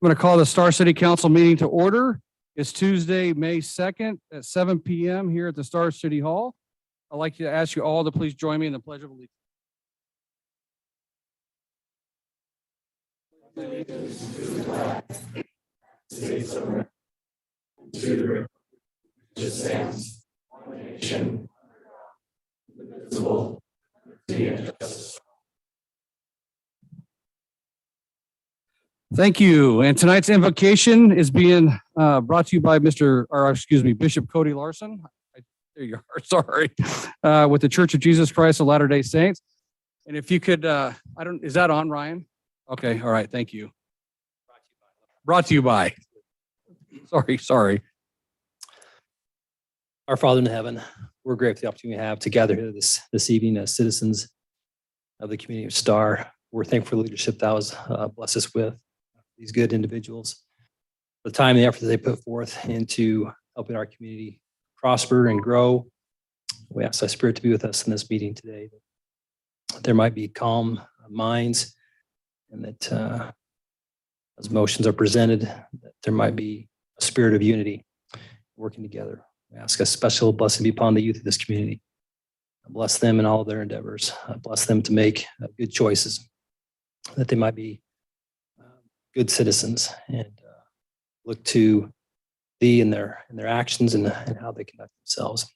I'm going to call the Star City Council meeting to order. It's Tuesday, May 2nd at 7 p.m. here at the Star City Hall. I'd like to ask you all to please join me in the Pledge of Allegiance. Allegiance to the flag, States of America, to the republic which stands, one nation, indivisible, liberty and justice. Thank you. And tonight's invocation is being brought to you by Bishop Cody Larson. There you are. Sorry, with the Church of Jesus Christ of Latter-day Saints. And if you could, is that on, Ryan? Okay. All right. Thank you. Brought to you by. Sorry. Our Father in heaven, we're grateful for the opportunity we have to gather here this evening as citizens of the community of Star. We're thankful for the leadership that was blessed us with, these good individuals, the time and the effort that they put forth into helping our community prosper and grow. We ask thy Spirit to be with us in this meeting today, that there might be calm minds, and that as motions are presented, that there might be a spirit of unity working together. We ask a special blessing be upon the youth of this community. Bless them in all of their endeavors. Bless them to make good choices, that they might be good citizens and look to thee in their actions and how they conduct themselves.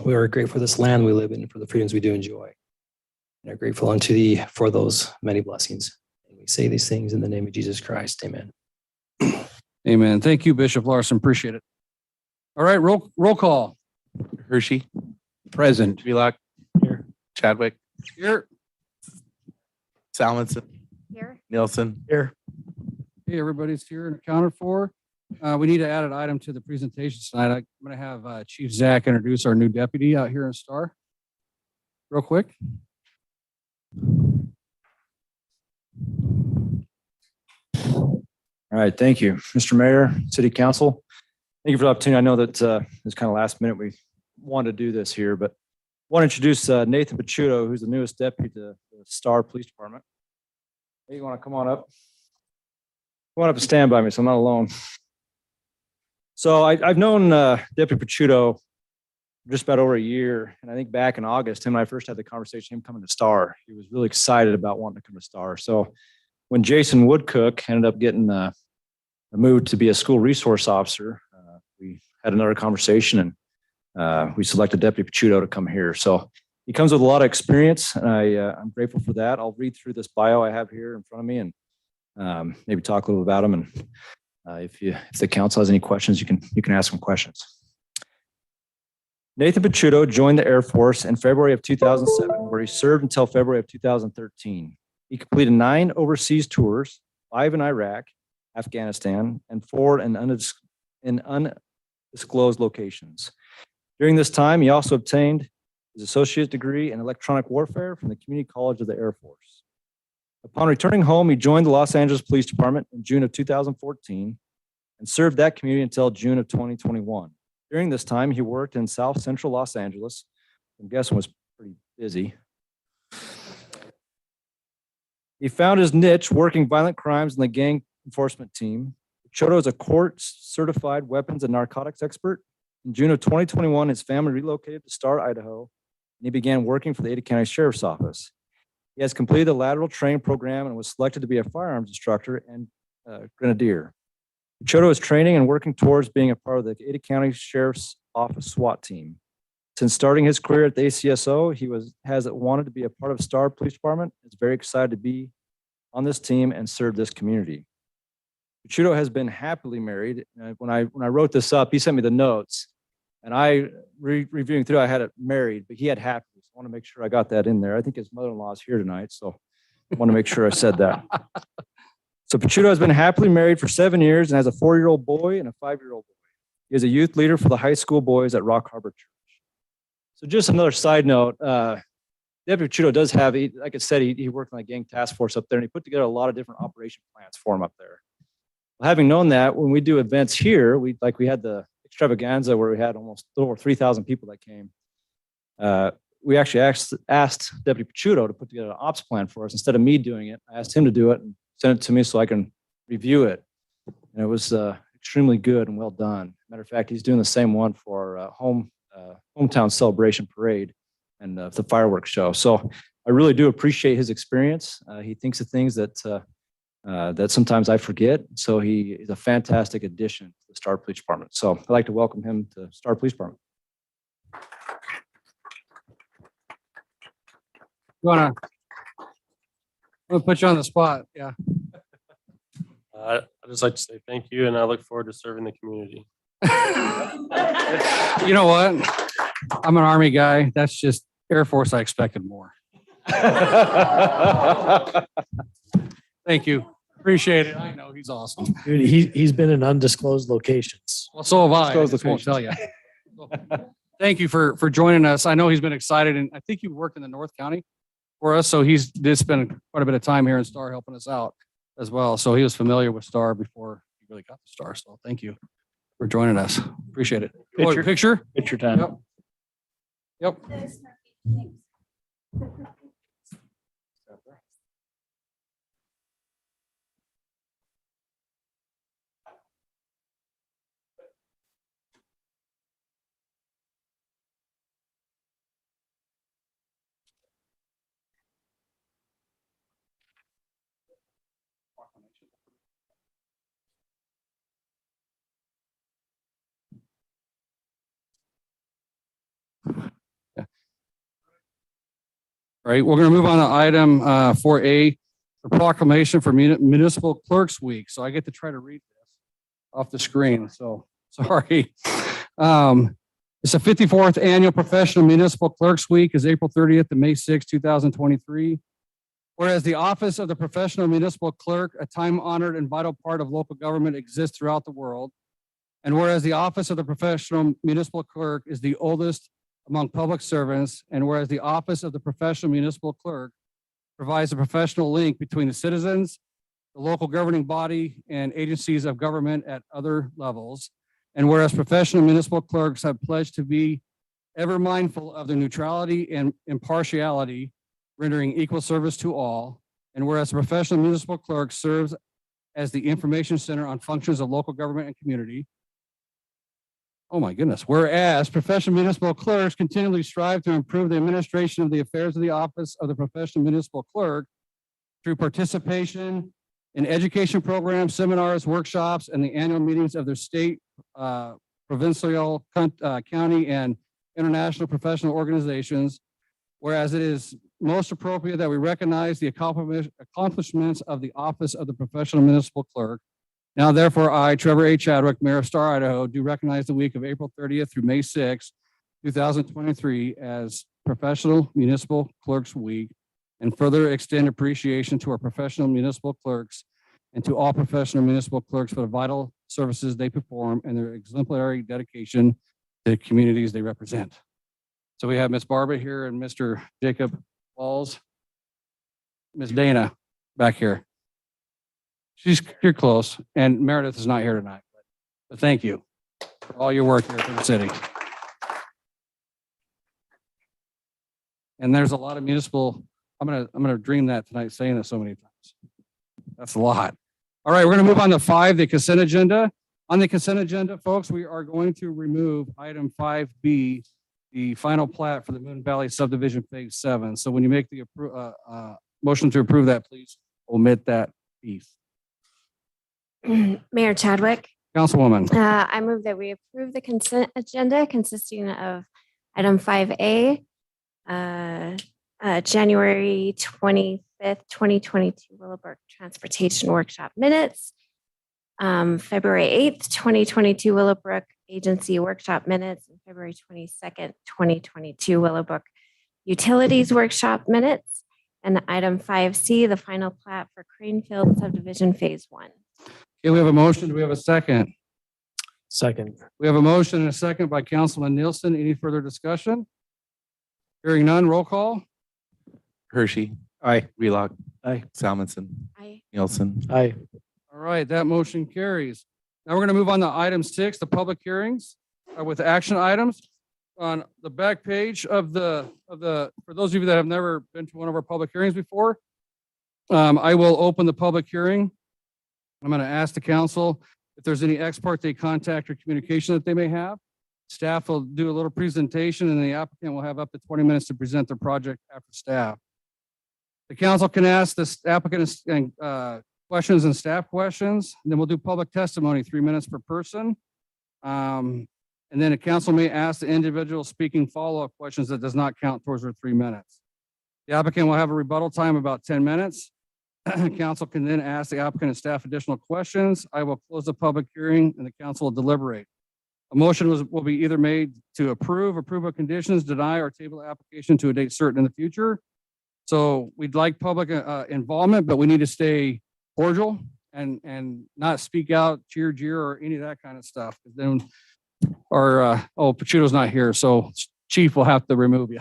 We are grateful for this land we live in and for the freedoms we do enjoy, and are grateful unto thee for those many blessings. And we say these things in the name of Jesus Christ. Amen. Amen. Thank you, Bishop Larson. Appreciate it. All right, roll call. Hershey. Present. Vilak. Here. Chadwick. Here. Salmonson. Here. Nielsen. Here. Hey, everybody's here and accounted for. We need to add an item to the presentation tonight. I'm going to have Chief Zach introduce our new deputy out here in Star. Real quick. All right, thank you, Mr. Mayor, City Council. Thank you for the opportunity. I know that it's kind of last minute. We wanted to do this here, but I want to introduce Nathan Pachuto, who's the newest deputy to the Star Police Department. Hey, you want to come on up? Come on up and stand by me so I'm not alone. So I've known Deputy Pachuto for just about over a year. And I think back in August, him and I first had the conversation, him coming to Star. He was really excited about wanting to come to Star. So when Jason Woodcook ended up getting moved to be a school resource officer, we had another conversation and we selected Deputy Pachuto to come here. So he comes with a lot of experience, and I'm grateful for that. I'll read through this bio I have here in front of me and maybe talk a little about him. And if the council has any questions, you can ask him questions. Nathan Pachuto joined the Air Force in February of 2007, where he served until February of 2013. He completed 9 overseas tours, 5 in Iraq, Afghanistan, and 4 in undisclosed locations. During this time, he also obtained his associate degree in electronic warfare from the Community College of the Air Force. Upon returning home, he joined the Los Angeles Police Department in June of 2014 and served that community until June of 2021. During this time, he worked in South Central Los Angeles. I'm guessing was pretty busy. He found his niche working violent crimes in the gang enforcement team. Pachuto is a court-certified weapons and narcotics expert. In June of 2021, his family relocated to Star, Idaho, and he began working for the Ada County Sheriff's Office. He has completed the lateral training program and was selected to be a firearms instructor and grenadier. Pachuto is training and working towards being a part of the Ada County Sheriff's Office SWAT team. Since starting his career at the ACSO, he has wanted to be a part of Star Police Department. He's very excited to be on this team and serve this community. Pachuto has been happily married. When I wrote this up, he sent me the notes, and I reviewing through, I had it married, but he had happily. So I want to make sure I got that in there. I think his mother-in-law is here tonight, so I want to make sure I said that. So Pachuto has been happily married for 7 years and has a 4-year-old boy and a 5-year-old boy. He is a youth leader for the high school boys at Rock Harbor Church. So just another side note, Deputy Pachuto does have, like I said, he worked on a gang task force up there, and he put together a lot of different operation plans for him up there. Well, having known that, when we do events here, we had the extravaganza where we had almost over 3,000 people that came. We actually asked Deputy Pachuto to put together an ops plan for us. Instead of me doing it, I asked him to do it and send it to me so I can review it. And it was extremely good and well done. Matter of fact, he's doing the same one for our hometown celebration parade and the fireworks show. So I really do appreciate his experience. He thinks of things that that sometimes I forget. So he is a fantastic addition to the Star Police Department. So I'd like to welcome him to Star Police Department. I'm gonna put you on the spot. Yeah. I'd just like to say thank you, and I look forward to serving the community. You know what? I'm an Army guy. That's just Air Force. I expected more. Thank you. Appreciate it. I know he's awesome. Dude, he's been in undisclosed locations. Well, so have I. I Disclose just won't tell you. locations. Thank you for joining us. I know he's been excited, and I think you worked in the North County for us, so he's spent quite a bit of time here in Star helping us out as well. So he was familiar with Star before he really got the Star. So thank you for joining us. Appreciate it. Oh, picture? Picture time. Yep. All right, we're going to move on to item 4A, the proclamation for Municipal Clerks Week. So I get to try to read this off the screen. So sorry. It's the 54th Annual Professional Municipal Clerks Week is April 30th to May 6th, 2023. Whereas the office of the professional municipal clerk, a time-honored and vital part of local government, exists throughout the world. And whereas the office of the professional municipal clerk is the oldest among public servants, and whereas the office of the professional municipal clerk provides a professional link between the citizens, the local governing body, and agencies of government at other levels, and whereas professional municipal clerks have pledged to be ever mindful of their neutrality and impartiality, rendering equal service to all, and whereas the professional municipal clerk serves as the information center on functions of local government and community. Oh my goodness. Whereas professional municipal clerks continually strive to improve the administration of the affairs of the office of the professional municipal clerk through participation in education programs, seminars, workshops, and the annual meetings of their state, provincial, county, and international professional organizations. Whereas it is most appropriate that we recognize the accomplishments of the office of the professional municipal clerk. Now, therefore, I, Trevor A. Chadwick, Mayor of Star, Idaho, do recognize the week of April 30th through May 6th, 2023 as Professional Municipal Clerks Week, and further extend appreciation to our professional municipal clerks and to all professional municipal clerks for the vital services they perform and their exemplary dedication to the communities they represent. So we have Ms. Barbara here and Mr. Jacob Walls, Ms. Dana back here. You're close, and Meredith is not here tonight, but thank you for all your work here for the city. And there's a lot of municipal, I'm gonna dream that tonight, saying that so many times. That's a lot. All right, we're gonna move on to 5, the consent agenda. On the consent agenda, folks, we are going to remove item 5B, the final plat for the Moon Valley subdivision phase 7. So when you make the motion to approve that, please omit that piece. Mayor Chadwick, Councilwoman. I move that we approve the consent agenda consisting of item 5A, January 25th, 2022 Willowbrook Transportation Workshop Minutes, February 8th, 2022 Willowbrook Agency Workshop Minutes, and February 22nd, 2022 Willowbrook Utilities Workshop Minutes, and item 5C, the final plat for Cranefield Subdivision Phase 1. Okay, we have a motion. Do we have a second? Second. We have a motion and a second by Councilman Nielsen. Any further discussion? Hearing none, roll call. Hershey. Aye. Wheelock. Aye. Salmonson. Aye. Nielsen. Aye. All right, that motion carries. Now we're going to move on to item 6, the public hearings with action items. On the back page of the, for those of you that have never been to one of our public hearings before, I will open the public hearing. I'm going to ask the council If there's any ex parte contact or communication that they may have, staff will do a little presentation and the applicant will have up to 20 minutes to present their project after staff. The council can ask the applicant questions and staff questions. And then we'll do public testimony, 3 minutes per person. And then the council may ask the individual speaking follow-up questions that does not count towards their 3 minutes. The applicant will have a rebuttal time about 10 minutes. Council can then ask the applicant and staff additional questions. I will close the public hearing and the council will deliberate. A motion will be either made to approve of conditions, deny, or table the application to a date certain in the future. So we'd like public involvement, but we need to stay cordial and not speak out, cheer, jeer, or any of that kind of stuff. Then, Pachuto's not here, so Chief will have to remove you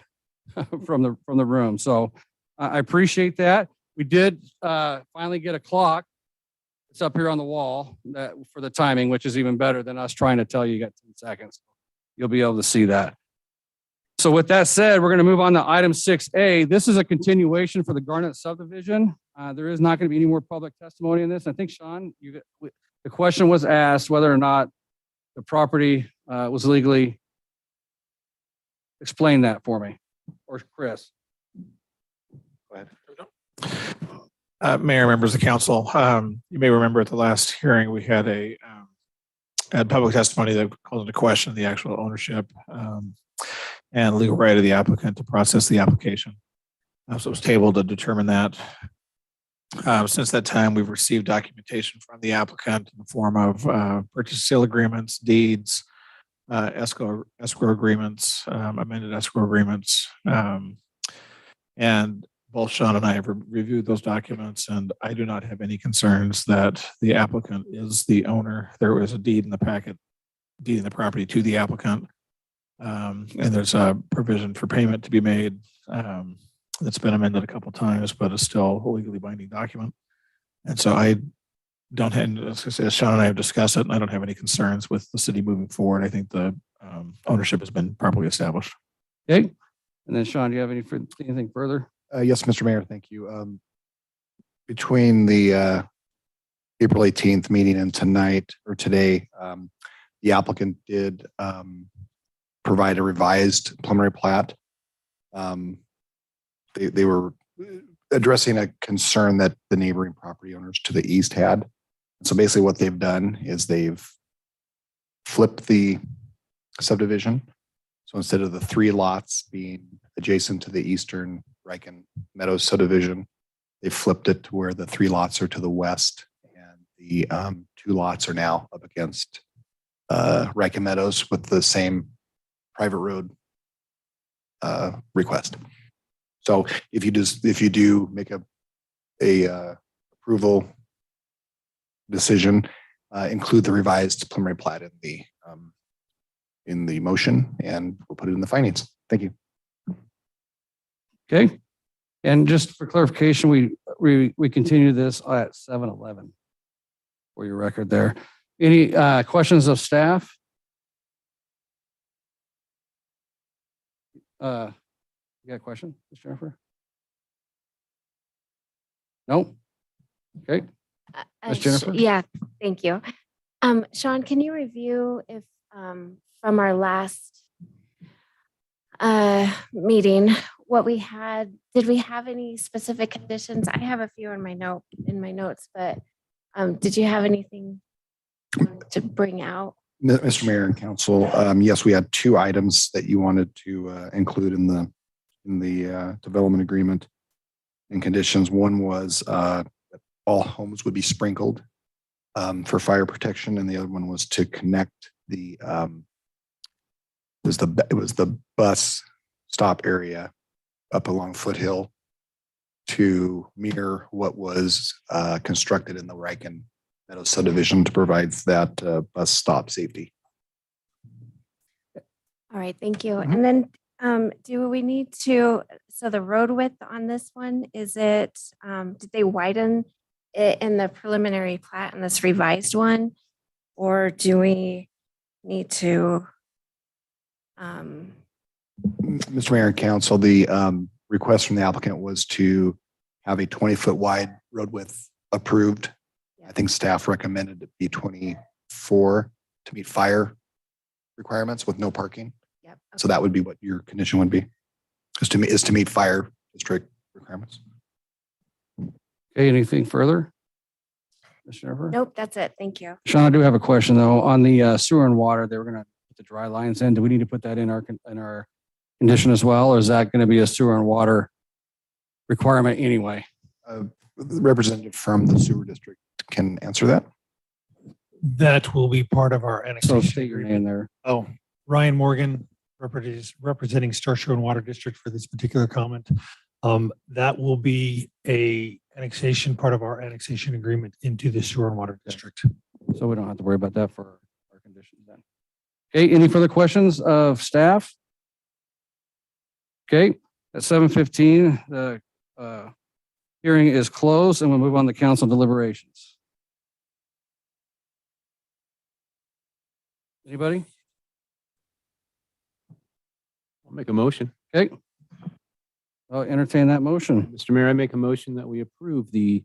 from the room. So I appreciate that. We did finally get a clock. It's up here on the wall for the timing, which is even better than us trying to tell you got 10 seconds. You'll be able to see that. So with that said, we're going to move on to item 6A. This is a continuation for the Garnet subdivision. There is not going to be any more public testimony in this. I think, Sean, the question was asked whether or not the property was legally. Explain that for me, or Chris. Go ahead. Mayor, members of the council, you may remember at the last hearing, we had had public testimony that called into question the actual ownership and legal right of the applicant to process the application. So it was tabled to determine that. Since that time, we've received documentation from the applicant in the form of purchase sale agreements, deeds, escrow agreements, amended escrow agreements, and both Sean and I have reviewed those documents, and I do not have any concerns that the applicant is the owner. There was a deed in the packet, deeding the property to the applicant, and there's a provision for payment to be made that's been amended a couple of times, but is still a legally binding document. And so I don't have, as Sean and I have discussed it, and I don't have any concerns with the city moving forward. I think the ownership has been properly established. Okay. And then Sean, do you have anything further? Yes, Mr. Mayor, thank you. Between the April 18th meeting and tonight or today, the applicant did provide a revised preliminary plat. They were addressing a concern that the neighboring property owners to the east had. So basically what they've done is they've flipped the subdivision. So instead of the 3 lots being adjacent to the eastern Riken Meadows subdivision, they flipped it to where the 3 lots are to the west and the 2 lots are now up against Riken Meadows with the same private road request. So if you do make a approval decision, include the revised preliminary plat in the motion, and we'll put it in the findings. Thank you. Okay. And just for clarification, we continue this at 7:11 for your record there. Any questions of staff? You got a question, Ms. Jennifer? No? Okay. Ms. Jennifer? Yeah, thank you. Sean, can you review if from our last meeting, what we had, did we have any specific conditions? I have a few in my notes, but did you have anything to bring out? Mr. Mayor and Council, yes, we had 2 items that you wanted to include in the development agreement and conditions. One was all homes would be sprinkled for fire protection, and the other one was to connect the it was the bus stop area up along Foothill to mirror what was constructed in the Riken Meadows subdivision to provide that bus stop safety. All right, thank you. And then do we need to, so the road width on this one, is it, did they widen it in the preliminary plat in this revised one? Or do we need to? Mr. Mayor and Council, the request from the applicant was to have a 20-foot wide road width approved. I think staff recommended it be 25 to meet fire requirements with no parking. Yep. So that would be what your condition would be, is to meet fire district requirements. Okay, anything further? Commissioner Everett? Nope, that's it. Thank you. Sean, I do have a question though, on the sewer and water, they were gonna put the dry lines in. Do we need to put that in our condition as well? Or is that gonna be a sewer and water requirement anyway? The representative from the sewer district can answer that. That will be part of our So annexation. state your agreement. name there. Oh, Ryan Morgan, representing Star Shore and Water District for this particular comment. That will be a annexation, part of our annexation agreement into the Sewer and Water District. So we don't have to worry about that for our conditions then. Okay, any further questions of staff? Okay, at 7:15, the hearing is closed and we'll move on to council deliberations. Anybody? I'll make a motion. Okay. I'll entertain that motion. Mr. Mayor, I make a motion that we approve the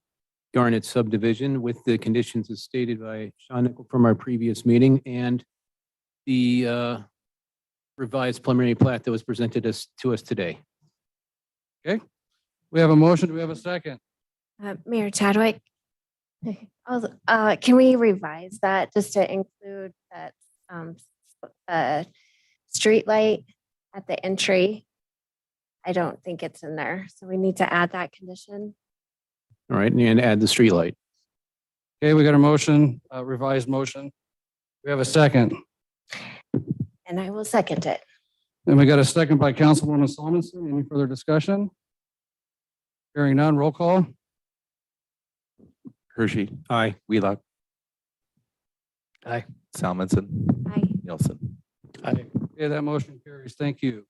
Garnet subdivision with the conditions as stated by Sean Nickel from our previous meeting and the revised preliminary plat that was presented to us today. We have a motion. Do we have a second? Mayor Chadwick, can we revise that just to include that street light at the entry? I don't think it's in there, so we need to add that condition. All right, and add the street light. Okay, we got a motion, a revised motion. We have a second. And I will second it. And we got a second by Councilwoman Solomon. Any further discussion? Hearing none, roll call. Hershey, Aye. Wheelock. Aye. Salmonson, Aye. Nielsen. Okay, that motion carries. Thank you.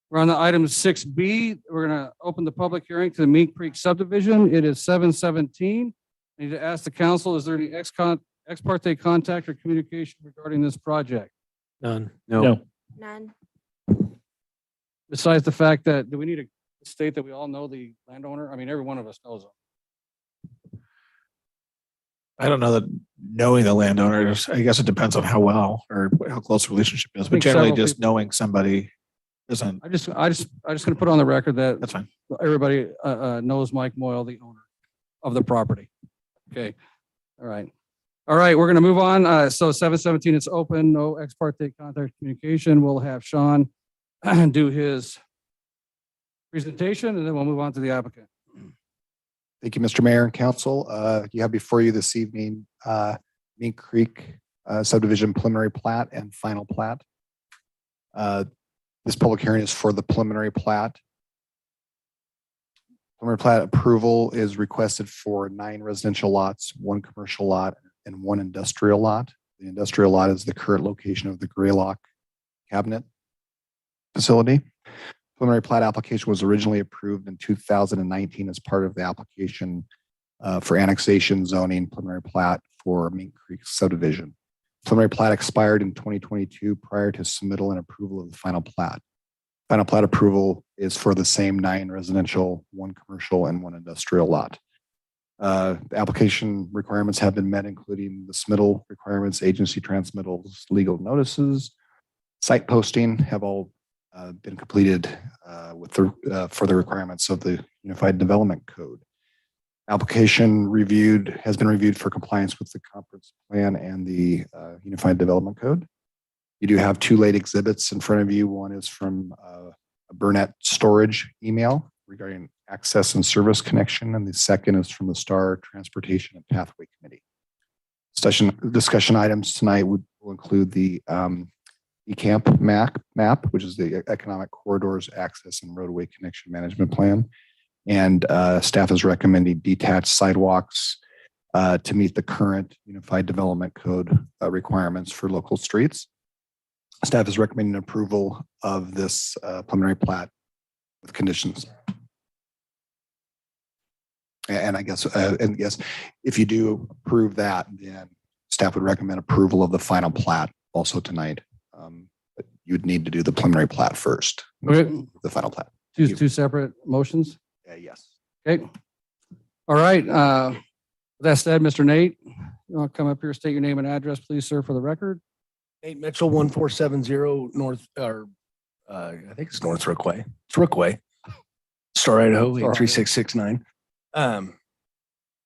We're on the item 6B. We're going to open the public hearing to the Mink Creek subdivision. It is 7:17. I need to ask the council, is there any ex parte contact or communication regarding this project? None. No. None. Besides the fact that, do we need to state that we all know the landowner? I mean, every one of us knows him. I don't know that knowing the landowners, I guess it depends on how well or how close the relationship is, but think generally several just people- knowing somebody isn't, I just gonna put on the record that that's fine. everybody knows Mike Moyle, the owner of the property. Okay, all right. All right, we're gonna move on. So 7:17, it's open, no ex parte contact communication. We'll have Sean do his presentation and then we'll move on to the applicant. Thank you, Mr. Mayor and Council. You have before you this evening, Mink Creek subdivision preliminary plat and final plat. This public hearing is for the preliminary plat. Preliminary plat approval is requested for 9 residential lots, 1 commercial lot, and 1 industrial lot. The industrial lot is the current location of the Greylock cabinet facility. Preliminary plat application was originally approved in 2019 as part of the application for annexation zoning preliminary plat for Mink Creek subdivision. Preliminary plat expired in 2022 prior to submittal and approval of the final plat. Final plat approval is for the same 9 residential, 1 commercial, and 1 industrial lot. The application requirements have been met, including the submittal requirements, agency transmittals, legal notices, site posting have all been completed with the further requirements of the Unified Development Code. Application has been reviewed for compliance with the conference plan and the Unified Development Code. You do have 2 late exhibits in front of you. One is from a Burnett Storage email regarding access and service connection, and the second is from the Star Transportation and Pathway Committee. Discussion items tonight will include the ECAMP map, which is the Economic Corridors Access and Roadway Connection Management Plan. And staff is recommending detached sidewalks to meet the current Unified Development Code requirements for local streets. Staff is recommending approval of this preliminary plat with conditions. And I guess, if you do approve that, then staff would recommend approval of the final plat also tonight. But you'd need to do the preliminary plat first, Okay, the final plat. two separate motions. Yes. Okay. All right. With that said, Mr. Nate, you want to come up here, state your name and address, please, sir, for the record? Nate Mitchell, 1470 North, or I think it's North Rookway. It's Rookway. Star, Idaho, Star, 83669.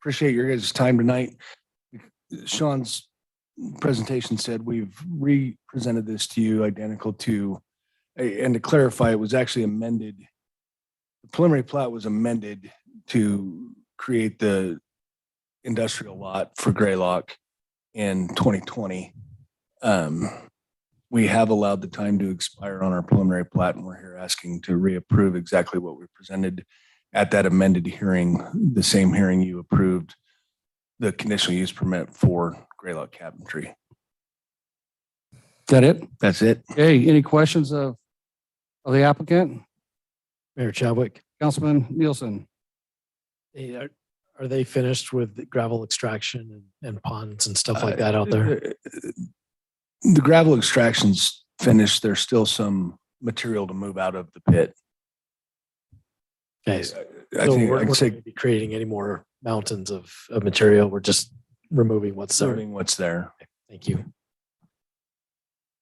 Appreciate your guys' time tonight. Sean's presentation said we've re-presented this to you identical to, and to clarify, it was actually amended. The preliminary plat was amended to create the industrial lot for Greylock in 2020. We have allowed the time to expire on our preliminary plat, and we're here asking to reapprove exactly what we presented at that amended hearing, the same hearing you approved the conditional use permit for Greylock Cabinetry. Is that it? That's it. Okay, any questions of the applicant? Mayor Chadwick, Councilman Nielsen? hey, are they finished with gravel extraction and ponds and stuff like that out there? The gravel extraction's finished. There's still some material to move out of the pit. Okay. I So think we're I'd not say going to be creating any more mountains of material. We're just removing what's there. serving what's there. Thank you.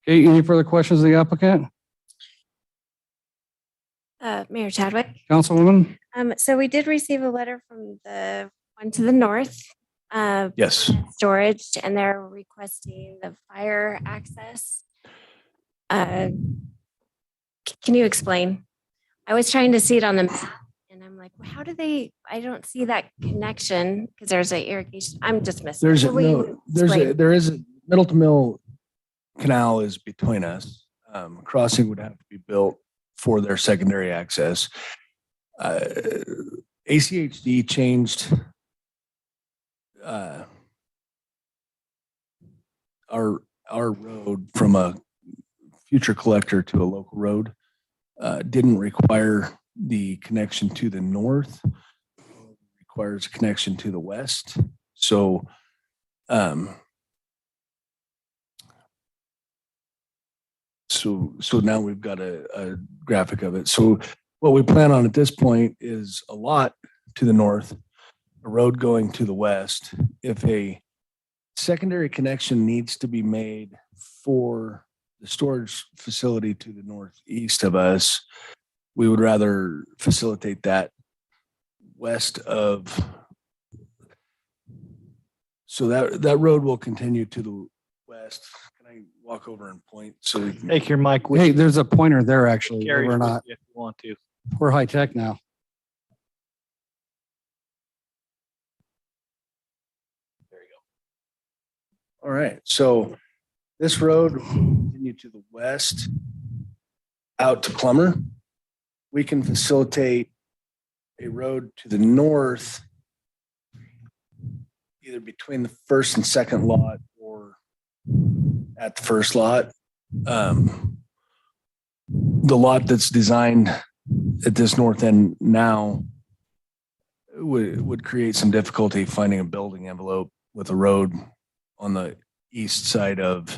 Okay, any further questions of the applicant? Mayor Chadwick. Councilwoman? So we did receive a letter from the one to the north. Yes. Storage, and they're requesting the fire access. Can you explain? I was trying to see it on the map and I'm like, well, how do they, I don't see that connection because there's a irrigation. I'm just missing. There's So a, will no, you there's a, explain? there is a Middleton Mill Canal is between us. Crossing would have to be built for their secondary access. ACHD changed our road from a future collector to a local road. Didn't require the connection to the north, requires a connection to the west. So so now we've got a graphic of it. So what we plan on at this point is a lot to the north, a road going to the west. If a secondary connection needs to be made for the storage facility to the northeast of us, we would rather facilitate that west of. So that road will continue to the west. Can I walk over and point so we can? Take your mic. Hey, there's a pointer there, actually. Carry We're with not, you if you want to. we're high tech now. All right, so this road will continue to the west out to Plummer. We can facilitate a road to the north, either between the first and second lot or at the first lot. The lot that's designed at this north end now would create some difficulty finding a building envelope with a road on the east side of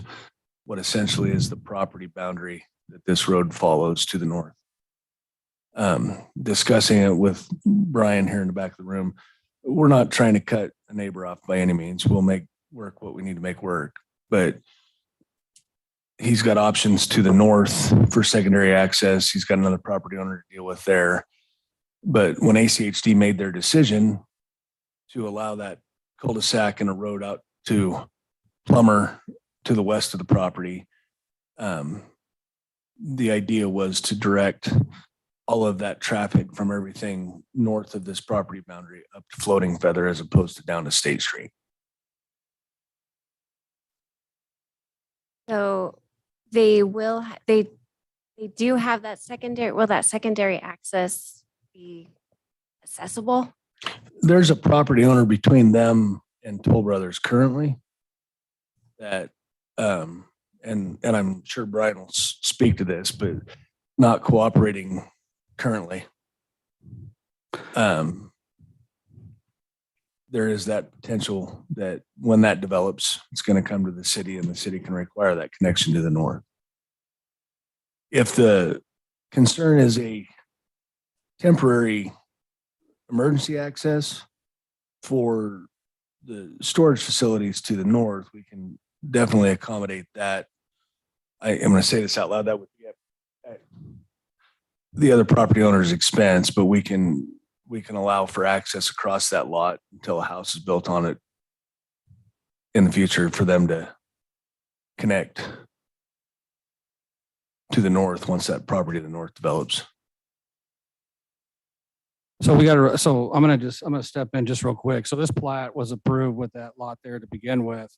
what essentially is the property boundary that this road follows to the north. Discussing it with Brian here in the back of the room, we're not trying to cut a neighbor off by any means. We'll make work what we need to make work, but he's got options to the north for secondary access. He's got another property owner to deal with there. But when ACHD made their decision to allow that cul-de-sac and a road out to Plummer to the west of the property, the idea was to direct all of that traffic from everything north of this property boundary up to Floating Feather as opposed to down to State Street. So they will, they do have that secondary, will that secondary access be accessible? There's a property owner between them and Toll Brothers currently that, and I'm sure Brian will speak to this, but not cooperating currently. There is that potential that when that develops, it's going to come to the city and the city can require that connection to the north. If the concern is a temporary emergency access for the storage facilities to the north, we can definitely accommodate that. I am going to say this out loud, that would be at the other property owner's expense, but we can allow for access across that lot until a house is built on it in the future for them to connect to the north once that property to the north develops. So I'm gonna step in just real quick. So this plat was approved with that lot there to begin with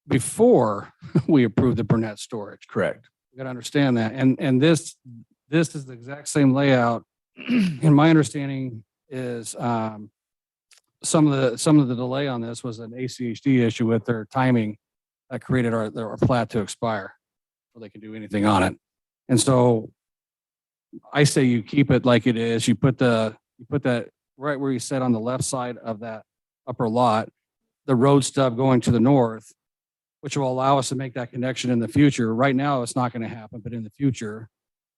before we approved the Burnett storage. Correct. You gotta understand that. And this is the exact same layout. And my understanding is some of the delay on this was an ACHD issue with their timing that created our plat to expire before they can do anything on it. And so I say you keep it like it is. You put that right where you said on the left side of that upper lot, the road stub going to the north, which will allow us to make that connection in the future. Right now, it's not going to happen, but in the future.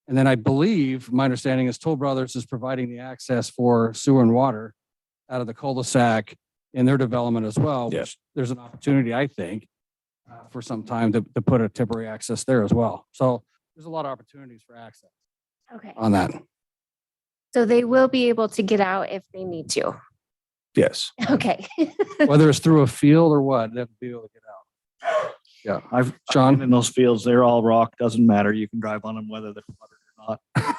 And then I believe, my understanding is Toll Brothers is providing the access for sewer and water out of the cul-de-sac in their development as well. Yeah. Which there's an opportunity, I think, for some time to put a temporary access there as well. So there's a lot of opportunities for access Okay. on that. So they will be able to get out if they need to. Yes. Okay. Whether it's through a field or what, they'll be able to get out. Yeah, Sean? In those fields, they're all rock, doesn't matter. You can drive on them whether they're flooded or not.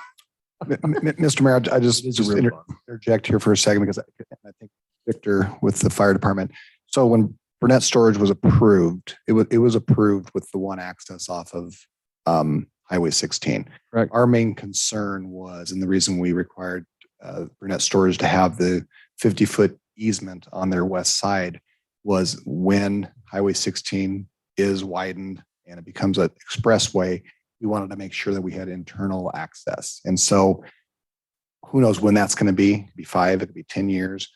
Mr. Mayor, I just It's a real bond. interject here for a second because I think Victor with the fire department. So when Burnett Storage was approved, it was approved with the one access off of Highway 16. Correct. Our main concern was, and the reason we required Burnett Storage to have the 50-foot easement on their west side was when Highway 16 is widened and it becomes an expressway, we wanted to make sure that we had internal access. And so who knows when that's going to be? It could be 5, it could be 10 years.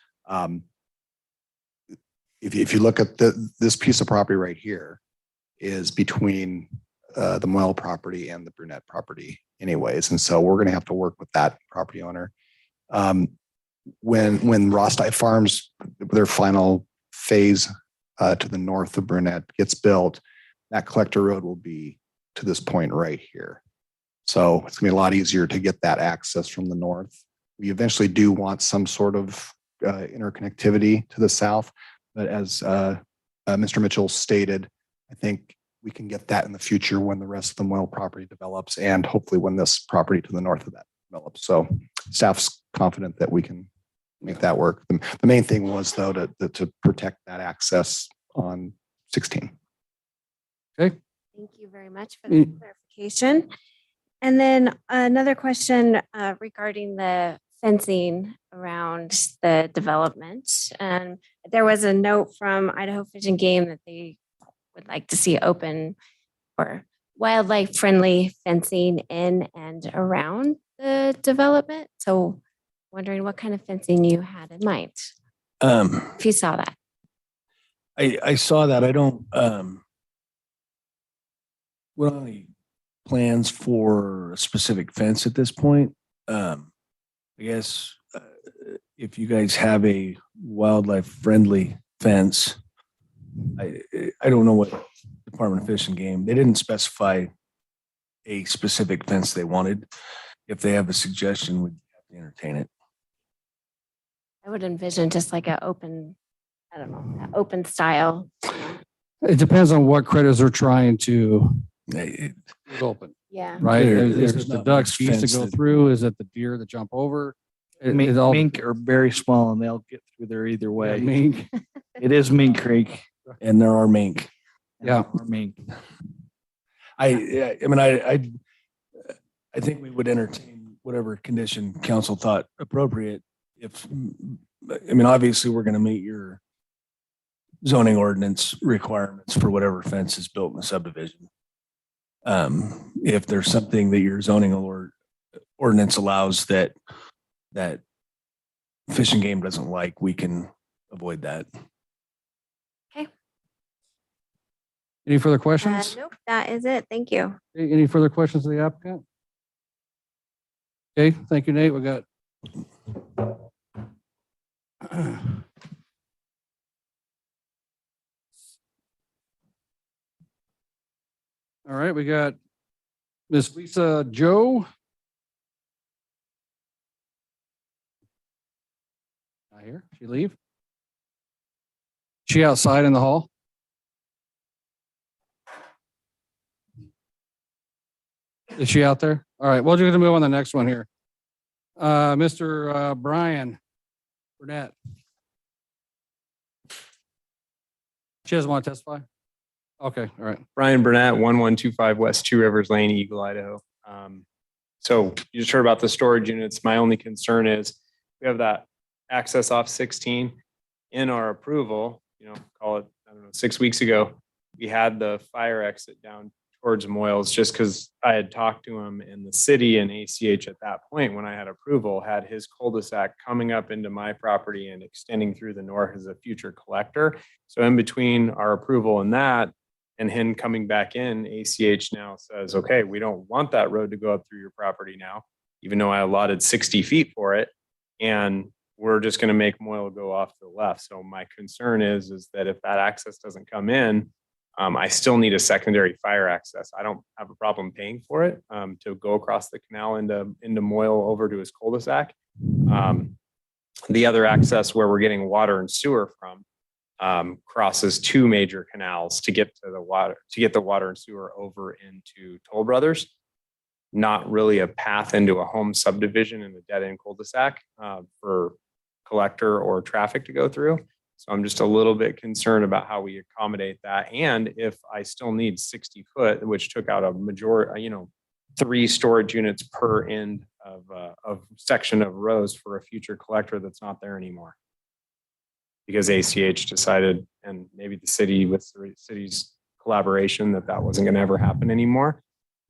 If you look at this piece of property right here is between the Moyle property and the Burnett property anyways. And so we're going to have to work with that property owner. When Rosti Farms, their final phase to the north of Burnett gets built, that collector road will be to this point right here. So it's gonna be a lot easier to get that access from the north. We eventually do want some sort of interconnectivity to the south, but as Mr. Mitchell stated, I think we can get that in the future when the rest of the Moyle property develops and hopefully when this property to the north of that develops. So staff's confident that we can make that work. The main thing was though to protect that access on 16. Okay. Thank you very much for the clarification. And then another question regarding the fencing around the development. And there was a note from Idaho Fish and Game that they would like to see open or wildlife friendly fencing in and around the development. So wondering what kind of fencing you had in mind, if you saw that. I saw that. I don't, what are the plans for a specific fence at this point? I guess if you guys have a wildlife friendly fence, I don't know what Department of Fish and Game, they didn't specify a specific fence they wanted. If they have a suggestion, we'd have to entertain it. I would envision just like an open, I don't know, an open style. It depends on what critters are trying to open, Yeah. right? Is There's it the not ducks, much geese to fence go that- through? Is it the deer that jump over? It all- Mink are very small and they'll get through there either way. Mink. It is Mink Creek. And there are mink. Yeah. Or Mink. I mean, I think we would entertain whatever condition council thought appropriate. If, I mean, obviously, we're going to meet your zoning ordinance requirements for whatever fence is built in the subdivision. If there's something that your zoning ordinance allows that Fish and Game doesn't like, we can avoid that. Any further questions? Nope, that is it. Thank you. Okay, any further questions of the applicant? Okay, thank you, Nate. We got All right, we got Miss Lisa Joe. Not here. She leave? She outside in the hall? Is she out there? All right, well, we're gonna move on to the next one here. Mr. Brian Burnett. She doesn't want to testify? Okay, all right. Brian Burnett, 1125 West Two Rivers Lane, Eagle, Idaho. So you just heard about the storage units. My only concern is we have that access off 16 in our approval, call it, 6 weeks ago. We had the fire exit down towards Moyles just because I had talked to him in the city, and ACH at that point, when I had approval, had his cul-de-sac coming up into my property and extending through the north as a future collector. So in between our approval and that, and him coming back in, ACH now says, okay, we don't want that road to go up through your property now, even though I allotted 60 feet for it. And we're just going to make Moyle go off to the left. So my concern is that if that access doesn't come in, I still need a secondary fire access. I don't have a problem paying for it to go across the canal into Moyle over to his cul-de-sac. The other access where we're getting water and sewer from crosses two major canals to get the water and sewer over into Toll Brothers. Not really a path into a home subdivision in a dead end cul-de-sac for collector or traffic to go through. So I'm just a little bit concerned about how we accommodate that. And if I still need 60 foot, which took out a majority, 3 storage units per end of section of rows for a future collector that's not there anymore. Because ACH decided, and maybe the city with the city's collaboration, that wasn't going to ever happen anymore.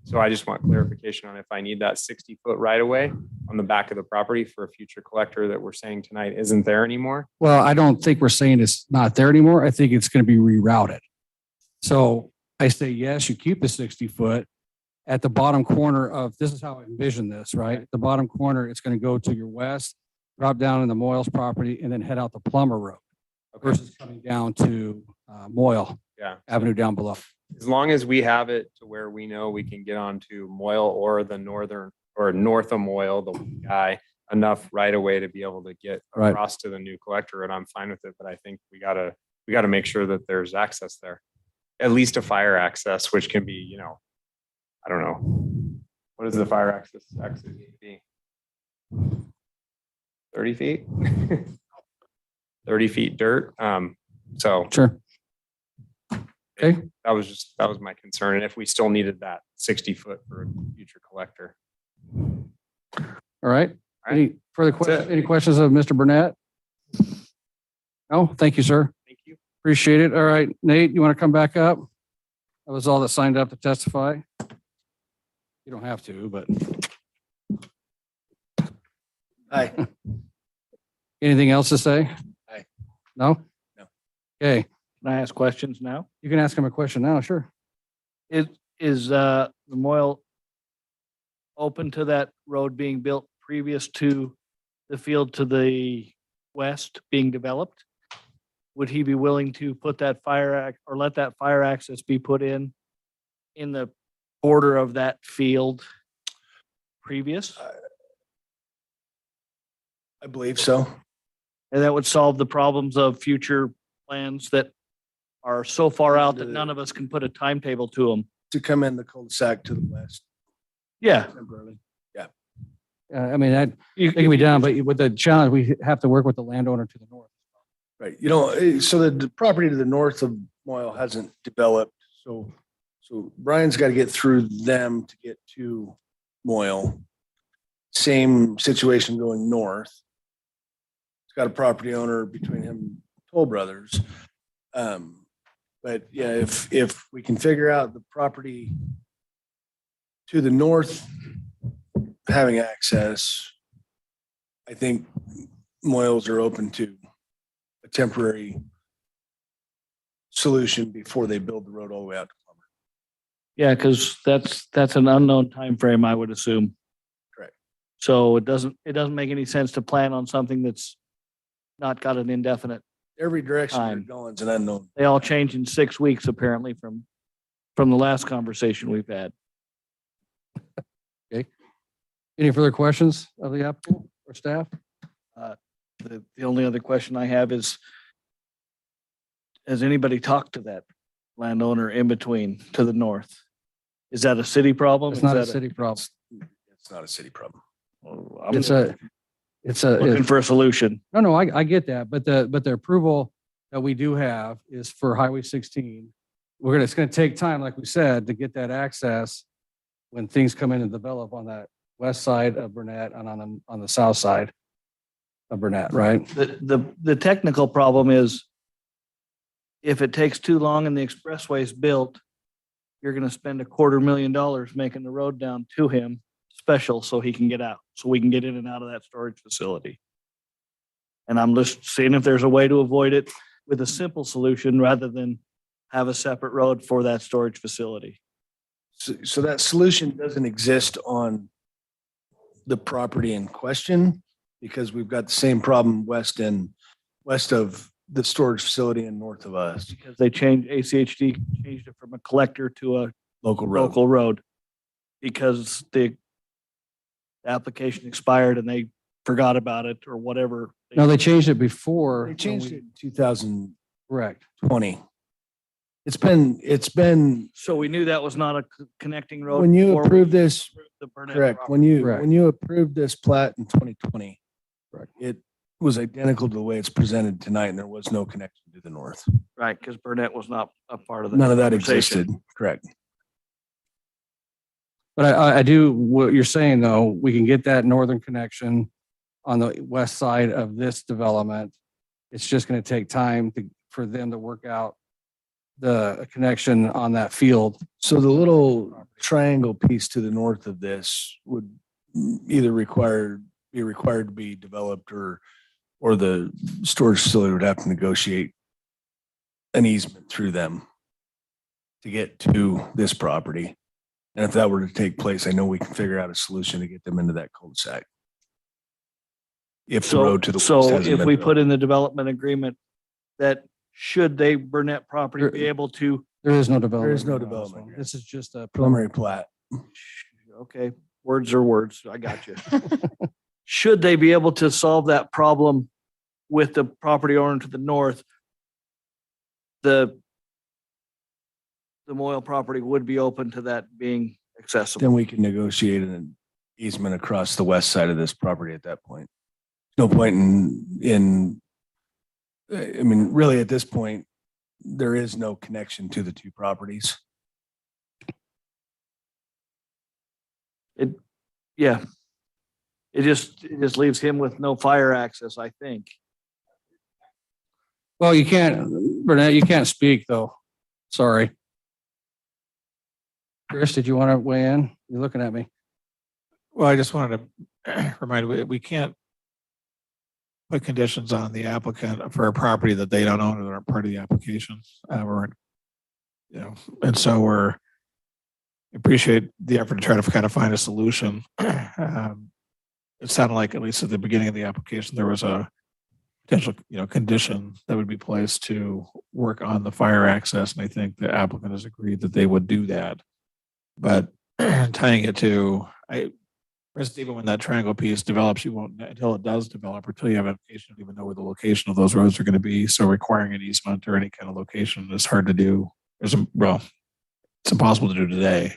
So I just want clarification on if I need that 60-foot right away on the back of the property for a future collector that we're saying tonight isn't there anymore. Well, I don't think we're saying it's not there anymore. I think it's going to be rerouted. So I say, yes, you keep the 60 foot at the bottom corner of, this is how I envision this, right? The bottom corner, it's going to go to your west, drop down in the Moyles property, and then head out the Plummer Road versus coming down to Moyle Avenue down below. As long as we have it to where we know we can get onto Moyle or the northern or north of Moyle, the guy, enough right away to be able to get across to the new collector, and I'm fine with it. But I think we gotta make sure that there's access there, at least a fire access, which can be, I don't know, what does the fire access be? 30 feet, 30 feet dirt. So sure. Okay. That was my concern. And if we still needed that 60 foot for a future collector. All right. Any further questions? Any questions of Mr. Burnett? No, thank you, sir. Thank you. Appreciate it. All right, Nate, you want to come back up? That was all that signed up to testify. You don't have to, but. Hi. Anything else to say? Hi. No? No. Okay. Can I ask questions now? You can ask him a question now, sure. Is the Moyle open to that road being built previous to the field to the west being developed? Would he be willing to put that or let that fire access be put in the border of that field previous? I believe so. And that would solve the problems of future plans that are so far out that none of us can put a timetable to them. To come in the cul-de-sac to the west Yeah. temporarily. Yeah. I mean, it can be done, but with the challenge, we have to work with the landowner to the north. Right. So the property to the north of Moyle hasn't developed. So Brian's got to get through them to get to Moyle. Same situation going north. He's got a property owner between him and Toll Brothers. But yeah, if we can figure out the property to the north having access, I think Moyles are open to a temporary solution before they build the road all the way out to Plummer. Yeah, because that's an unknown time frame, I would assume. Correct. So it doesn't make any sense to plan on something that's not got an indefinite. Every direction Time. you're going is an unknown. They all change in 6 weeks, apparently, from from the last conversation we've had. Any further questions of the applicant or staff? The only other question I have is, has anybody talked to that landowner in between to the north? Is that a city problem? It's Is not a that city problem. It's not a city problem. I'm It's a, looking for a solution. no, I get that, but the approval that we do have is for Highway 16. It's gonna take time, like we said, to get that access when things come in and develop on that west side of Burnett and on the south side of Burnett, right? The technical problem is if it takes too long and the expressway is built, you're gonna spend $250,000 making the road down to him special so he can get out, so we can get in and out of that storage facility. And I'm just seeing if there's a way to avoid it with a simple solution rather than have a separate road for that storage facility. So that solution doesn't exist on the property in question because we've got the same problem west of the storage facility and north of us. Because they changed, ACHD changed it from a collector to a Local road. Because the application expired and they forgot about it or whatever. No, they changed it before. They changed it in 2020. Correct. It's been, So we knew that was not a connecting road. when you before we approved this, approved the Burnett correct, property. when you approved this plat in 2020, Correct. it was identical to the way it's presented tonight and there was no connection to the north. Right, because Burnett was not a part of the. None of that conversation. existed, correct. But I do, what you're saying though, we can get that northern connection on the west side of this development. It's just gonna take time for them to work out the connection on that field. So the little triangle piece to the north of this would either be required to be developed or the storage facility would have to negotiate an easement through them to get to this property. And if that were to take place, I know we can figure out a solution to get them into that cul-de-sac. If the road to the west So hasn't if been we built. put in the development agreement that should they Burnett property be able to, There is no development. There is no agreement on this development one. This is just a preliminary plat. okay, words are words, I got you. Should they be able to solve that problem with the property owner to the north, the Moyle property would be open to that being accessible. Then we can negotiate an easement across the west side of this property at that point. No point I mean, really at this point, there is no connection to the two properties. Yeah. It just leaves him with no fire access, I think. Well, you can't, Burnett, you can't speak though. Sorry. Chris, did you want to weigh in? You're looking at me. Well, I just wanted to remind, we can't put conditions on the applicant for a property that they don't own or that aren't part of the application. And so appreciate the effort to try to kind of find a solution. It sounded like, at least at the beginning of the application, there was a potential, condition that would be placed to work on the fire access. And I think the applicant has agreed that they would do that. But tying it to, for instance, even when that triangle piece develops, you won't, until it does develop, or until you have an application, you don't even know where the location of those roads are going to be. So requiring an easement or any kind of location is hard to do. It's impossible to do today.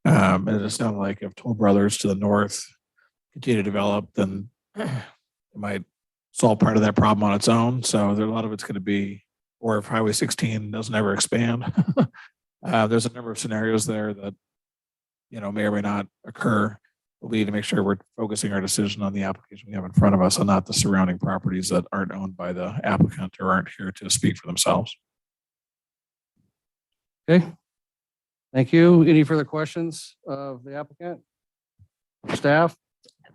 And it sounded like if Toll Brothers to the north continue to develop, then it might solve part of that problem on its own. So a lot of it's going to be, or if Highway 16 doesn't ever expand, there's a number of scenarios there that, may or may not occur. We need to make sure we're focusing our decision on the application we have in front of us and not the surrounding properties that aren't owned by the applicant or aren't here to speak for themselves. Okay. Thank you. Any further questions of the applicant? Staff,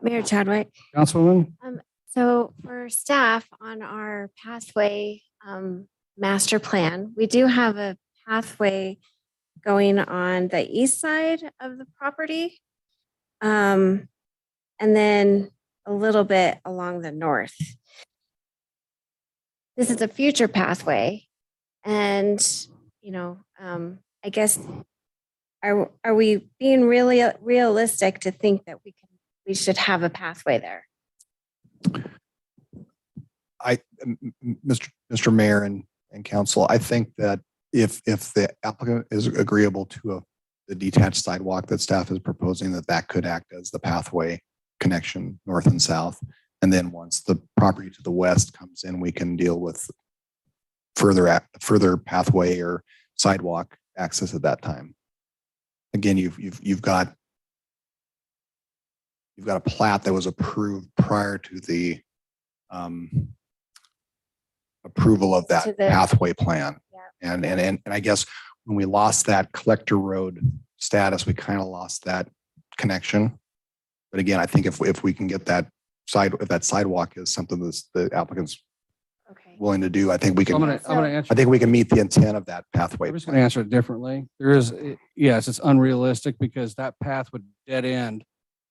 Mayor Chadwick. Councilwoman? So for staff on our pathway master plan, we do have a pathway going on the east side of the property. And then a little bit along the north. This is a future pathway and, I guess, are we being really realistic to think that we should have a pathway there? Mr. Mayor and council, I think that if the applicant is agreeable to the detached sidewalk that staff is proposing, that could act as the pathway connection north and south. And then once the property to the west comes in, we can deal with further pathway or sidewalk access at that time. Again, you've got a plat that was approved prior to the approval of that pathway plan. Yeah. And I guess when we lost that collector road status, we kind of lost that connection. But again, I think if we can get that if that sidewalk is something that the applicant's willing to do, I think we can. I'm gonna answer. I think we can meet the intent of that pathway. I'm just going to answer it differently. Yes, it's unrealistic because that path would dead end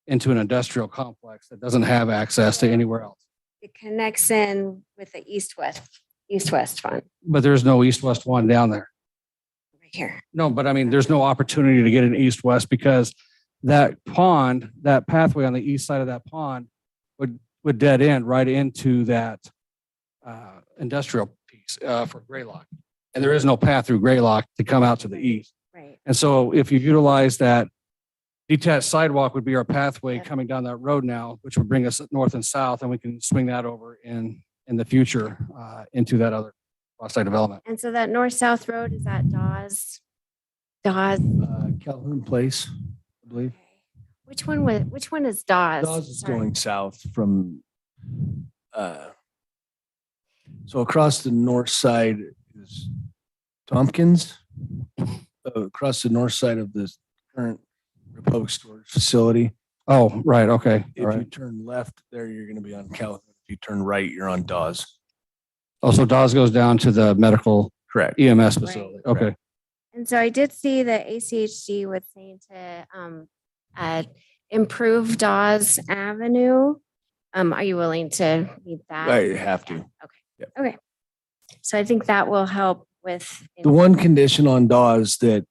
into an industrial complex that doesn't have access to anywhere else. It connects in with the east-west fund But there's no east-west one down there. right here. No, but I mean, there's no opportunity to get an east-west because that pond, that pathway on the east side of that pond would dead end right into that industrial piece for Greylock. And there is no path through Greylock to come out to the east. Right. And so if you utilize that detached sidewalk would be our pathway coming down that road now, which would bring us north and south, and we can swing that over in the future into that other cross-site development. And so that north-south road, is that Dawes? Calhoun Place, I believe. Which one is Dawes? Dawes is Sorry. going south from, so across the north side is Tompkins. Across the north side of the current Republic Storage Facility. Oh, right. Okay. If All right. you turn left there, you're going to be on Calhoun. If you turn right, you're on Dawes. Also, Dawes goes down to the medical Correct. EMS facility. Okay. And so I did see that ACHD was saying to improve Dawes Avenue. Are you willing to meet that? I have to. Okay. So I think that will help with The one condition on Dawes that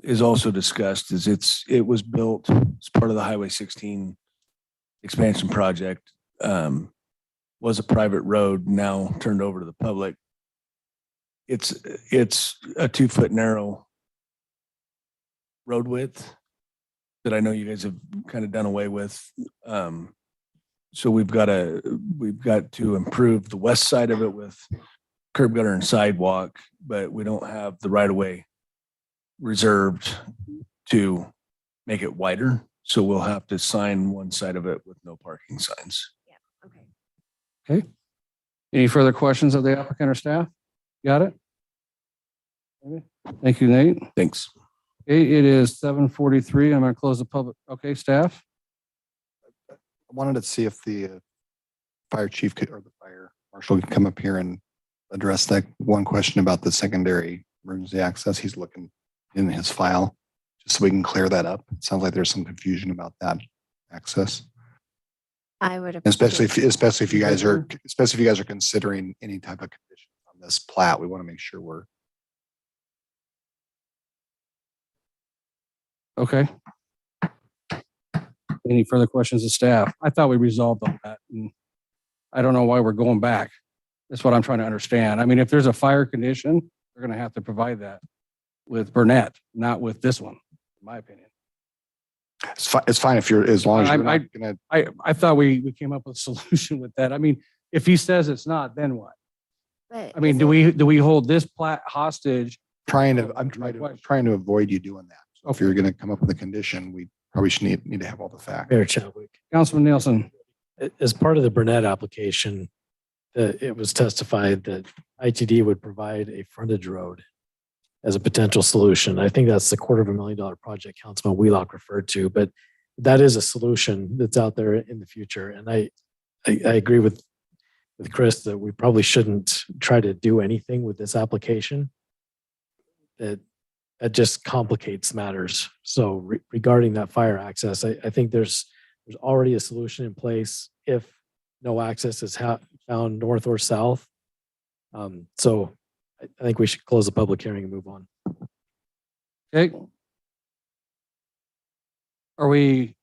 is also discussed is it was built as part of the Highway 16 expansion project. Was a private road, now turned over to the public. It's a 2-foot narrow road width that I know you guys have kind of done away with. So we've got to improve the west side of it with curb gutter and sidewalk, but we don't have the right of way reserved to make it wider. So we'll have to sign one side of it with no parking signs. Okay. Any further questions of the applicant or staff? Got it? Okay. Thank you, Nate. Thanks. Okay, it is 7:43. I'm going to close the public. Okay, staff? I wanted to see if the fire chief or the fire marshal could come up here and address that one question about the secondary emergency access. He's looking in his file just so we can clear that up. It sounds like there's some confusion about that access. I would Especially if you guys are considering any type of condition on this plat, we want to make sure we're Okay. Any further questions of staff? I thought we resolved all that. And I don't know why we're going back. That's what I'm trying to understand. I mean, if there's a fire condition, they're going to have to provide that with Burnett, not with this one, in my opinion. It's fine if you're, as long as you're not gonna. I thought we came up with a solution with that. I mean, if he says it's not, then what? But I mean, do we hold this plat hostage? I'm trying to avoid you doing that. So if you're going to come up with a condition, we probably should need to have all the facts. Mayor Chadwick. Councilman Nielsen. As part of the Burnett application, it was testified that ITD would provide a frontage road as a potential solution. I think that's the $250,000 project Councilman Wheelock referred to, but that is a solution that's out there in the future. And I agree with Chris that we probably shouldn't try to do anything with this application that just complicates matters. So regarding that fire access, I think there's already a solution in place if no access is found north or south. So I think we should close the public hearing and move on. Okay. Are we,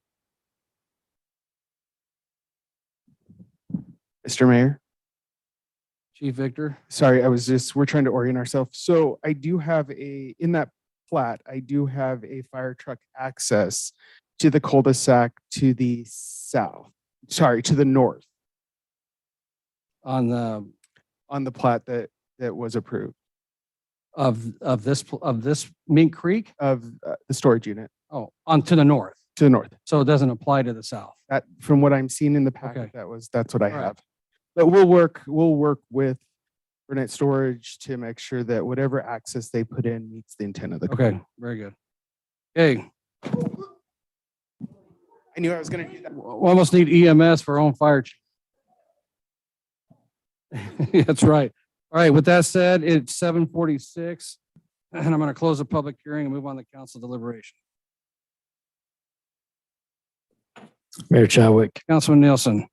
Mr. Mayor, Chief Victor? sorry, we're trying to orient ourselves. So I do have in that plat, I do have a fire truck access to the cul-de-sac to the south, to the north On on the plat that was approved of this Mink Creek? of the storage unit Oh, on to the north. to the north. So it doesn't apply to the south. That, from what I'm seeing in the Okay. packet, that's what I All right. have. But we'll work with Burnett Storage to make sure that whatever access they put in meets the intent of the code. Okay, very good. Okay, I knew I was gonna do that. we almost need EMS for our own fire chief. That's right. All right, with that said, it's 7:46, and I'm going to close the public hearing and move on to council deliberation. Mayor Chadwick. Councilman Nielsen.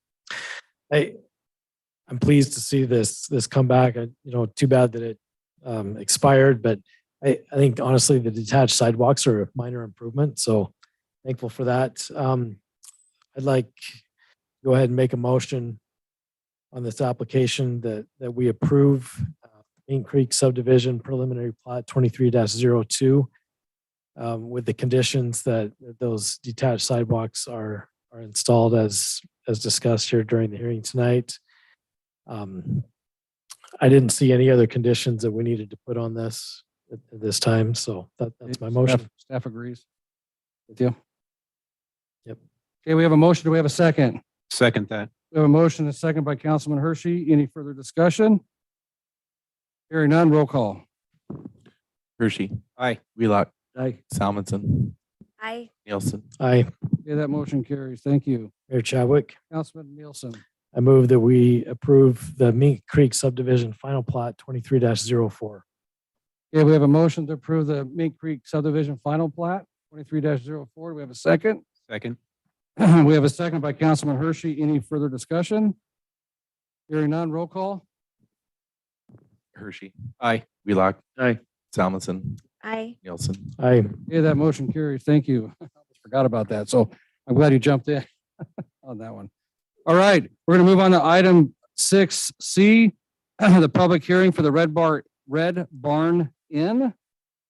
I'm pleased to see this come back. Too bad that it expired, but I think honestly the detached sidewalks are a minor improvement. So thankful for that. I'd like to go ahead and make a motion on this application that we approve Mink Creek subdivision preliminary plat 23-02 with the conditions that those detached sidewalks are installed as discussed here during the hearing tonight. I didn't see any other conditions that we needed to put on this at this time, so that's my motion. Staff agrees with you. Yep. Okay, we have a motion. Do we have a second? Second that. We have a motion and a second by Councilman Hershey. Any further discussion? Hearing none, roll call. Hershey. Aye. Wheelock. Aye. Salmonson. Aye. Nielsen. Aye. Okay, that motion carries. Thank you. Mayor Chadwick, Councilman Nielsen. I move that we approve the Mink Creek subdivision final plat 23-04. Okay, we have a motion to approve the Mink Creek subdivision final plat 23-04. Do we have a second? Second. We have a second by Councilman Hershey. Any further discussion? Hearing none, roll call. Hershey. Aye. Wheelock. Aye. Salmonson. Aye. Nielsen. Aye. Okay, that motion carries. Thank you. I forgot about that. So I'm glad you jumped in on that one. All right, we're going to move on to item 6C, the public hearing for the Red Barn Inn. I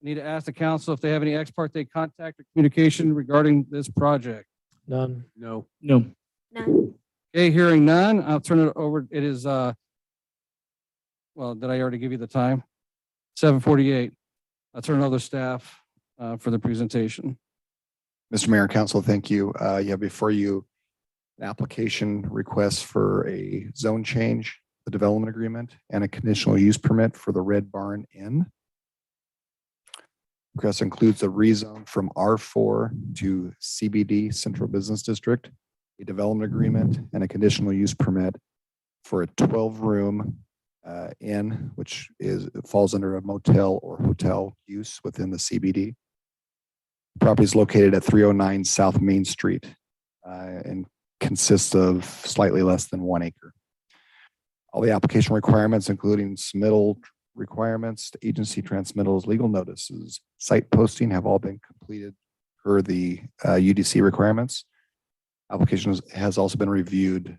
need to ask the council if they have any ex parte contact or communication regarding this project. None. No. No. None. Okay, hearing none, I'll turn it over. It is, well, did I already give you the time? 7:48. I'll turn it over to staff for the presentation. Mr. Mayor and Council, thank you. Yeah, before you, an application request for a zone change, the development agreement, and a conditional use permit for the Red Barn Inn. Request includes a rezone from R4 to CBD, Central Business District, a development agreement, and a conditional use permit for a 12-room inn, which falls under a motel or hotel use within the CBD. Property is located at 309 South Main Street and consists of slightly less than 1 acre. All the application requirements, including submittal requirements, agency transmittals, legal notices, site posting, have all been completed per the UDC requirements. Application has also been reviewed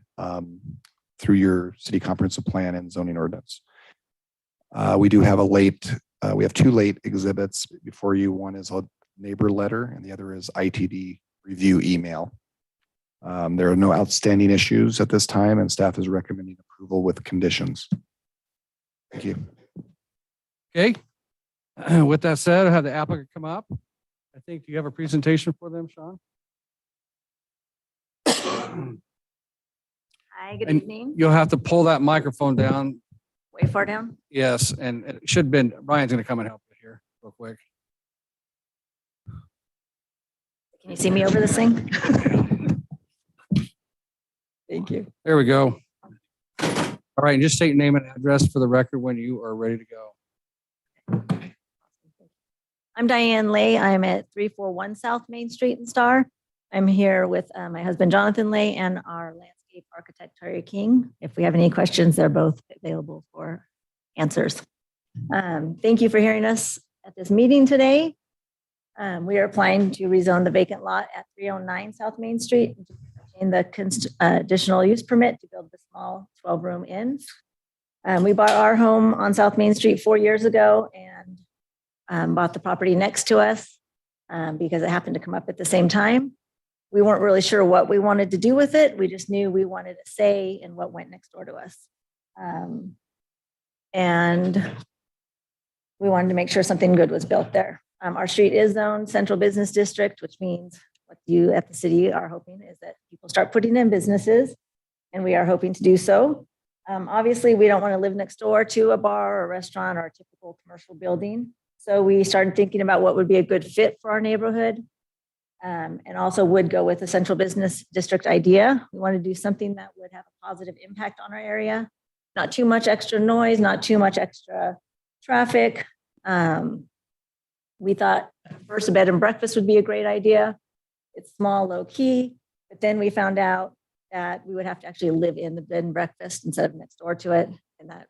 through your city comprehensive plan and zoning ordinance. We do have we have 2 late exhibits before you. One is a neighbor letter and the other is ITD review email. There are no outstanding issues at this time and staff is recommending approval with conditions. Thank you. Okay. With that said, I'll have the applicant come up. I think you have a presentation for them, Sean. Hi, good And evening. You'll have to pull that microphone down. Way far down? Yes, and it should have been, Ryan's going to come and help you here real quick. Can you see me over this thing? Thank you. There we go. All right, and just state name and address for the record when you are ready to go. I'm Diane Lay. I'm at 341 South Main Street in Star. I'm here with my husband, Jonathan Lay, and our landscape architect, Terry King. If we have any questions, they're both available for answers. Thank you for hearing us at this meeting today. We are applying to rezone the vacant lot at 309 South Main Street in the additional use permit to build the small 12-room inn. We bought our home on South Main Street 4 years ago and bought the property next to us because it happened to come up at the same time. We weren't really sure what we wanted to do with it. We just knew we wanted a say in what went next door to us. And we wanted to make sure something good was built there. Our street is zoned Central Business District, which means what you at the city are hoping is that people start putting in businesses, and we are hoping to do so. Obviously, we don't want to live next door to a bar or a restaurant or a typical commercial building. So we started thinking about what would be a good fit for our neighborhood, and also would go with a Central Business District idea. We want to do something that would have a positive impact on our area. Not too much extra noise, not too much extra traffic. We thought first a bed and breakfast would be a great idea. It's small, low key, but then we found out that we would have to actually live in the bed and breakfast instead of next door to it. And that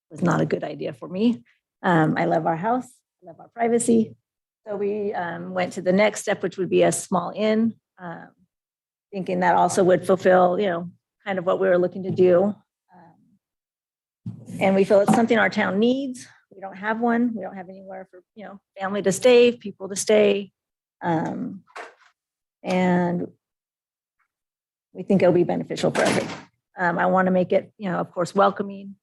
was not a good idea for me. I love our house, I love our privacy. So we went to the next step, which would be a small inn, thinking that also would fulfill, kind of what we were looking to do. And we feel it's something our town needs. We don't have one. We don't have anywhere for, family to stay, people to stay. And we think it'll be beneficial for everyone. I want to make it, of course, welcoming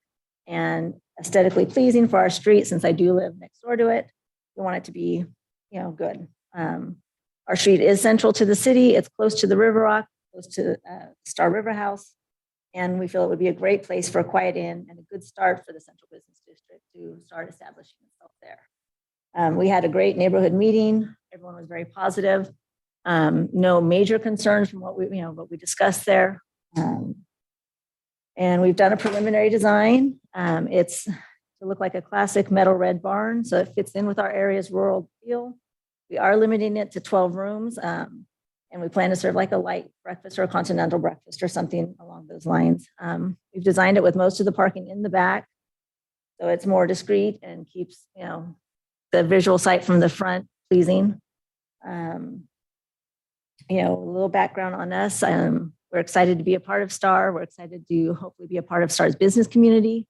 and aesthetically pleasing for our street, since I do live next door to it. We want it to be, good. Our street is central to the city. It's close to the River Rock, close to Star River House. And we feel it would be a great place for a quiet inn and a good start for the Central Business District to start establishing itself there. We had a great neighborhood meeting. Everyone was very positive. No major concerns from what we discussed there. And we've done a preliminary design. It's to look like a classic metal red barn, so it fits in with our area's rural feel. We are limiting it to 12 rooms. And we plan to serve like a light breakfast or a continental breakfast or something along those lines. We've designed it with most of the parking in the back, so it's more discreet and keeps, the visual sight from the front pleasing. A little background on us. We're excited to be a part of Star. We're excited to hopefully be a part of Star's business community.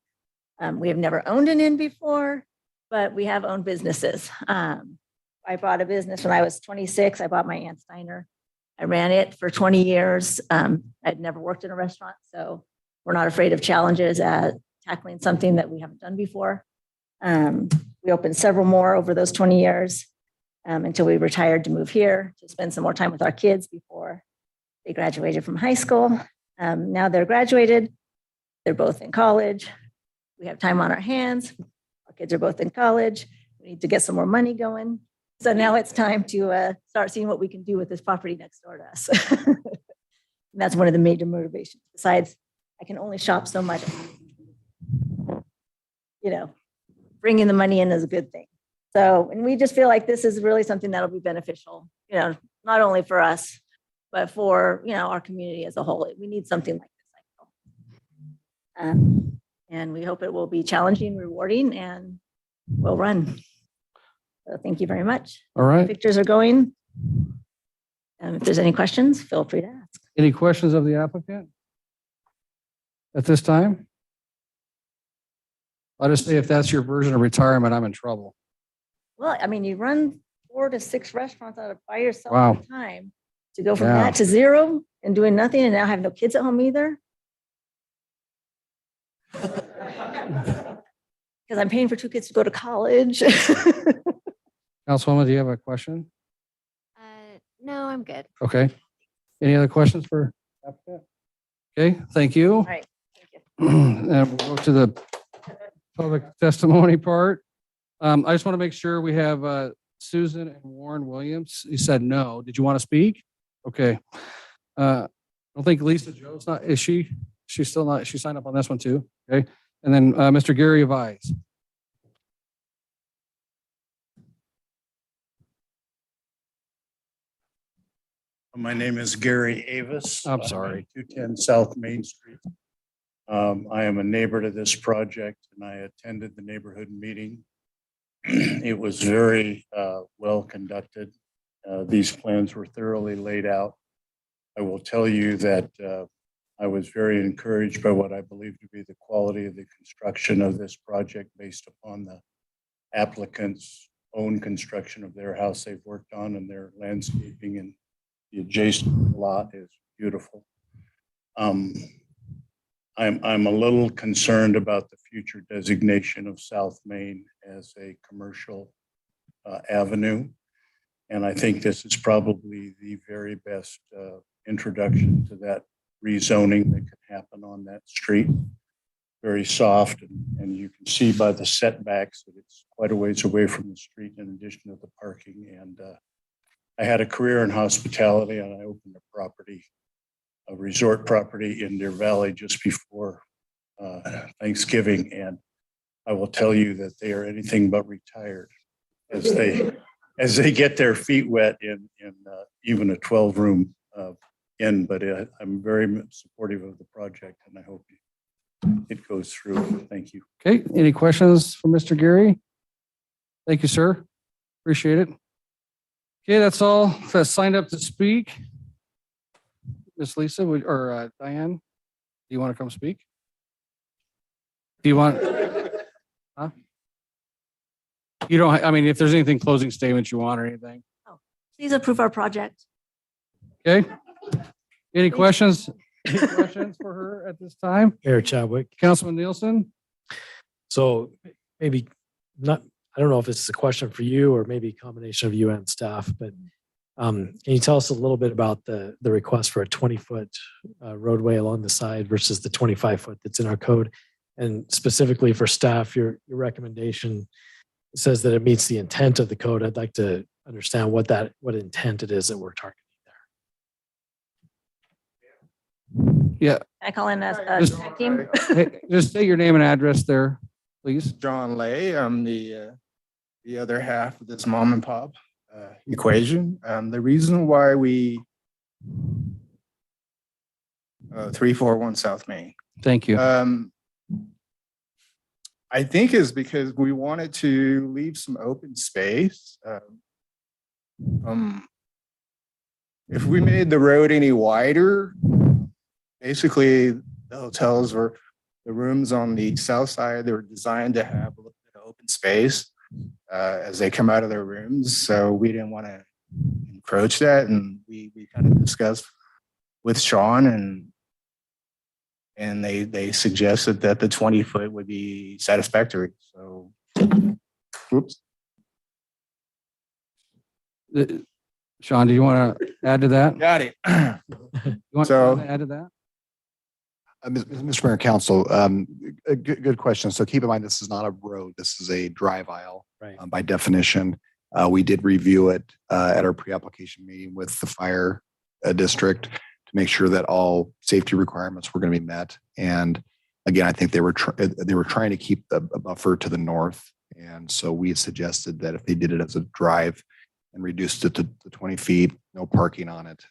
We have never owned an inn before, but we have owned businesses. I bought a business when I was 26. I bought my aunt's diner. I ran it for 20 years. I'd never worked in a restaurant, so we're not afraid of challenges at tackling something that we haven't done before. We opened several more over those 20 years until we retired to move here to spend some more time with our kids before they graduated from high school. Now they're graduated. They're both in college. We have time on our hands. Our kids are both in college. We need to get some more money going. So now it's time to start seeing what we can do with this property next door to us. And that's one of the major motivations. Besides, I can only shop so much. Bringing the money in is a good thing. So, and we just feel like this is really something that'll be beneficial, not only for us, but for, our community as a whole. We need something like this, and we hope it will be challenging, rewarding, and well run. So thank you very much. All right. Pictures are going. If there's any questions, feel free to ask. Any questions of the applicant at this time? I'll just say if that's your version of retirement, I'm in trouble. Well, you run 4 to 6 restaurants out of by yourself Wow. at a time. To go from that to 0 and doing nothing and now have no kids at home either. Because I'm paying for 2 kids to go to college. Councilwoman, do you have a question? No, I'm good. Okay. Any other questions for applicant? Okay, thank you. All right. And we'll go to the public testimony part. I just want to make sure we have Susan and Warren Williams. You said no. Did you want to speak? Okay. I don't think Lisa Joe's not, is she? She's still not, she signed up on this one too. Okay. And then Mr. Gary Avise. My name is Gary Avis. I'm sorry. 210 South Main Street. I am a neighbor to this project and I attended the neighborhood meeting. It was very well conducted. These plans were thoroughly laid out. I will tell you that I was very encouraged by what I believe to be the quality of the construction of this project based upon the applicant's own construction of their house they've worked on, and their landscaping and the adjacent lot is beautiful. I'm a little concerned about the future designation of South Main as a commercial avenue. And I think this is probably the very best introduction to that rezoning that could happen on that street. Very soft, and you can see by the setbacks that it's quite a ways away from the street in addition to the parking. And I had a career in hospitality, and I opened a resort property in Deer Valley just before Thanksgiving. And I will tell you that they are anything but retired as they get their feet wet in even a 12-room inn. But I'm very supportive of the project, and I hope it goes through. Thank you. Okay, any questions for Mr. Gary? Thank you, sir. Appreciate it. Okay, that's all that's signed up to speak. Miss Lisa or Diane, do you want to come speak? Do you want? Huh? You don't, I mean, if there's anything closing statements you want or anything. Please approve our project. Okay. Any questions? Any questions for her at this time? Mayor Chadwick. Councilman Nielsen? So maybe not, I don't know if it's a question for you or maybe a combination of you and staff, but can you tell us a little bit about the request for a 20-foot roadway along the side versus the 25-foot that's in our code? And specifically for staff, your recommendation says that it meets the intent of the code. I'd like to understand what intent it is that we're targeting. Yeah. Can I call in a tag team? Hey, just state your name and address there, please. John Lay. I'm the other half of this mom and pop equation. The reason why we 341 South Main. Thank you. I think is because we wanted to leave some open space. If we made the road any wider, basically the hotels or the rooms on the south side, they were designed to have a little bit of open space as they come out of their rooms. So we didn't want to encroach that. And we kind of discussed with Sean and they suggested that the 20-foot would be satisfactory. So, oops. Sean, do you want to add to that? Got it. You want So- to add to that? Mr. Mayor, Council, a good question. So keep in mind, this is not a road. This is a drive aisle Right. by definition. We did review it at our pre-application meeting with the fire district to make sure that all safety requirements were going to be met. And again, I think they were trying to keep a buffer to the north. And so we suggested that if they did it as a drive and reduced it to 20 feet, no parking on it,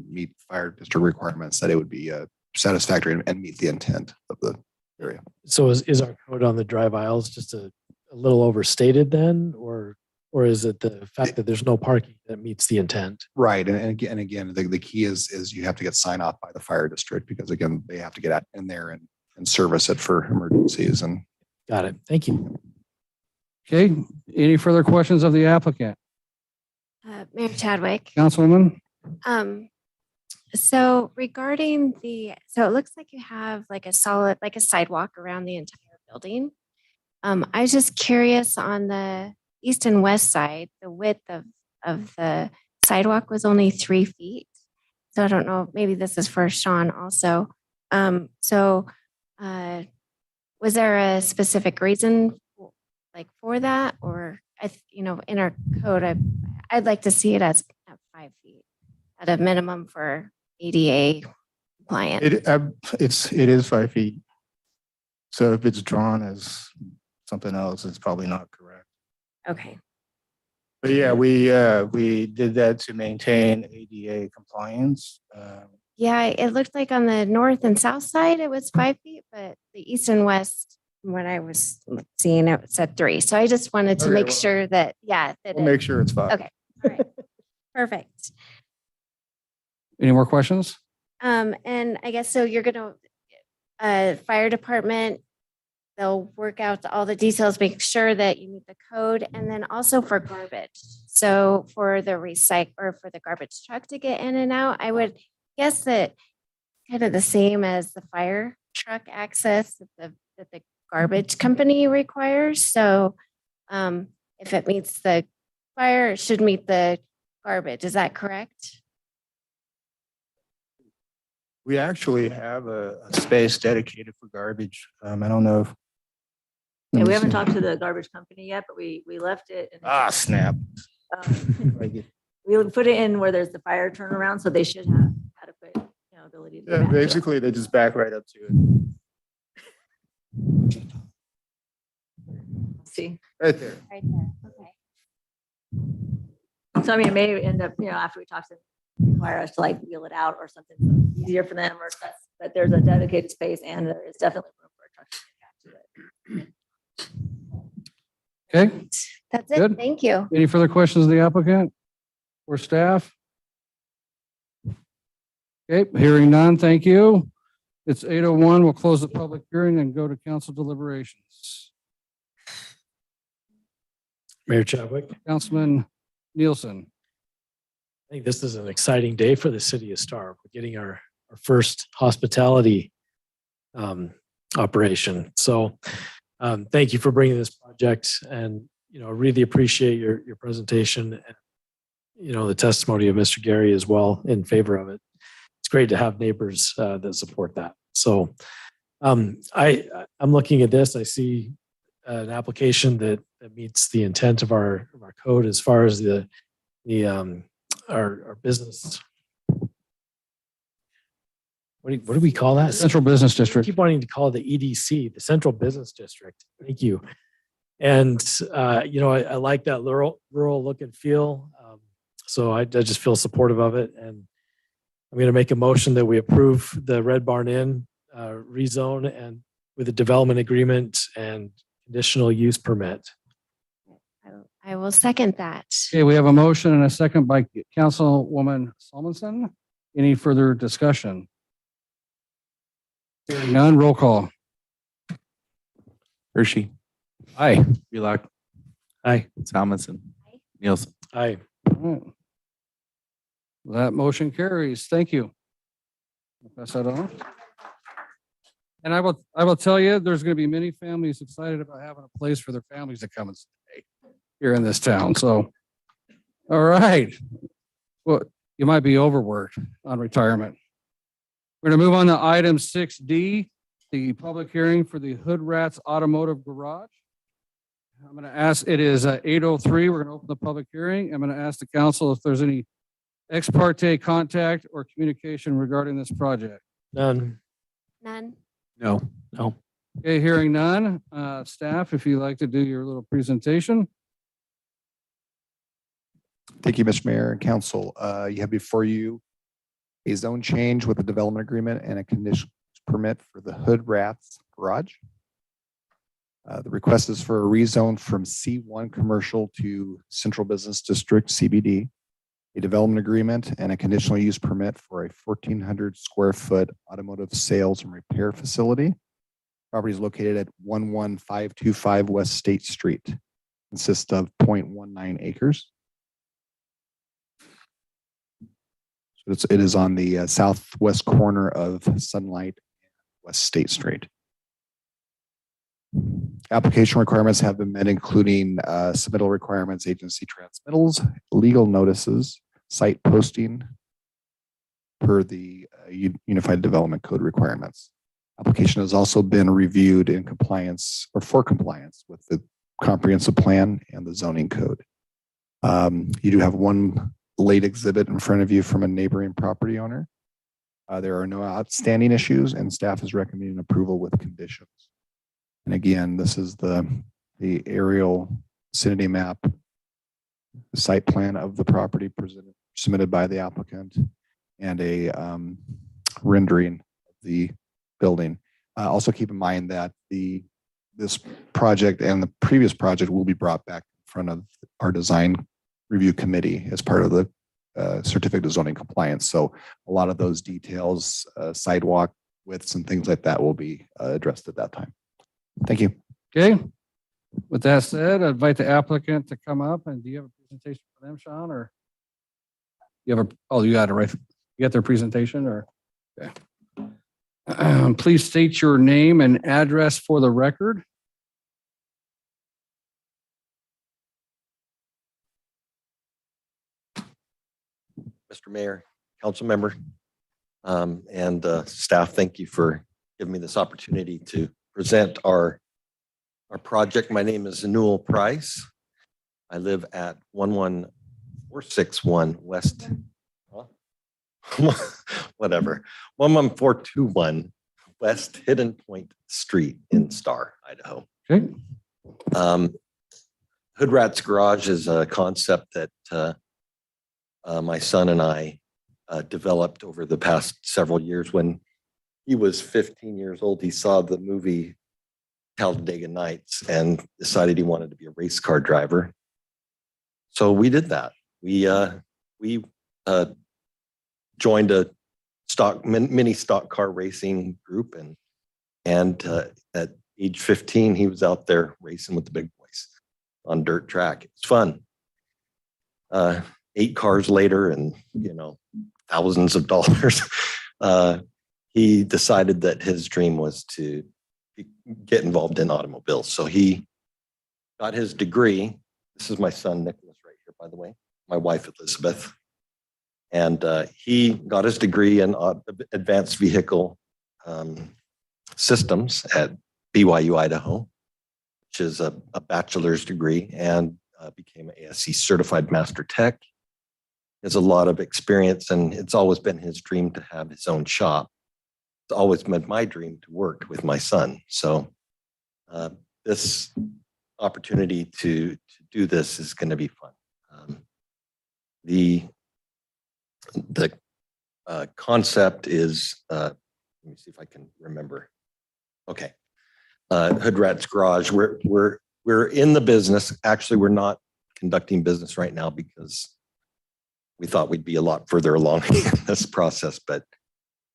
meet fire district requirements, that it would be satisfactory and meet the intent of the area. So is our code on the drive aisles just a little overstated then, or is it the fact that there's no parking that meets the intent? Right. And again, the key is you have to get sign off by the fire district because again, they have to get in there and service it for emergencies. And got it. Thank you. Okay. Any further questions of the applicant? Mayor Chadwick. Councilwoman? So regarding so it looks like you have like a sidewalk around the entire building. I was just curious on the east and west side, the width of the sidewalk was only 3 feet. So I don't know, maybe this is for Sean also. Was there a specific reason for that, or in our code, I'd like to see it as at 5 feet at a minimum for ADA compliant. It is 5 feet. So if it's drawn as something else, it's probably not correct. Okay. But yeah, we did that to maintain ADA compliance. Yeah, it looked like on the north and south side, it was 5 feet, but the east and west, from what I was seeing, it said 3. So I just wanted to Okay, make well, sure that, yeah. that We'll it- make sure it's 5. Okay, all right, perfect. Any more questions? And I guess so you're gonna, fire department, they'll work out all the details, make sure that you meet the code, and then also for garbage. So for the or for the garbage truck to get in and out, I would guess that kind of the same as the fire truck access that the garbage company requires. So if it meets the fire, it should meet the garbage. Is that correct? We actually have a space dedicated for garbage. I don't know if. Yeah, we haven't talked to the garbage company yet, but we left it. And Ah, snap. we put it in where there's the fire turnaround, so they should have adequate, ability to. get Yeah, back to it. basically, they just back right up to it. See, Right there. Right there, okay. so I mean, it may end up, after we talk to them, require us to like wheel it out or something, so it's easier for them, or but there's a dedicated space and there is definitely room for a truck to get back to it. Okay, That's it. Good. Thank you. any further questions of the applicant or staff? Okay, hearing none, thank you. It's 8:01. We'll close the public hearing and go to council deliberations. Mayor Chadwick, Councilman Nielsen. I think this is an exciting day for the city of Star. We're getting our first hospitality operation. So thank you for bringing this project, and really appreciate your presentation and the testimony of Mr. Gary as well in favor of it. It's great to have neighbors that support that. So I'm looking at this. I see an application that meets the intent of our code as far as our business. What do we call that? Central Business I District. keep wanting to call it the EDC, the Central Business District. Thank you. And I like that rural look and feel. So I just feel supportive of it, and I'm going to make a motion that we approve the Red Barn Inn rezone and with a development agreement and conditional use permit. I will second that. Okay, we have a motion and a second by Councilwoman Solmonson. Any further discussion? Hearing none, roll call. Hershey. Aye. Wheelock. Aye. Salmonson. Nielsen. Aye. All right. That motion carries. Thank you. I'll pass that on. And I will tell you, there's going to be many families excited about having a place for their families to come and stay here in this town. So, all right. Well, you might be overworked on retirement. We're going to move on to item 6D, the public hearing for the Hood Rats Automotive Garage. I'm going to ask, it is 8:03. We're going to open the public hearing. I'm going to ask the council if there's any ex parte contact or communication regarding this project. None. None. No. Okay, hearing none. Staff, if you'd like to do your little presentation. Thank you, Mr. Mayor and Council. You have before you a zone change with a development agreement and a conditional use permit for the Hood Rats Garage. The request is for a rezone from C1 Commercial to Central Business District CBD, a development agreement and a conditional use permit for a 1,400 square foot automotive sales and repair facility. Property is located at 11525 West State Street. Consists of 0.19 acres. So it is on the southwest corner of Sunlight and West State Street. Application requirements have been met, including submittal requirements, agency transmittals, legal notices, site posting per the Unified Development Code requirements. Application has also been reviewed in compliance or for compliance with the comprehensive plan and the zoning code. You do have one late exhibit in front of you from a neighboring property owner. There are no outstanding issues, and staff is recommending approval with conditions. And again, this is the aerial vicinity map, the site plan of the property submitted by the applicant, and a rendering of the building. Also keep in mind that this project and the previous project will be brought back in front of our design review committee as part of the certificate of zoning compliance. So a lot of those details, sidewalk widths and things like that will be addressed at that time. Thank you. Okay. With that said, I invite the applicant to come up. And do you have a presentation for them, Sean, or you have you got it right. You got their presentation or? Okay. Please state your name and address for the record. Mr. Mayor, council member, and staff, thank you for giving me this opportunity to present our project. My name is Newell Price. I live at 11461 West, whatever, 11421 West Hidden Point Street in Star, Idaho. Okay. Hood Rat's Garage is a concept that my son and I developed over the past several years. When he was 15 years old, he saw the movie Talladega Nights and decided he wanted to be a race car driver. So we did that. We joined a mini stock car racing group, and at age 15, he was out there racing with the big boys on dirt track. It's fun. 8 cars later, and thousands of dollars, he decided that his dream was to get involved in automobiles. So he got his degree. This is my son Nicholas right here, by the way. My wife Elizabeth, and he got his degree in advanced vehicle systems at BYU Idaho, which is a bachelor's degree, and became an ASC certified master tech. He has a lot of experience, and it's always been his dream to have his own shop. It's always been my dream to work with my son. So this opportunity to do this is going to be fun. The concept is, let me see if I can remember. Okay. Hood Rat's Garage. We're in the business. Actually, we're not conducting business right now because we thought we'd be a lot further along in this process, but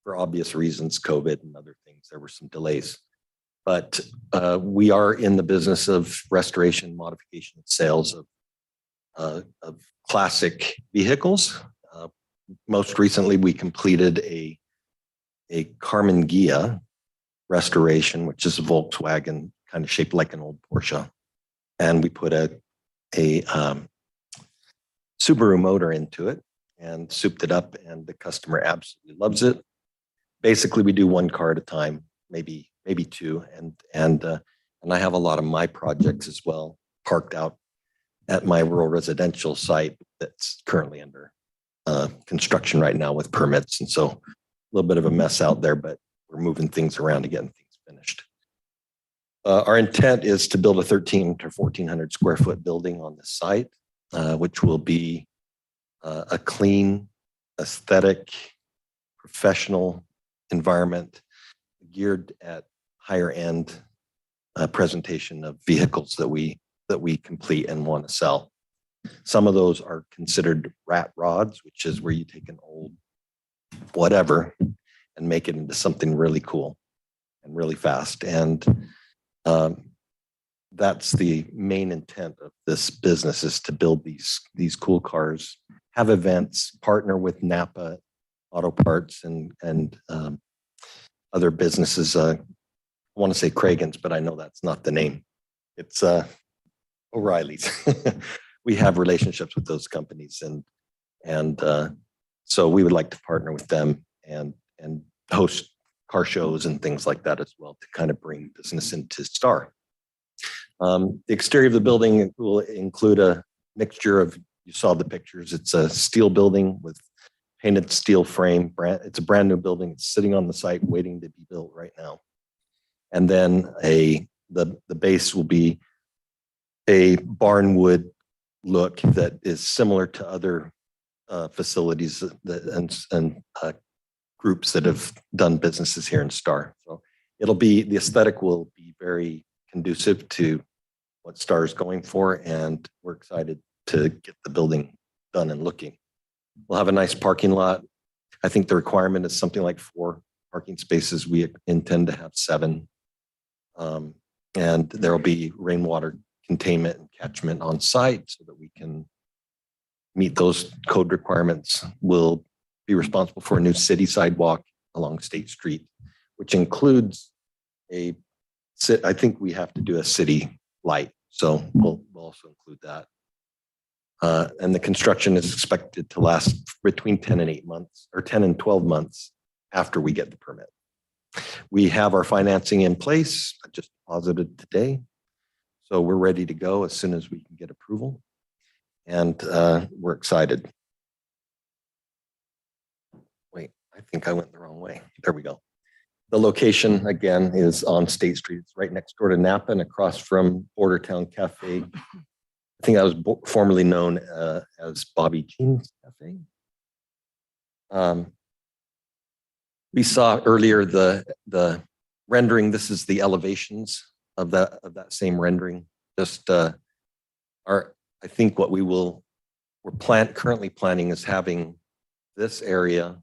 for obvious reasons, COVID and other things, there were some delays. But we are in the business of restoration, modification, and sales of classic vehicles. Most recently, we completed a Carmen Ghia restoration, which is a Volkswagen kind of shaped like an old Porsche. And we put a Subaru motor into it and souped it up, and the customer absolutely loves it. Basically, we do 1 car at a time, maybe 2, and I have a lot of my projects as well parked out at my rural residential site that's currently under construction right now with permits, and so a little bit of a mess out there, but we're moving things around to get things finished. Our intent is to build a 1,300 to 1,400 square foot building on the site, which will be a clean, aesthetic, professional environment geared at higher end presentation of vehicles that we complete and want to sell. Some of those are considered rat rods, which is where you take an old whatever and make it into something really cool and really fast. And that's the main intent of this business, is to build these cool cars, have events, partner with Napa Auto Parts and other businesses. I want to say Kragen's, but I know that's not the name. It's O'Reilly's. We have relationships with those companies, and so we would like to partner with them and host car shows and things like that as well to kind of bring business into Star. The exterior of the building will include a mixture of, you saw the pictures, it's a steel building with painted steel frame. It's a brand new building. It's sitting on the site waiting to be built right now. And then the base will be a barnwood look that is similar to other facilities and groups that have done businesses here in Star. So the aesthetic will be very conducive to what Star is going for, and we're excited to get the building done and looking. We'll have a nice parking lot. I think the requirement is something like 4 parking spaces. We intend to have 7. And there'll be rainwater containment and catchment on site so that we can meet those code requirements. We'll be responsible for a new city sidewalk along State Street, which includes I think we have to do a city light. So we'll also include that. And the construction is expected to last between 10 and 8 months, or 10 and 12 months after we get the permit. We have our financing in place, I just deposited today. So we're ready to go as soon as we can get approval. And we're excited. Wait, I think I went the wrong way. There we go. The location, again, is on State Street. It's right next door to Napa and across from Bordertown Cafe. I think that was formerly known as Bobby Jean's Cafe. We saw earlier the rendering. This is the elevations of that same rendering. Just I think what we're currently planning is having this area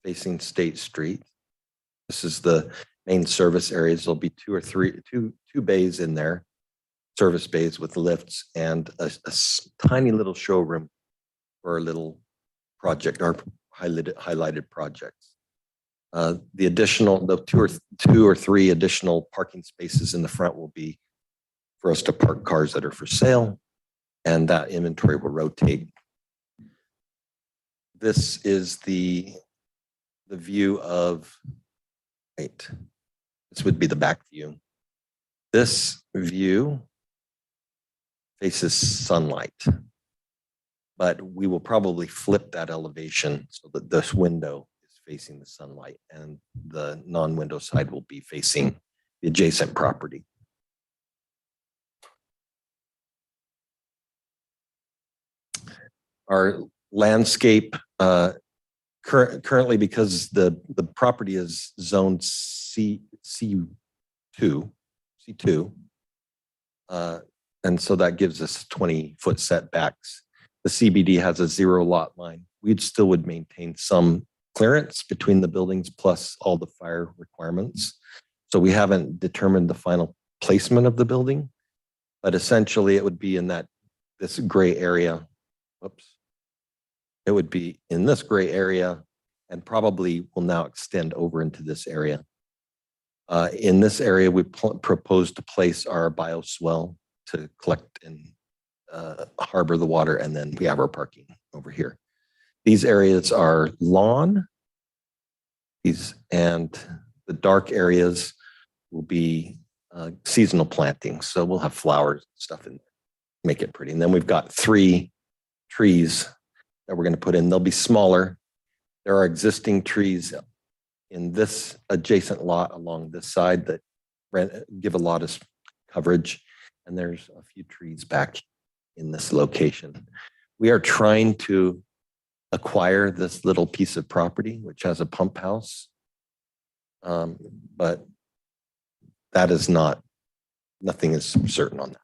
facing State Street. This is the main service areas. There'll be two bays in there, service bays with lifts, and a tiny little showroom for a little project, our highlighted projects. The 2 or 3 additional parking spaces in the front will be for us to park cars that are for sale, and that inventory will rotate. This is the view of, this would be the back view. This view faces sunlight, but we will probably flip that elevation so that this window is facing the sunlight and the non-window side will be facing the adjacent property. Our landscape currently, because the property is zoned C2, and so that gives us 20-foot setbacks. The CBD has a 0 lot line. We still would maintain some clearance between the buildings plus all the fire requirements. So we haven't determined the final placement of the building, but essentially it would be in this gray area. Whoops. It would be in this gray area and probably will now extend over into this area. In this area, we propose to place our bioswale to collect and harbor the water, and then we have our parking over here. These areas are lawn, and the dark areas will be seasonal plantings. So we'll have flowers and stuff in there, make it pretty. And then we've got 3 trees that we're going to put in. They'll be smaller. There are existing trees in this adjacent lot along this side that give a lot of coverage. And there's a few trees back in this location. We are trying to acquire this little piece of property, which has a pump house. But that is nothing is certain on that.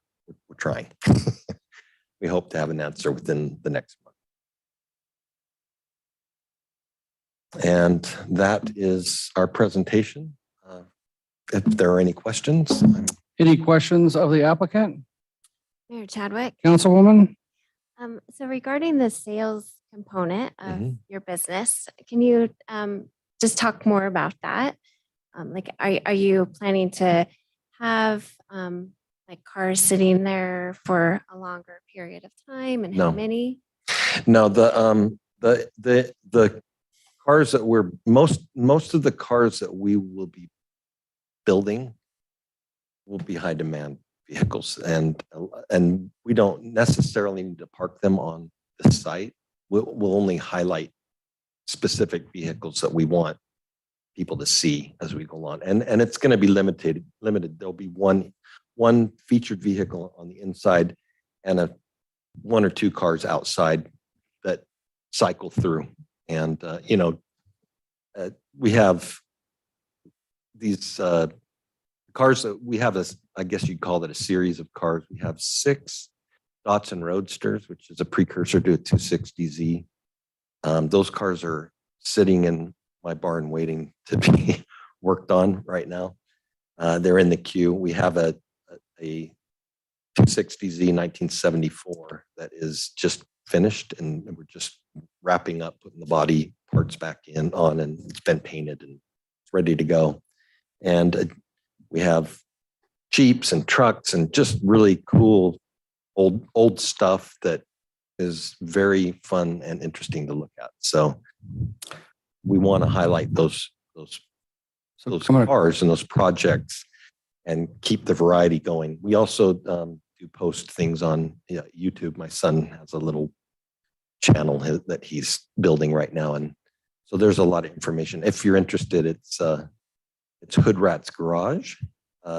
We're trying. We hope to have an answer within the next month. And that is our presentation. If there are any questions. Any questions of the applicant? Mayor Chadwick. Councilwoman? So regarding the sales component of your business, can you just talk more about that? Like, are you planning to have like cars sitting there for a longer period of time, and how many? No, the cars that we're most of the cars that we will be building will be high demand vehicles, and we don't necessarily need to park them on the site. We'll only highlight specific vehicles that we want people to see as we go on, and it's going to be limited. There'll be one featured vehicle on the inside and 1 or 2 cars outside that cycle through. And we have these cars that we have this, I guess you'd call it a series of cars. We have 6 Datsun Roadsters, which is a precursor to a 260Z. Those cars are sitting in my barn waiting to be worked on right now. They're in the queue. We have a 260Z 1974 that is just finished, and we're just wrapping up, putting the body parts back on, and it's been painted and it's ready to go. And we have Jeeps and trucks and just really cool old stuff that is very fun and interesting to look at. So we want to highlight those cars and those projects and keep the variety going. We also do post things on YouTube. My son has a little channel that he's building right now, and so there's a lot of information. If you're interested, it's Hood Rat's Garage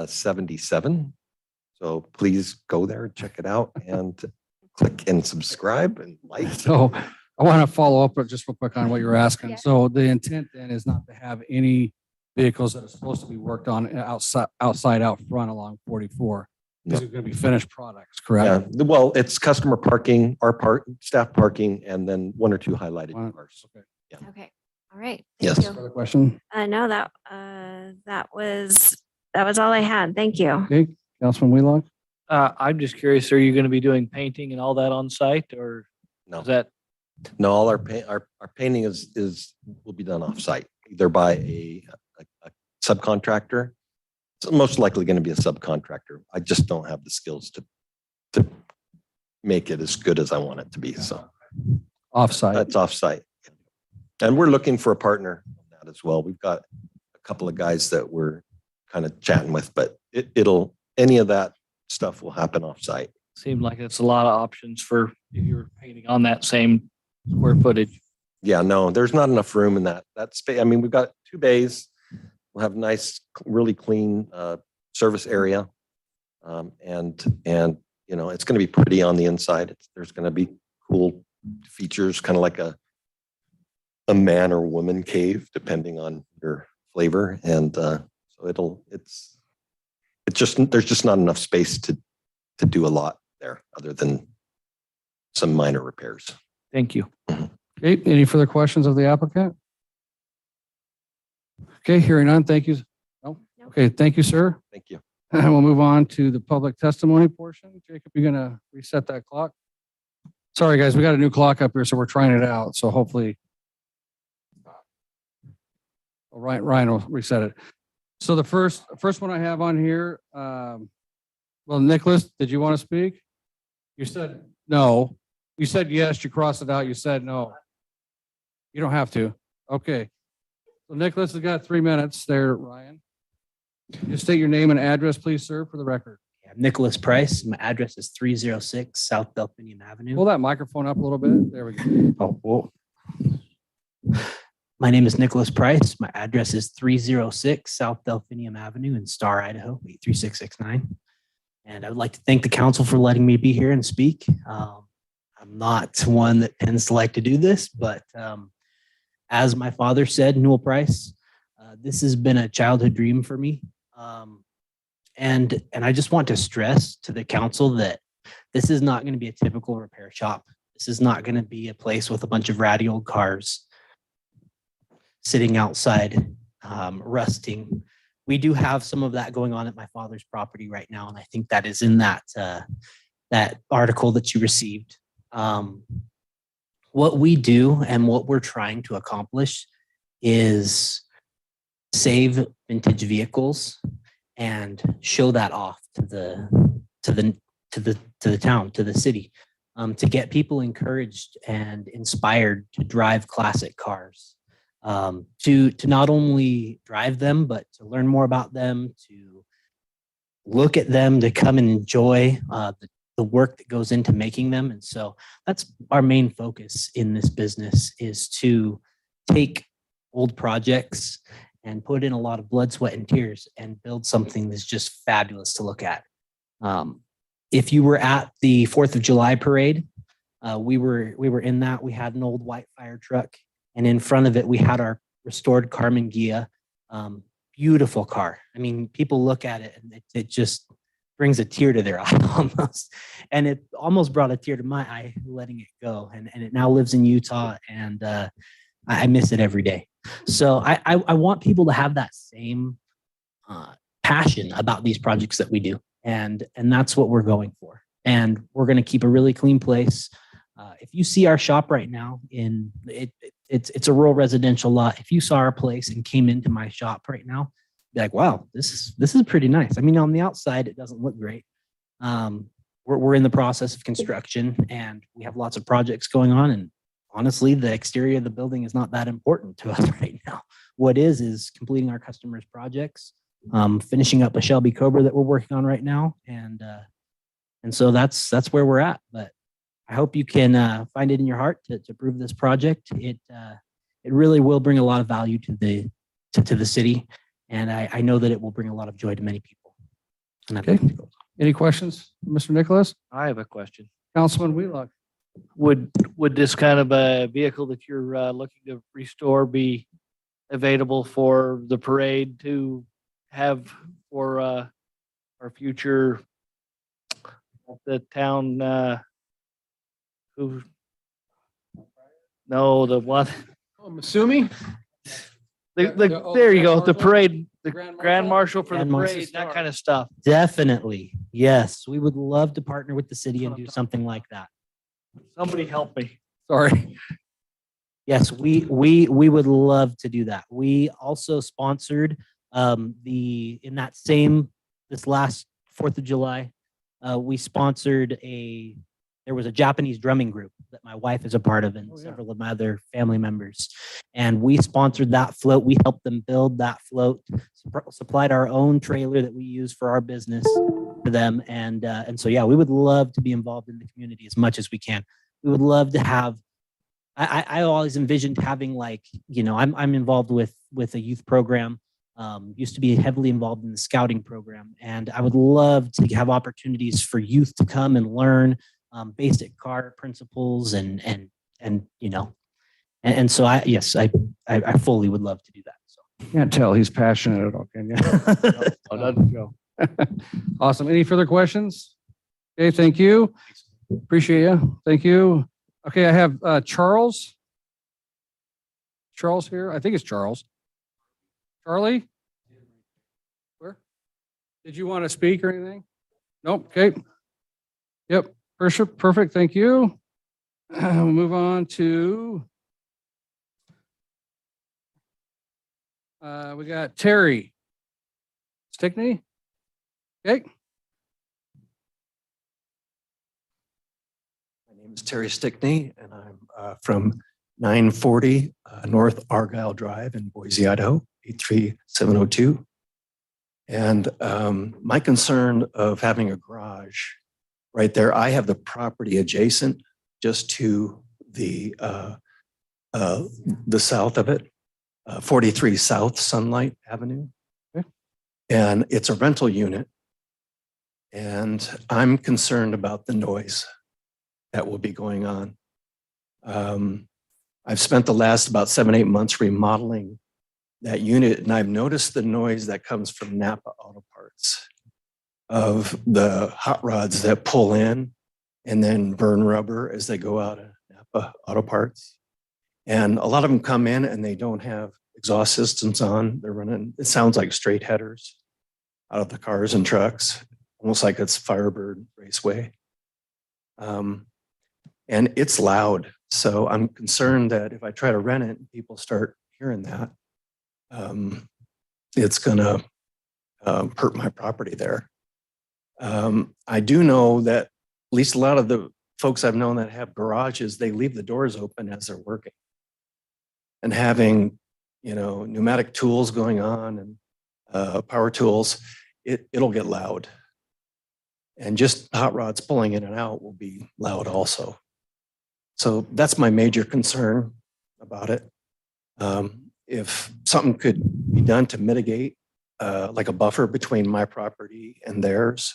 77. So please go there, check it out, and click and subscribe and like. So I want to follow up just real quick on what you were asking. So the intent then is not to have any vehicles that are supposed to be worked on outside out front along 44. These are going to be finished products, correct? Yeah, well, it's customer parking, our staff parking, and then 1 or 2 highlighted cars. Okay. Yeah. Okay. All right. Yes. Thank you. Further question? No, that was all I had. Thank you. Okay, Councilman Wheelock? I'm just curious, are you going to be doing painting and all that on site, or No. is that? No, all our painting will be done off site, either by a subcontractor. It's most likely going to be a subcontractor. I just don't have the skills to make it as good as I want it to be. So Offsite. that's offsite. And we're looking for a partner on that as well. We've got a couple of guys that we're kind of chatting with, but any of that stuff will happen offsite. Seemed like it's a lot of options for if you're painting on that same square footage. Yeah, no, there's not enough room in that space. I mean, we've got 2 bays. We'll have nice, really clean service area. And it's going to be pretty on the inside. There's going to be cool features, kind of like a man or woman cave, depending on your flavor. And so there's just not enough space to do a lot there other than some minor repairs. Thank you. Okay, any further questions of the applicant? Okay, hearing none, thank you. No? Okay, thank you, sir. Thank you. And we'll move on to the public testimony portion. Jacob, you're going to reset that clock? Sorry, guys, we got a new clock up here, so we're trying it out. So hopefully, Ryan will reset it. So the first one I have on here, well, Nicholas, did you want to speak? You said no. You said yes, you crossed it out. You said no. You don't have to. Okay. So Nicholas has got 3 minutes there, Ryan. Just state your name and address, please, sir, for the record. Nicholas Price. My address is 306 South Delphinium Avenue. Pull that microphone up a little bit. There we go. Oh, whoa. My name is Nicholas Price. My address is 306 South Delphinium Avenue in Star, Idaho, 83669. And I would like to thank the council for letting me be here and speak. I'm not one that tends to like to do this, but as my father said, Newell Price, this has been a childhood dream for me. And I just want to stress to the council that this is not going to be a typical repair shop. This is not going to be a place with a bunch of ratty old cars sitting outside, rusting. We do have some of that going on at my father's property right now, and I think that is in that article that you received. What we do and what we're trying to accomplish is save vintage vehicles and show that off to the town, to the city, to get people encouraged and inspired to drive classic cars, to not only drive them, but to learn more about them, to look at them, to come and enjoy the work that goes into making them. And so that's our main focus in this business, is to take old projects and put in a lot of blood, sweat, and tears and build something that's just fabulous to look at. If you were at the 4th of July parade, we were in that. We had an old white fire truck, and in front of it, we had our restored Carmen Ghia. Beautiful car. I mean, people look at it and it just brings a tear to their eye almost. And it almost brought a tear to my eye letting it go. And it now lives in Utah, and I miss it every day. So I want people to have that same passion about these projects that we do. And that's what we're going for. And we're going to keep a really clean place. If you see our shop right now it's a rural residential lot. If you saw our place and came into my shop right now, be like, wow, this is pretty nice. I mean, on the outside, it doesn't look great. We're in the process of construction, and we have lots of projects going on. And honestly, the exterior of the building is not that important to us right now. What is completing our customers' projects, finishing up a Shelby Cobra that we're working on right now. And so that's where we're at. But I hope you can find it in your heart to approve this project. It really will bring a lot of value to the city. And I know that it will bring a lot of joy to many people. Okay. Any questions, Mr. Nicholas? I have a question. Councilman Wheelock? Would this kind of a vehicle that you're looking to restore be available for the parade to have for our future the town who no the one Oh, Masumi? there you go, the parade, the grand marshal for the Grand Marshal. parade, that kind of stuff. Definitely. Yes. We would love to partner with the city and do something like that. Somebody help me. Sorry. Yes, we would love to do that. We also sponsored this last 4th of July, we sponsored there was a Japanese drumming group that my wife is a part of, and several of my other family members. And we sponsored that float. We helped them build that float, supplied our own trailer that we use for our business to them. And so, yeah, we would love to be involved in the community as much as we can. We would love to have, I always envisioned having I'm involved with a youth program, used to be heavily involved in the scouting program. And I would love to have opportunities for youth to come and learn basic car principles and so I fully would love to do that. So Can't tell he's passionate at all, can you? Awesome. Any further questions? Okay, thank you. Appreciate you. Thank you. Okay, I have Charles. Charles here. I think it's Charles. Charlie? Where? Did you want to speak or anything? Nope. Okay. Yep. Perfect. Thank you. We'll move on to we got Terry Stickney. Okay. My name is Terry Stickney, and I'm from 940 North Argyle Drive in Boise, Idaho, 83702. And my concern of having a garage right there, I have the property adjacent just to the south of it, 43 South Sunlight Avenue. Okay. And it's a rental unit. And I'm concerned about the noise that will be going on. I've spent the last about 7-8 months remodeling that unit, and I've noticed the noise that comes from Napa Auto Parts of the hot rods that pull in and then burn rubber as they go out of Napa Auto Parts. And a lot of them come in and they don't have exhaust systems on. They're running, it sounds like straight headers out of the cars and trucks, almost like it's Firebird Raceway. And it's loud. So I'm concerned that if I try to rent it, people start hearing that, it's gonna hurt my property there. I do know that at least a lot of the folks I've known that have garages, they leave the doors open as they're working. And having, pneumatic tools going on and power tools, it'll get loud. And just hot rods pulling in and out will be loud also. So that's my major concern about it. If something could be done to mitigate, like a buffer between my property and theirs,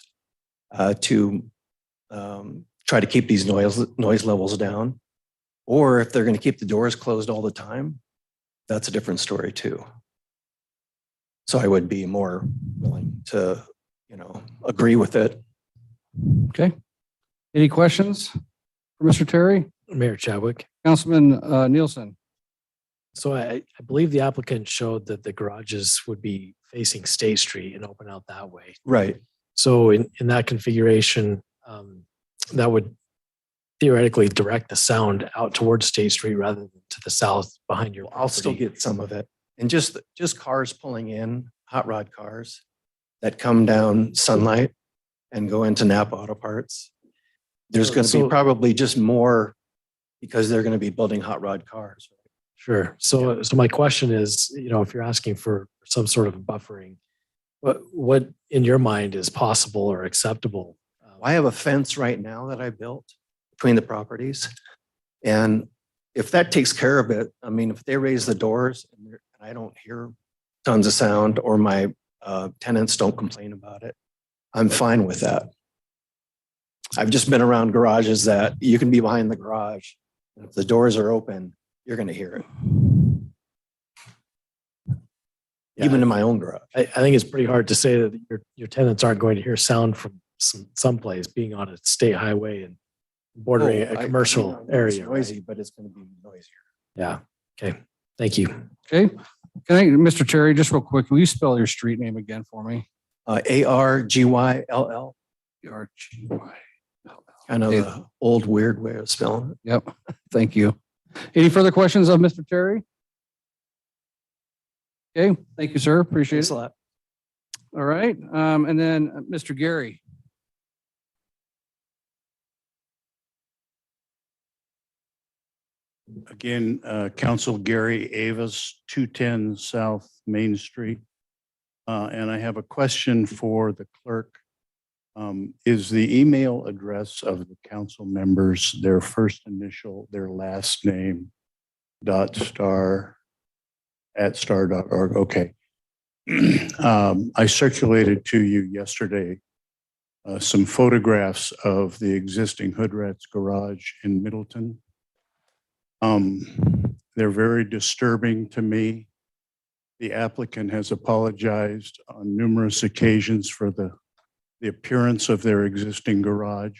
to try to keep these noise levels down, or if they're going to keep the doors closed all the time, that's a different story too. So I would be more willing to, agree with it. Okay. Any questions for Mr. Terry? Mayor Chadwick. Councilman Nielsen? So I believe the applicant showed that the garages would be facing State Street and open out that way. Right. So in that configuration, that would theoretically direct the sound out towards State Street rather than to the south behind your property. I'll still get some of it. And just cars pulling in, hot rod cars that come down Sunlight and go into Napa Auto Parts. There's going to be probably just more because they're going to be building hot rod cars. Sure. So my question is, if you're asking for some sort of buffering, what in your mind is possible or acceptable? I have a fence right now that I built between the properties. And if that takes care of it, I mean, if they raise the doors and I don't hear tons of sound or my tenants don't complain about it, I'm fine with that. I've just been around garages that you can be behind the garage. And if the doors are open, you're going to hear it. Even in my own garage. I think it's pretty hard to say that your tenants aren't going to hear sound from someplace being on a state highway and bordering a commercial area. It's noisy, but it's going to be noisier. Yeah. Okay. Thank you. Okay. Can I, Mr. Terry, just real quick, will you spell your street name again for me? ARGYLL. ARGYLL. Kind of an old weird way of spelling it. Yep. Thank you. Any further questions of Mr. Terry? Okay. Thank you, sir. Appreciate Thanks it. a lot. All right. And then Mr. Gary. Again, Council Gary Avis, 210 South Main Street. And I have a question for the clerk. Is the email address of the council members their first initial, their last name, .star@star.org? Okay. I circulated to you yesterday some photographs of the existing Hood Rats garage in Middleton. They're very disturbing to me. The applicant has apologized on numerous occasions for the appearance of their existing garage.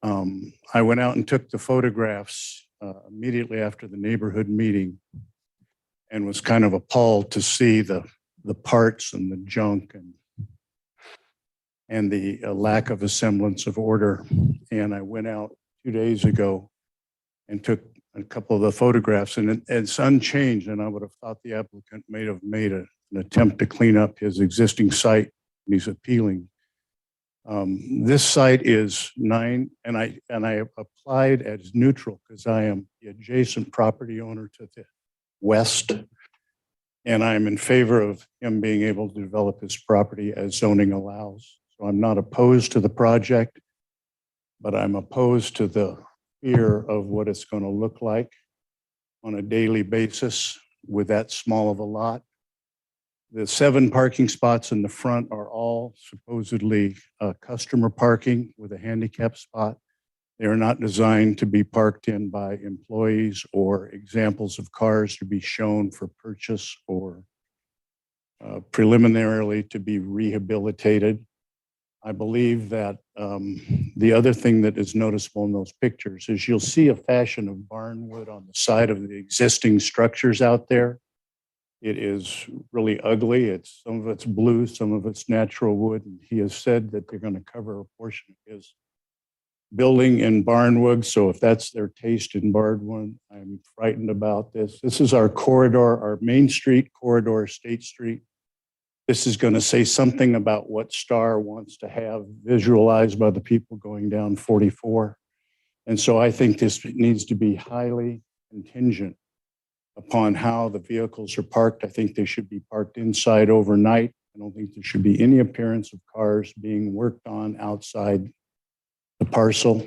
I went out and took the photographs immediately after the neighborhood meeting and was kind of appalled to see the parts and the junk and the lack of a semblance of order. And I went out 2 days ago and took a couple of the photographs, and it's unchanged. And I would have thought the applicant may have made an attempt to clean up his existing site. He's appealing. This site is 9, and I applied as neutral because I am the adjacent property owner to the west, and I'm in favor of him being able to develop his property as zoning allows. So I'm not opposed to the project, but I'm opposed to the fear of what it's going to look like on a daily basis with that small of a lot. The 7 parking spots in the front are all supposedly customer parking with a handicap spot. They are not designed to be parked in by employees or examples of cars to be shown for purchase or preliminarily to be rehabilitated. I believe that the other thing that is noticeable in those pictures is you'll see a fashion of barnwood on the side of the existing structures out there. It is really ugly. Some of it's blue, some of it's natural wood. And he has said that they're going to cover a portion of his building in barnwood. So if that's their taste in barnwood, I'm frightened about this. This is our corridor, our Main Street corridor, State Street. This is going to say something about what Star wants to have visualized by the people going down 44. And so I think this needs to be highly contingent upon how the vehicles are parked. I think they should be parked inside overnight. I don't think there should be any appearance of cars being worked on outside the parcel.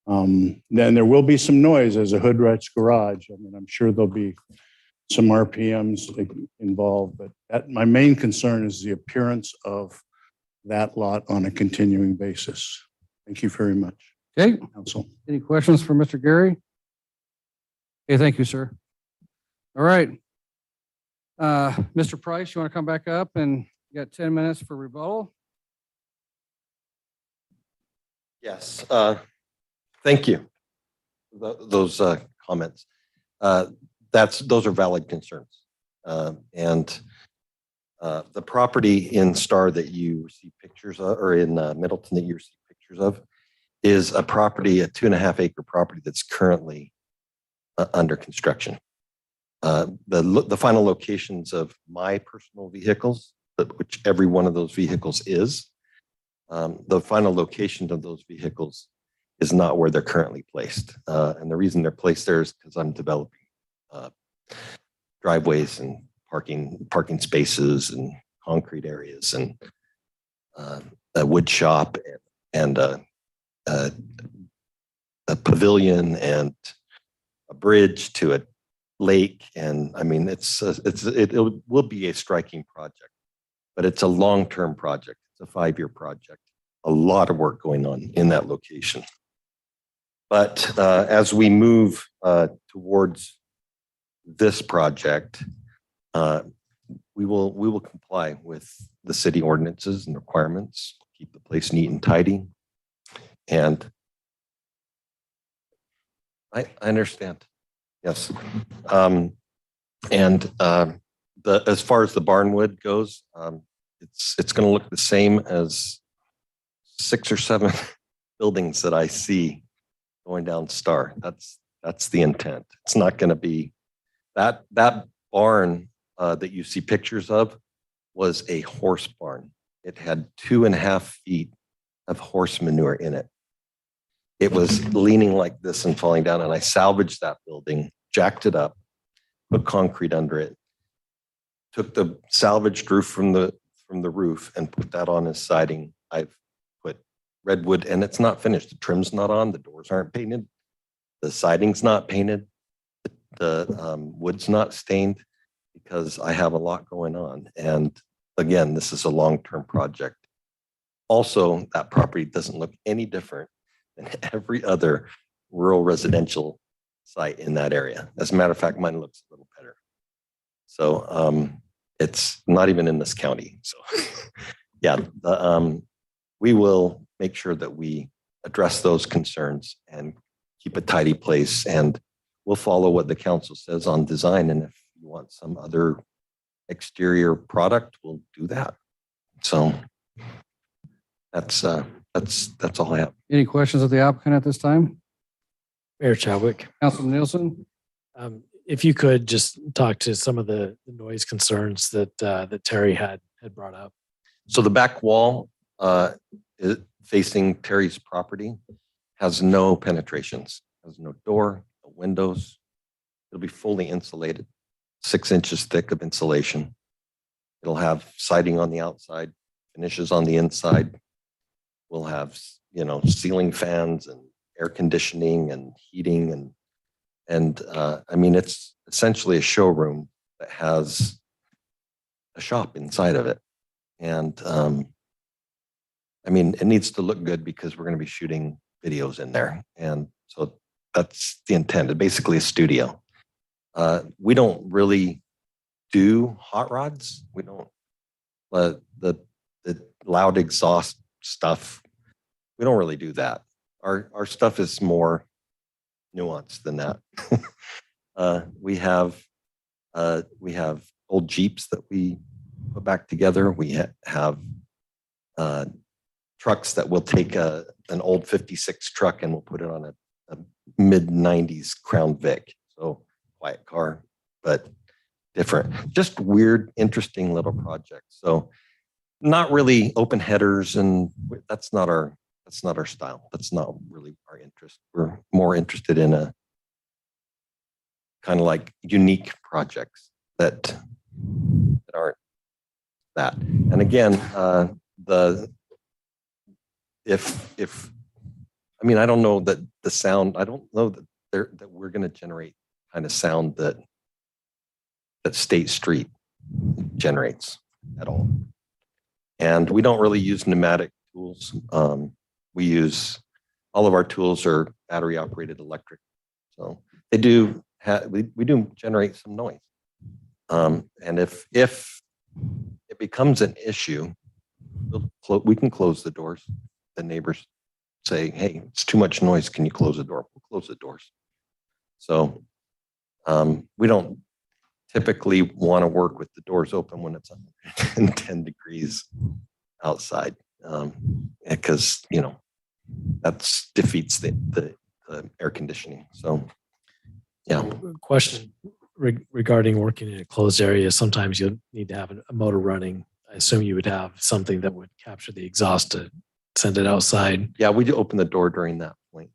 Then there will be some noise as a Hood Rats garage. I mean, I'm sure there'll be some RPMs involved, but my main concern is the appearance of that lot on a continuing basis. Thank you very much. Okay. Council. Any questions for Mr. Gary? Okay, thank you, sir. All right. Mr. Price, you want to come back up and you got 10 minutes for rebuttal? Yes, thank you. Those comments. Those are valid concerns. And the property in Star that you see pictures of, or in Middleton that you see pictures of, is a property, a 2.5 acre property that's currently under construction. The final locations of my personal vehicles, which every one of those vehicles is, the final location of those vehicles is not where they're currently placed. And the reason they're placed there is because I'm developing driveways and parking spaces and concrete areas and a wood shop and a pavilion and a bridge to a lake. And I mean, it will be a striking project, but it's a long-term project. It's a 5-year project. A lot of work going on in that location. But as we move towards this project, we will comply with the city ordinances and requirements, keep the place neat and tidy. And I understand. Yes. As far as the barnwood goes, it's going to look the same as 6 or 7 buildings that I see going down Star. That's the intent. It's not going to be that barn that you see pictures of was a horse barn. It had 2.5 feet of horse manure in it. It was leaning like this and falling down, and I salvaged that building, jacked it up, put concrete under it, took the salvaged roof from the roof and put that on as siding. I've put redwood, and it's not finished. The trim's not on, the doors aren't painted, the siding's not painted, the wood's not stained, because I have a lot going on. And again, this is a long-term project. Also, that property doesn't look any different than every other rural residential site in that area. As a matter of fact, mine looks a little better. So it's not even in this county. So yeah, we will make sure that we address those concerns and keep a tidy place, and we'll follow what the council says on design. And if you want some other exterior product, we'll do that. So that's all I have. Any questions of the applicant at this time? Mayor Chadwick, Councilman Nielsen? if you could just talk to some of the noise concerns that Terry had brought up. So the back wall facing Terry's property has no penetrations, has no door, no windows. It'll be fully insulated, 6 inches thick of insulation. It'll have siding on the outside, finishes on the inside. We'll have, ceiling fans and air conditioning and heating and I mean, it's essentially a showroom that has a shop inside of it. And I mean, it needs to look good because we're going to be shooting videos in there. And so that's the intent. It's basically a studio. We don't really do hot rods. We don't, the loud exhaust stuff. We don't really do that. Our stuff is more nuanced than that. We have old Jeeps that we put back together. We have trucks that will take an old 56 truck and we'll put it on a mid 90s Crown Vic. So quiet car, but different, just weird, interesting little projects. So not really open headers, and that's not our style. That's not really our interest. We're more interested in a kind of like unique projects that aren't that. And again, I mean, I don't know that the sound, I don't know that we're going to generate kind of sound that State Street generates at all. And we don't really use pneumatic tools. We use, all of our tools are battery operated electric. So they do we do generate some noise. And if it becomes an issue, we can close the doors. The neighbors say, hey, it's too much noise. Can you close the door? We'll close the doors. So we don't typically want to work with the doors open when it's 110 degrees outside, because, you know, that defeats the air conditioning. So, yeah. Question regarding working in a closed area. Sometimes you need to have a motor running. I assume you would have something that would capture the exhaust to send it outside. Yeah, we do open the door during that point.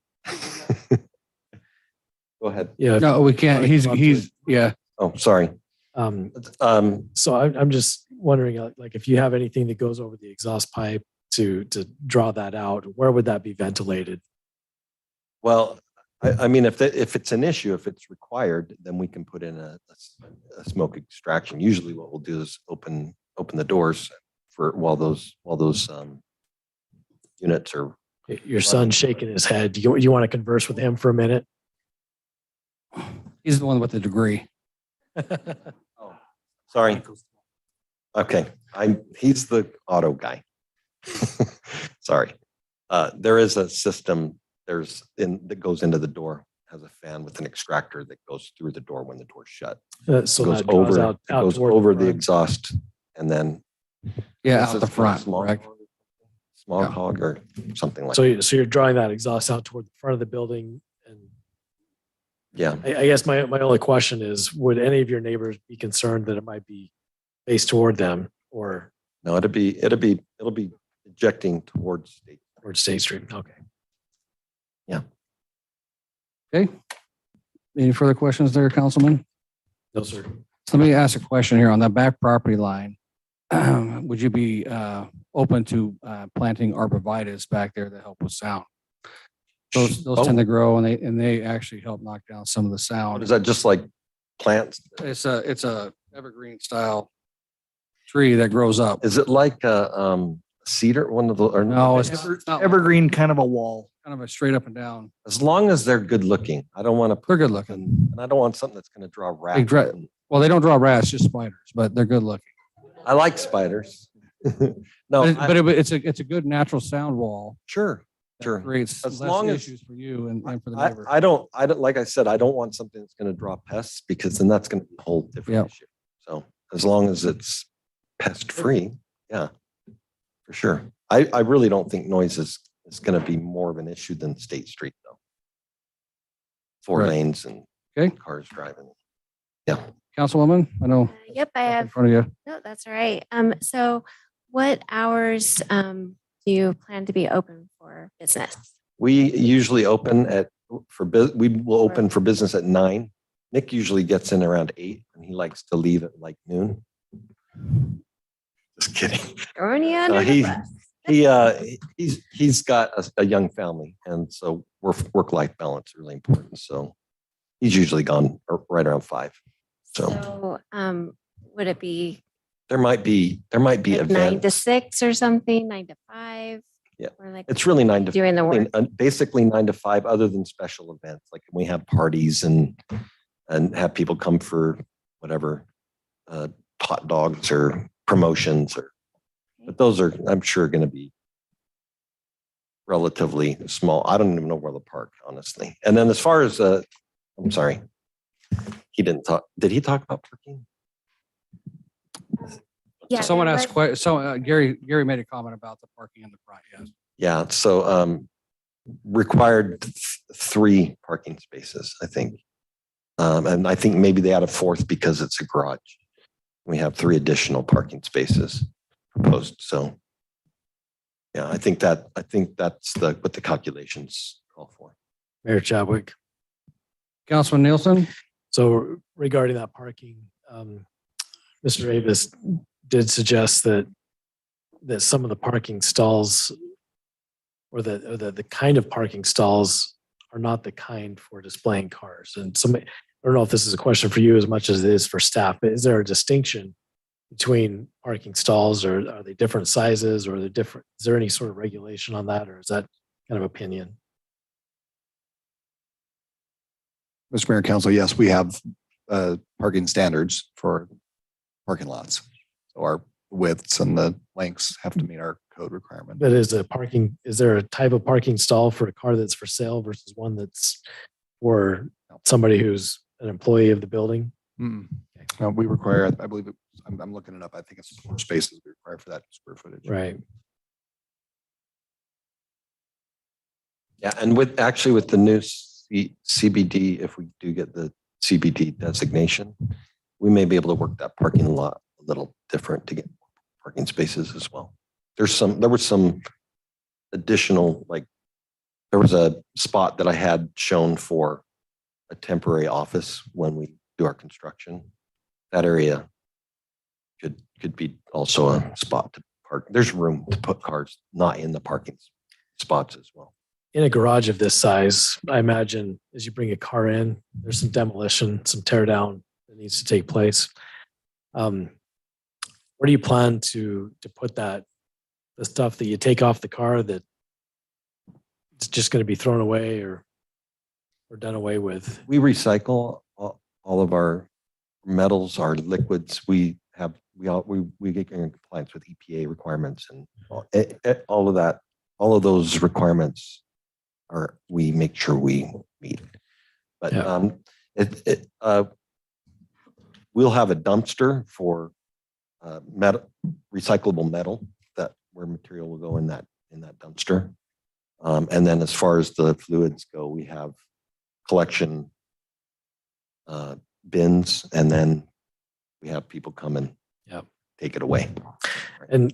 Go ahead. Yeah. No, we can't. He's yeah. Oh, sorry. So I'm just wondering, like, if you have anything that goes over the exhaust pipe to draw that out, where would that be ventilated? Well, I mean, if it's an issue, if it's required, then we can put in a smoke extraction. Usually, what we'll do is open the doors for while those units are. Your son's shaking his head. Do you want to converse with him for a minute? He's the one with the degree. Sorry. Okay, he's the auto guy. Sorry. There is a system that goes into the door, has a fan with an extractor that goes through the door when the door's shut. So goes that draws over out goes toward over the the front. exhaust and then Out the front. Small hog or something like So that. so you're drawing that exhaust out toward the front of the building. And Yeah. I guess my only question is, would any of your neighbors be concerned that it might be faced toward them or No, it'll be ejecting towards State Street? Okay. Yeah. Okay. Any further questions there, Councilman? No, sir. So let me ask a question here on that back property line. Would you be open to planting arborvitaes back there that help with sound? Those tend to grow and they actually help knock down some of the sound. Is that just like plants? It's a evergreen style tree that grows up. Is it like a cedar? One of the or No, it's not Evergreen, kind of a wall. kind of a straight up and down. As long as they're good looking. I don't want to They're good looking. and I don't want something that's going to draw They rats. well, they don't draw rats, just spiders, but they're good looking. I like spiders. No, It's a good natural sound wall. Sure. that Sure. Creates As less long as- issues for you and for the I, neighbor. I don't, like I said, I don't want something that's going to draw pests because then that's going to be a whole different Yep. issue. So as long as it's pest free, yeah, for sure. I really don't think noise is going to be more of an issue than State Street though. Four Right. lanes and Okay. cars driving. Yeah. Councilwoman, I know Yep, I in have. front of you. No, that's all right. So what hours do you plan to be open for business? We usually open we will open for business at 9. Nick usually gets in around 8 and he likes to leave at like noon. Just kidding. Throwing you under the bus. He's got a young family, and so work-life balance is really important. So he's usually gone right around 5. So Would it be there might be like 9 events. to 6 or something, 9 to 5? Yeah, Or like it's really 9 to doing the work. basically 9 to 5, other than special events like we have parties and have people come for whatever hot dogs or promotions but those are I'm sure going to be relatively small. I don't even know where to park, honestly. And then as far as I'm sorry, he didn't talk. Did he talk about parking? Yeah, Someone there asked, Gary made a comment about the parking in the front, yes. Yeah. So required 3 parking spaces, I think. And I think maybe they add a 4th because it's a garage. We have 3 additional parking spaces proposed. So yeah, I think that's what the calculations call for. Mayor Chadwick. Councilman Nielsen? So regarding that parking, Mr. Avis did suggest that some of the parking stalls or the kind of parking stalls are not the kind for displaying cars. And I don't know if this is a question for you as much as it is for staff, but is there a distinction between parking stalls, or are they different sizes, or are they different? Is there any sort of regulation on that, or is that kind of opinion? Mr. Mayor, Council, yes, we have parking standards for parking lots. So our widths and the lengths have to meet our code requirement. But is there a type of parking stall for a car that's for sale versus one that's for somebody who's an employee of the building? We require, I believe, I'm looking it up. I think it's 4 spaces we require for that square footage. Right. Yeah, and with the new CBD, if we do get the CBD designation, we may be able to work that parking lot a little different to get parking spaces as well. There was some additional, like, there was a spot that I had shown for a temporary office when we do our construction. That area could be also a spot to park. There's room to put cars not in the parking spots as well. In a garage of this size, I imagine as you bring a car in, there's some demolition, some tear down that needs to take place. Where do you plan to put the stuff that you take off the car that it's just going to be thrown away or done away with? We recycle all of our metals, our liquids. We get in compliance with EPA requirements and all of that. All of those requirements we make sure we meet. But we'll have a dumpster for recyclable metal where material will go in that dumpster. And then as far as the fluids go, we have collection bins, and then we have people come and take it away. And,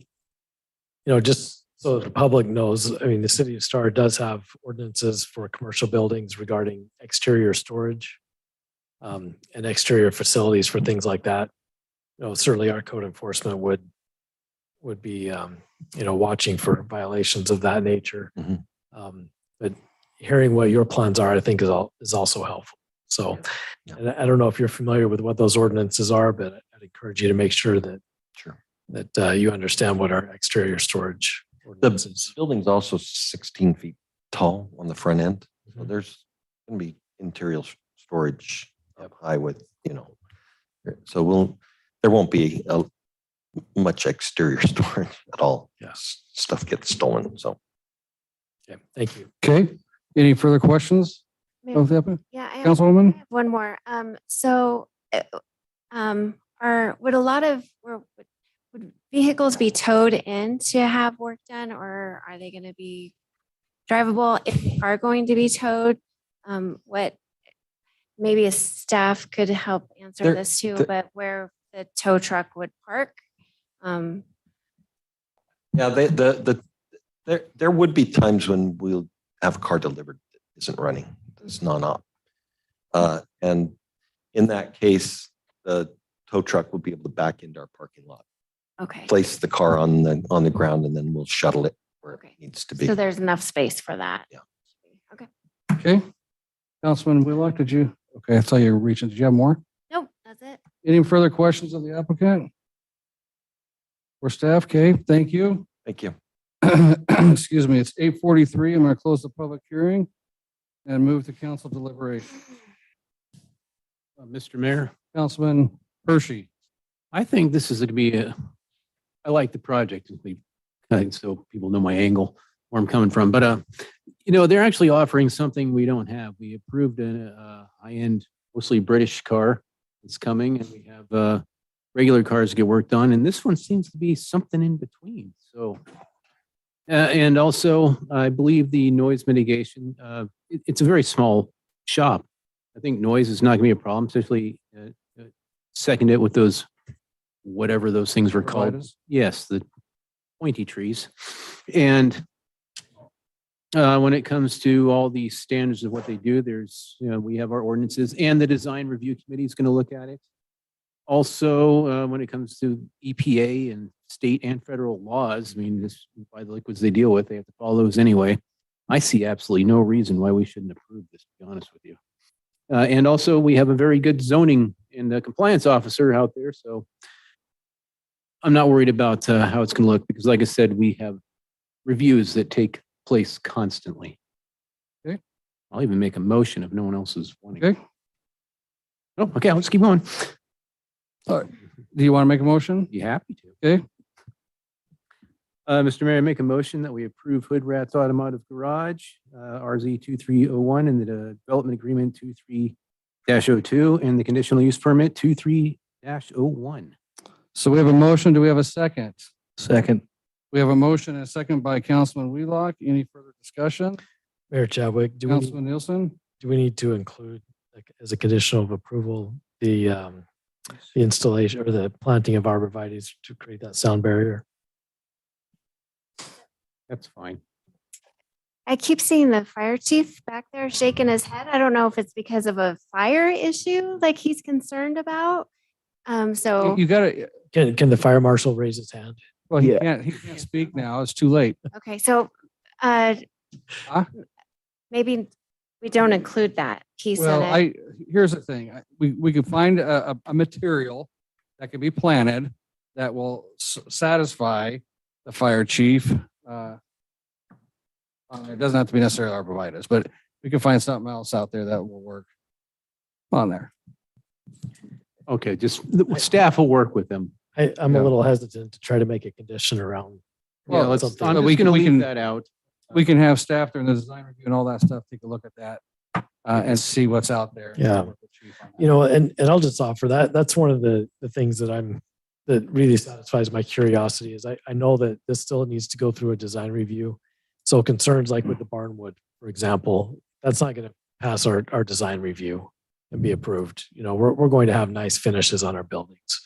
just so the public knows, I mean, the city of Star does have ordinances for commercial buildings regarding exterior storage and exterior facilities for things like that. Certainly our code enforcement would be, watching for violations of that nature. But hearing what your plans are, I think is also helpful. So and I don't know if you're familiar with what those ordinances are, but I'd encourage you to make sure that you understand what our exterior storage ordinance is. The building's also 16 feet tall on the front end. So there's going to be interior storage up high with, so there won't be much exterior storage at all. Yes. Stuff gets stolen. So. Okay. Thank you. Okay. Any further questions? Of that? Yeah, I Councilwoman? have one more. Would vehicles be towed in to have work done, or are they going to be drivable? If they are going to be towed, what maybe a staff could help answer this too, but where the tow truck would park? Yeah, there would be times when we'll have a car delivered that isn't running, it's non-op. And in that case, the tow truck will be able to back into our parking lot. Okay. Place the car on the ground, and then we'll shuttle it where it needs to be. So there's enough space for that. Yeah. Okay. Okay. Councilman Wheelock, I saw you reaching. Did you have more? Nope, that's it. Any further questions of the applicant? Or staff? Okay, thank you. Thank you. Excuse me, it's 8:43. I'm going to close the public hearing and move to council deliberation. Mr. Mayor, Councilman Hershey. I think this is going to be I like the project, so people know my angle, where I'm coming from. But, they're actually offering something we don't have. We approved a high-end, mostly British car that's coming, and we have regular cars get worked on. And this one seems to be something in between. So, and also, I believe the noise mitigation, it's a very small shop. I think noise is not going to be a problem, especially second it with those, whatever those things were called. Arborvitaes? Yes, the pointy trees. And when it comes to all the standards of what they do, we have our ordinances, and the design review committee is going to look at it. Also, when it comes to EPA and state and federal laws, by the liquids they deal with, they have to follow those anyway. I see absolutely no reason why we shouldn't approve this, to be honest with you. And also, we have a very good zoning and compliance officer out there, so I'm not worried about how it's going to look, because like I said, we have reviews that take place constantly. Okay. I'll even make a motion if no one else is wanting. Okay. Oh, okay, I'll just keep going. All right. Do you want to make a motion? You happy to? Okay. Mr. Mayor, I make a motion that we approve Hood Rats Automotive Garage, RZ 2301, and the development agreement 23-02 and the conditional use permit 23-01. So we have a motion. Do we have a second? Second. We have a motion and a second by Councilman Wheelock. Any further discussion? Mayor Chadwick, Councilman Nielsen? do we need to include, like, as a condition of approval, the installation or the planting of arborvitaes to create that sound barrier? That's fine. I keep seeing the fire chief back there shaking his head. I don't know if it's because of a fire issue like he's concerned about. So, You gotta, Can the fire marshal raise his hand? well, he can't speak now. It's too late. okay, so maybe we don't include that piece in Well, it. here's the thing. We could find a material that can be planted that will satisfy the fire chief. It doesn't have to be necessarily arborvitae, but we can find something else out there that will work on there. Okay, just the staff will work with them. I'm Yeah. a little hesitant to try to make a condition around. Well, let's, something. I'm but just we going to can- we leave can- that out. We can have staff during the design review and all that stuff, take a look at that and see what's out there. Yeah. And I'll just offer that. That's one of the things that really satisfies my curiosity is I know that this still needs to go through a design review. So concerns like with the barnwood, for example, that's not going to pass our design review and be approved. We're going to have nice finishes on our buildings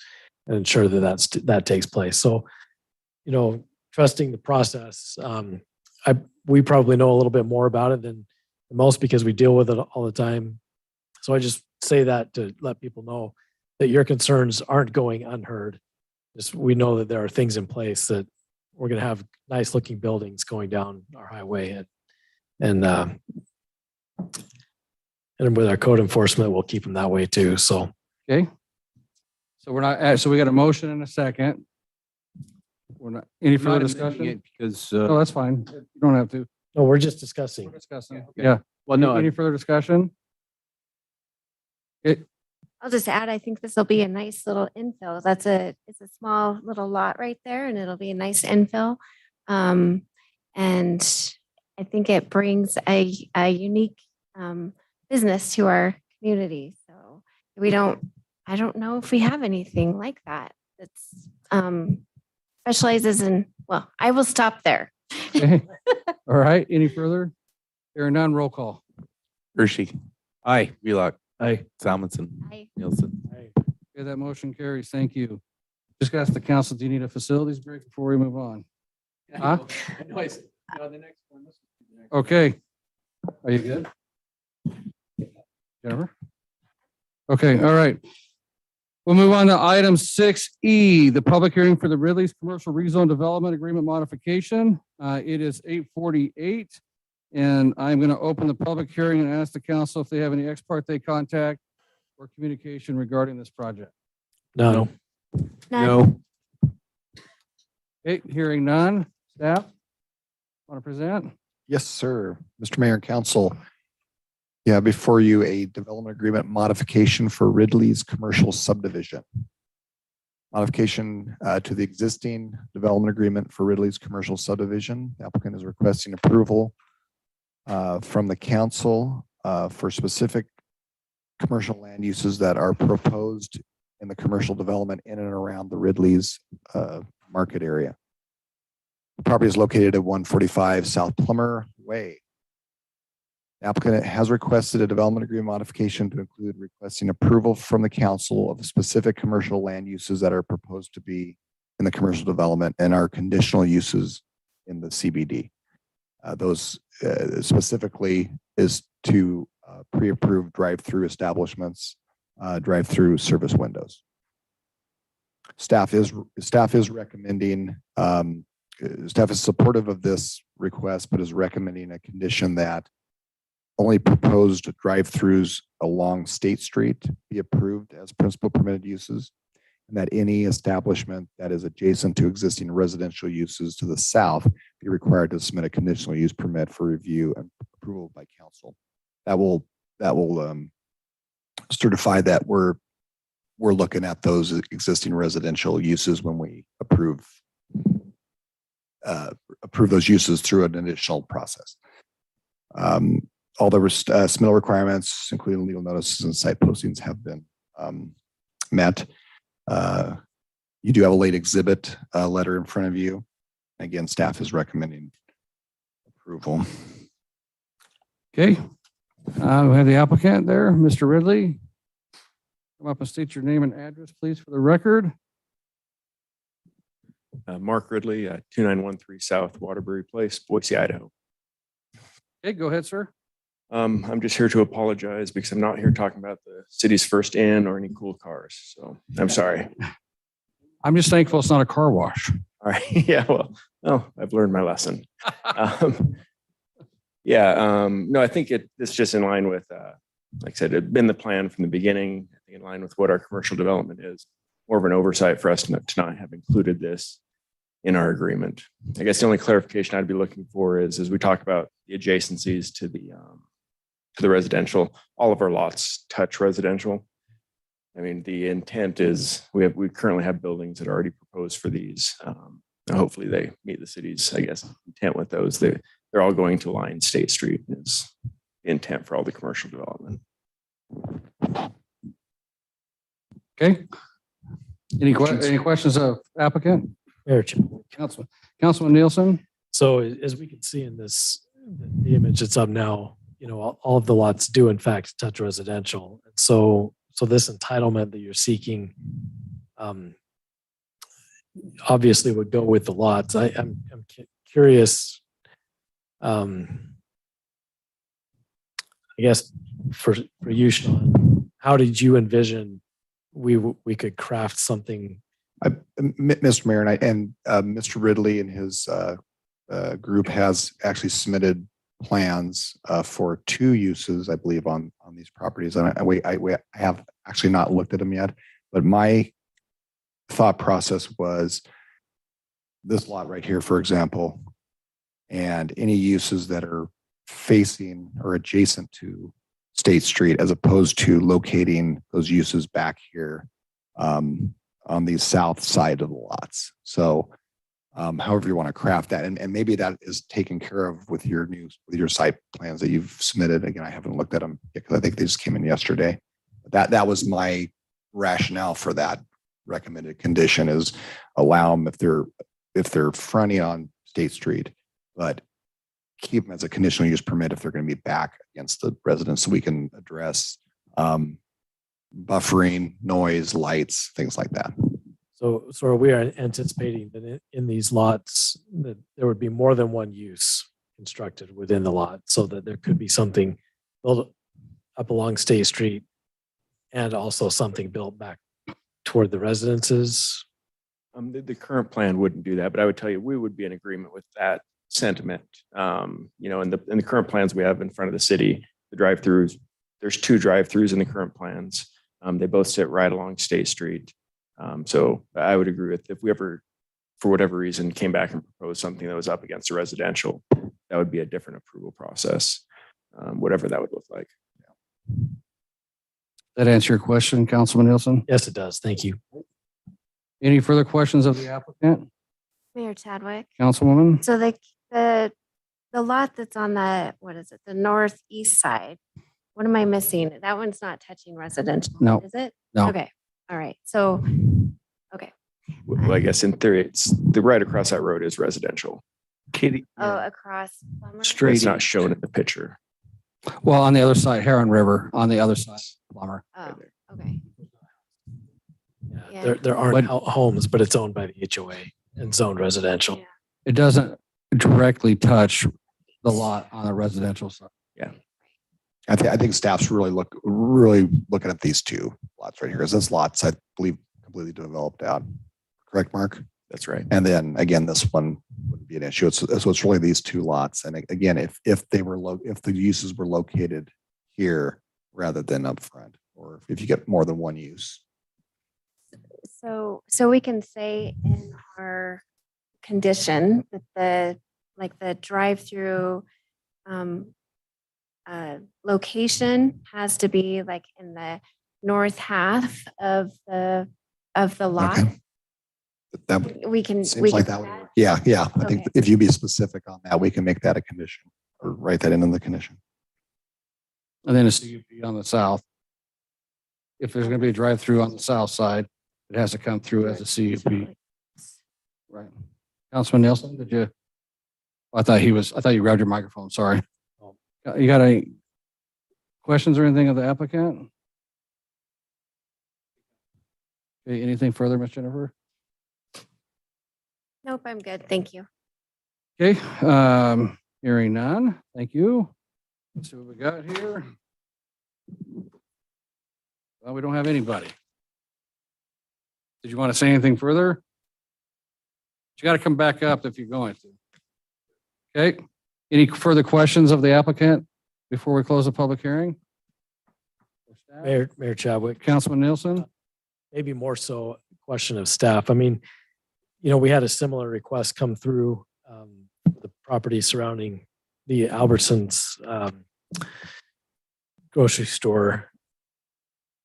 and ensure that that takes place. So, trusting the process, we probably know a little bit more about it than most because we deal with it all the time. So I just say that to let people know that your concerns aren't going unheard. Just we know that there are things in place that we're going to have nice looking buildings going down our highway and with our code enforcement, we'll keep them that way too. So, Okay. So we got a motion and a second. We're not, any Not further amending discussion? it Because, No, that's fine. You don't have to. no, we're just discussing. We're discussing. Okay. Yeah. well, no, Any further discussion? I'll just add, I think this will be a nice little infill. It's a small little lot right there and it'll be a nice infill. And I think it brings a unique business to our community. So I don't know if we have anything like that that's specializes in, well, I will stop there. Okay. All right. Any further? There are none. Roll call. Hershey. Aye. Wheelock. Aye. Salmonson. Aye. Nielsen. Okay, that motion carries. Thank you. Just ask the council, do you need a facilities break before we move on? Huh? Okay. Are you good? Jennifer? Okay, all right. We'll move on to item 6E, the public hearing for the Ridley's Commercial Rezone Development Agreement Modification. It is 8:48, and I'm going to open the public hearing and ask the council if they have any ex parte contact or communication regarding this project. No. no. Okay, hearing none. Staff, want to present? Yes, sir. Mr. Mayor and Council. Yeah, before you, a development agreement modification for Ridley's commercial subdivision. Modification to the existing development agreement for Ridley's commercial subdivision. The applicant is requesting approval from the council for specific commercial land uses that are proposed in the commercial development in and around the Ridley's market area. The property is located at 145 South Plummer Way. The applicant has requested a development agreement modification to include requesting approval from the council of specific commercial land uses that are proposed to be in the commercial development and are conditional uses in the CBD. Those specifically is to pre-approved drive-through establishments, drive-through service windows. Staff is recommending, staff is supportive of this request, but is recommending a condition that only proposed drive-throughs along State Street be approved as principal permitted uses, and that any establishment that is adjacent to existing residential uses to the south be required to submit a conditional use permit for review and approval by council. That will certify that we're looking at those existing residential uses when we approve those uses through an additional process. All the submittal requirements, including legal notices and site postings, have been met. You do have a late exhibit letter in front of you. Again, staff is recommending approval. Okay. We have the applicant there, Mr. Ridley. Come up and state your name and address, please, for the record. Mark Ridley, 2913 South Waterbury Place, Boise, Idaho. Okay, go ahead, sir. I'm just here to apologize because I'm not here talking about the city's first inn or any cool cars. So I'm sorry. I'm just thankful it's not a car wash. All right. Yeah. Well, I've learned my lesson. No, I think it's just in line with, like I said, it had been the plan from the beginning, I think in line with what our commercial development is. More of an oversight for us to not have included this in our agreement. I guess the only clarification I'd be looking for is, as we talk about the adjacencies to the residential, all of our lots touch residential. I mean, the intent is we currently have buildings that are already proposed for these. And hopefully they meet the city's, I guess, intent with those. They're all going to line State Street is the intent for all the commercial development. Okay. Any questions of applicant? Mayor Chair. Councilman Nielsen? So as we can see in this, the image that's up now, all of the lots do in fact touch residential. And so this entitlement that you're seeking obviously would go with the lots. I'm curious, I guess for you, Sean, how did you envision we could craft something? Mr. Mayor and Mr. Ridley and his group has actually submitted plans for 2 uses, I believe, on these properties. And I have actually not looked at them yet, but my thought process was this lot right here, for example, and any uses that are facing or adjacent to State Street, as opposed to locating those uses back here on the south side of the lots. So however you want to craft that, and maybe that is taken care of with your site plans that you've submitted. Again, I haven't looked at them because I think they just came in yesterday. That was my rationale for that recommended condition, is allow them if they're fronting on State Street, but keep them as a conditional use permit if they're going to be back against the residents, so we can address buffering, noise, lights, things like that. So we are anticipating that in these lots that there would be more than one use constructed within the lot, so that there could be something built up along State Street and also something built back toward the residences. The current plan wouldn't do that, but I would tell you we would be in agreement with that sentiment. In the current plans we have in front of the city, the drive-throughs, there's 2 drive-throughs in the current plans. They both sit right along State Street. So I would agree with, if we ever, for whatever reason, came back and proposed something that was up against a residential, that would be a different approval process, whatever that would look like. That answer your question, Councilman Nielsen? Yes, it does. Thank you. Any further questions of the applicant? Mayor Chadwick. Councilwoman? So the lot that's on the northeast side, what am I missing? That one's not touching residential, No. is it? No. Okay. All right. So, okay. Well, I guess in theory, it's the right across that road is residential. Katie. Oh, across Plummer? But it's not shown in the picture. Well, on the other side, Heron River, on the other side, Plummer. Oh, okay. Yeah. There aren't homes, but it's owned by the HOA and zoned residential. It doesn't directly touch the lot on the residential side. Yeah. I think staff's really looking at these 2 lots right here, because this lot's, I believe, completely developed out. Correct, Mark? That's right. And then again, this one wouldn't be an issue. So it's really these 2 lots. And again, if the uses were located here rather than up front, or if you get more than one use. So we can say in our condition that the drive-through location has to be like in the north half of the lot. Okay. That We can, seems we like can, that. Yeah, yeah. I think Okay. if you be specific on that, we can make that a condition or write that in the condition. And then a CUP on the south. If there's going to be a drive-through on the south side, it has to come through as a CUP. Right. Councilman Nielsen, did you? I thought you grabbed your microphone. Sorry. You got any questions or anything of the applicant? Okay, anything further, Ms. Jennifer? nope, I'm good. Thank you. Okay, hearing none. Thank you. Let's see what we got here. Well, we don't have anybody. Did you want to say anything further? You got to come back up if you're going to. Okay, any further questions of the applicant before we close the public hearing? Mayor Chadwick. Councilman Nielsen? Maybe more so a question of staff. I mean, you know, we had a similar request come through the property surrounding the Albertsons grocery store.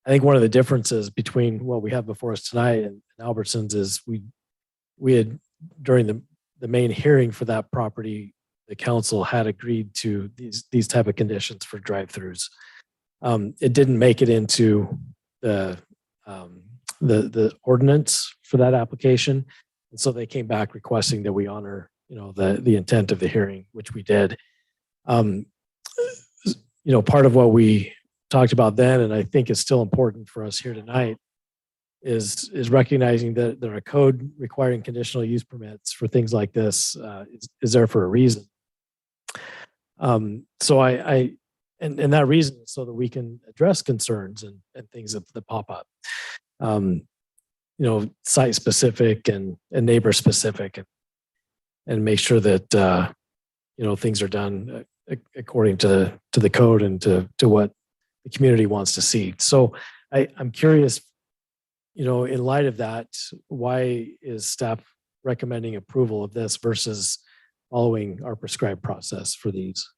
I think one of the differences between what we have before us tonight and Albertsons is we had during the main hearing for that property, the council had agreed to these type of conditions for drive-throughs. It didn't make it into the ordinance for that application, and so they came back requesting that we honor, you know, the intent of the hearing, which we did. You know, part of what we talked about then, and I think is still important for us here tonight, is recognizing that there are code requiring conditional use permits for things like this is there for a reason. So and that reason is so that we can address concerns and things that pop up. You know, site specific and neighbor specific, and make sure that you know, things are done according to the code and to what the community wants to see. So I'm curious, you know, in light of that, why is staff recommending approval of this versus following our prescribed process for these?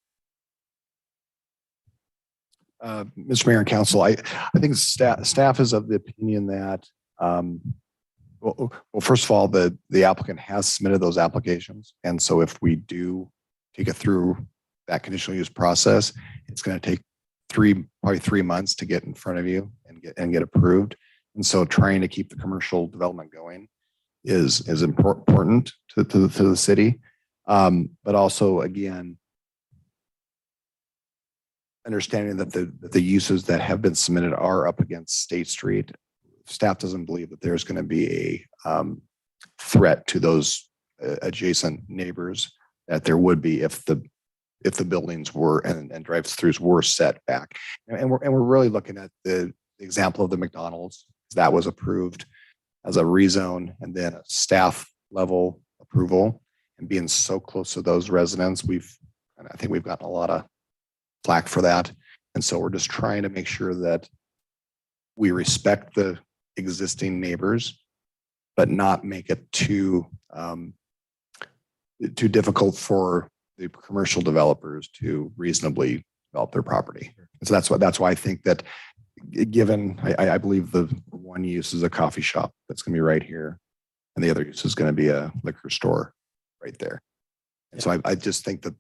Mr. Mayor and Council, I think staff is of the opinion that, well, first of all, the applicant has submitted those applications. And so if we do take it through that conditional use process, it's going to take probably 3 months to get in front of you and get approved. And so trying to keep the commercial development going is important to the city. But also, again, understanding that the uses that have been submitted are up against State Street. Staff doesn't believe that there's going to be a threat to those adjacent neighbors that there would be if the buildings were and drive-throughs were set back. And we're really looking at the example of the McDonald's that was approved as a rezone and then a staff level approval, and being so close to those residents, I think we've gotten a lot of flack for that. And so we're just trying to make sure that we respect the existing neighbors, but not make it too difficult for the commercial developers to reasonably develop their property. And so that's why I think that given, I believe the one use is a coffee shop that's going to be right here, and the other use is going to be a liquor store right there. And so I just think that,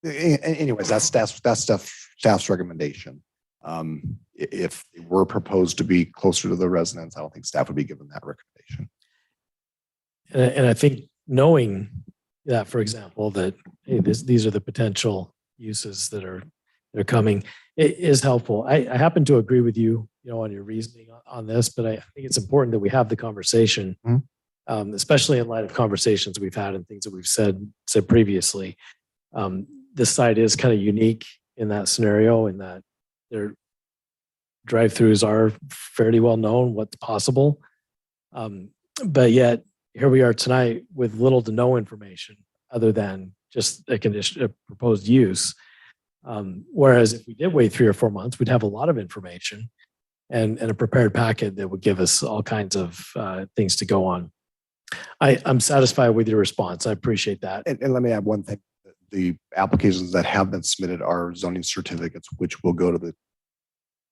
anyways, that's staff's recommendation. If they were proposed to be closer to the residents, I don't think staff would be given that recommendation. And I think knowing that, for example, that hey, these are the potential uses that are coming, it is helpful. I happen to agree with you, you know, on your reasoning on this, but I think it's important that we have the conversation, especially in light of conversations we've had and things that we've said previously. This site is kind of unique in that scenario, in that their drive-throughs are fairly well known what's possible. But yet here we are tonight with little to no information other than just a proposed use. Whereas if we did wait 3 or 4 months, we'd have a lot of information and a prepared packet that would give us all kinds of things to go on. I'm satisfied with your response. I appreciate that. And let me add one thing. The applications that have been submitted are zoning certificates, which will go to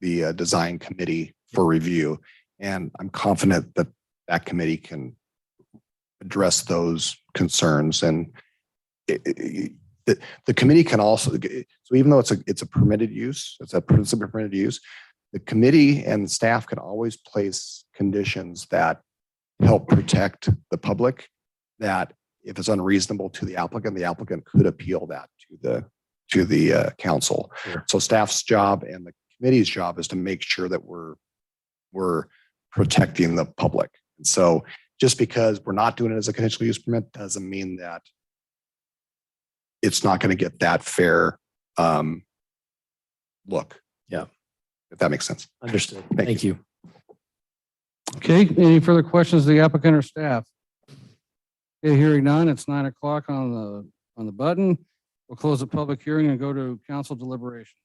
the design committee for review. And I'm confident that that committee can address those concerns. And the committee can also, so even though it's a permitted use, it's a principal permitted use, the committee and staff can always place conditions that help protect the public, that if it's unreasonable to the applicant could appeal that to the council. Sure. So staff's job and the committee's job is to make sure that we're protecting the public. And so just because we're not doing it as a conditional use permit doesn't mean that it's not going to get that fair look. Yeah. If that makes sense. Understood. Thank Thank you. Okay, any further questions to the applicant or staff? Okay, hearing none, it's 9 o'clock on the button. We'll close the public hearing and go to council deliberations.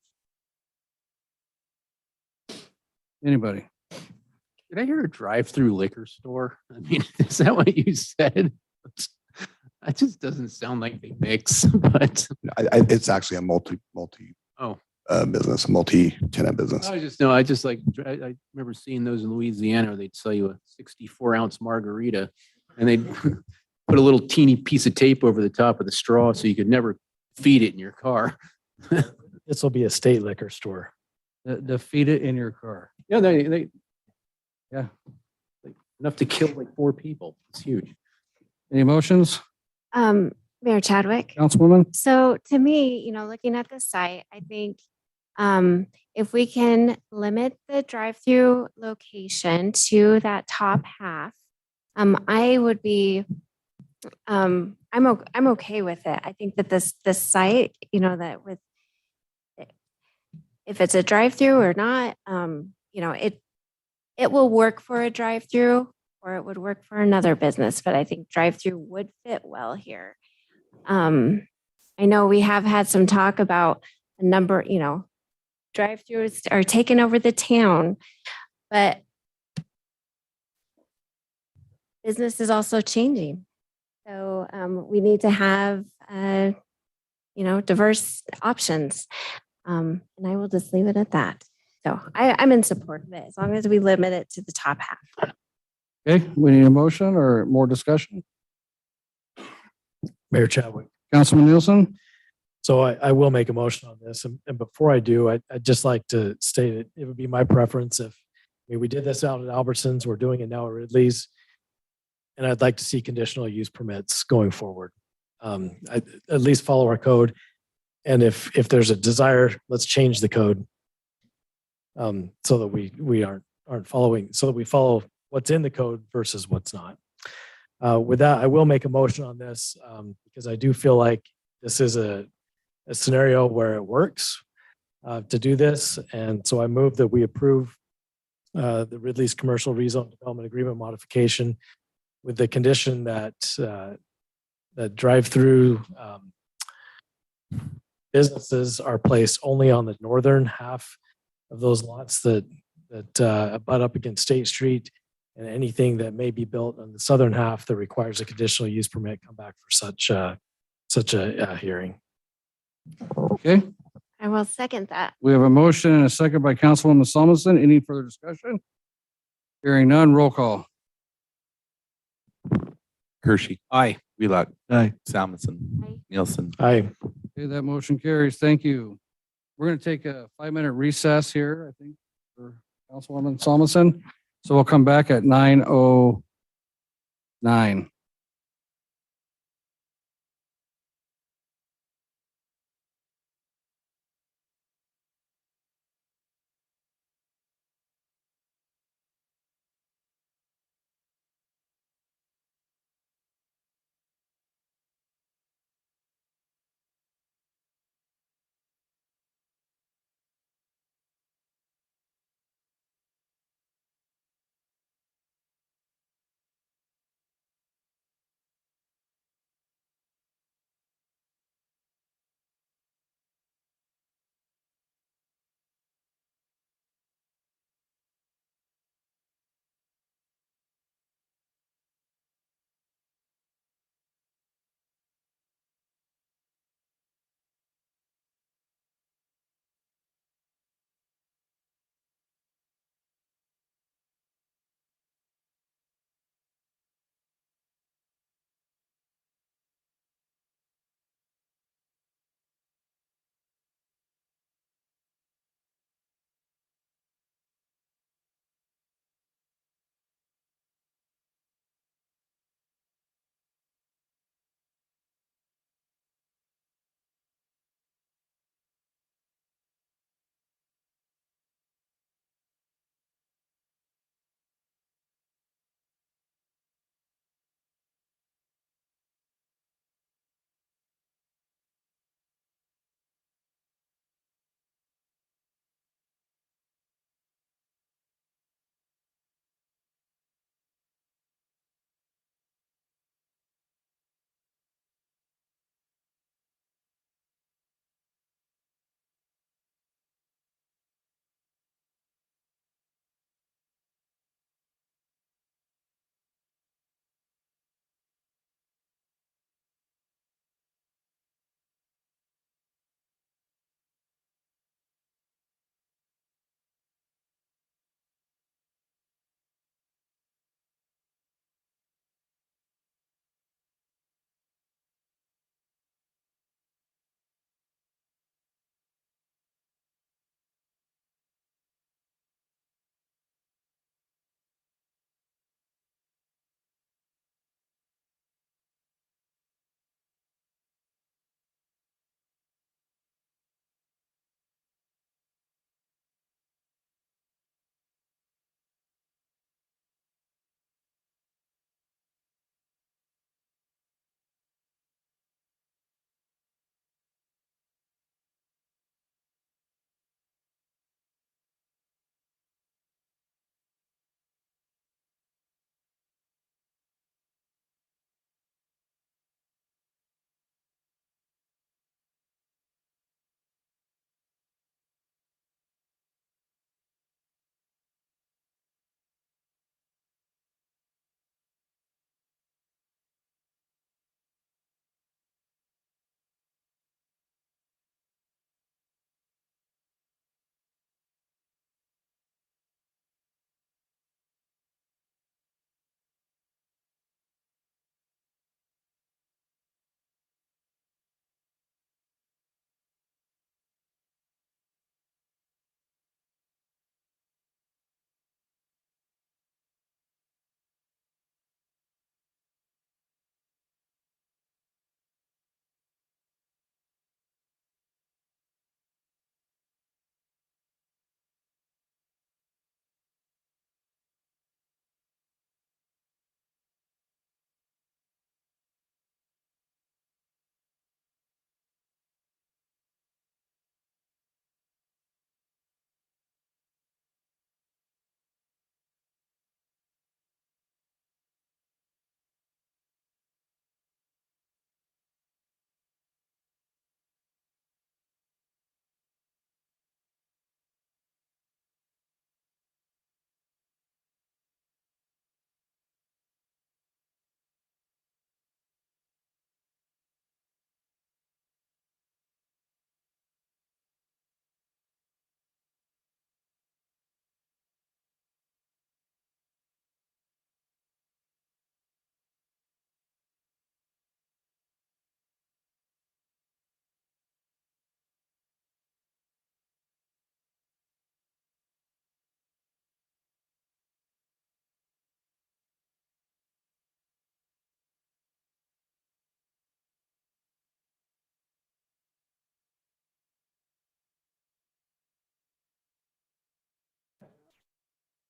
Anybody? Did I hear a drive-through liquor store? I mean, is that what you said? That just doesn't sound like they mix, but. It's actually a multi Oh. Business, multi-tenant business. I just like, I remember seeing those in Louisiana where they'd sell you a 64-ounce margarita and they'd put a little teeny piece of tape over the top of the straw so you could never feed it in your car. This will be a state liquor store. To feed it in your car. Yeah, they Yeah. like, enough to kill like 4 people. It's huge. Any motions, Mayor Chadwick. Councilwoman? So to me, looking at the site, I think if we can limit the drive-through location to that top half, I would be, I'm okay with it. I think that this site, that with, if it's a drive-through or not, it will work for a drive-through or it would work for another business, but I think drive-through would fit well here. I know we have had some talk about a number, drive-throughs are taking over the town, but business is also changing. So we need to have, diverse options. And I will just leave it at that. So I'm in support of it as long as we limit it to the top half. Okay, we need a motion or more discussion? Mayor Chadwick. Councilman Nielsen? So I will make a motion on this. And before I do, I'd just like to state it would be my preference if we did this out at Albertsons, we're doing it now at Ridley's. And I'd like to see conditional use permits going forward. At least follow our code. And if there's a desire, let's change the code so that we aren't following, so that we follow what's in the code versus what's not. With that, I will make a motion on this because I do feel like this is a scenario where it works to do this. And so I move that we approve the Ridley's commercial rezone development agreement modification with the condition that that drive-through businesses are placed only on the northern half of those lots that butt up against State Street, and anything that may be built on the southern half that requires a conditional use permit come back for such a hearing. Okay, I will second that. we have a motion and a second by Councilwoman Solomon. Any further discussion? Hearing none, roll call. Hershey. Aye. Wheelock. Aye. Salmonson. Aye. Nielsen. Aye. Okay, that motion carries. Thank you. We're going to take a 5-minute recess here, I think, for Councilwoman Solomon. So we'll come back at 9:09.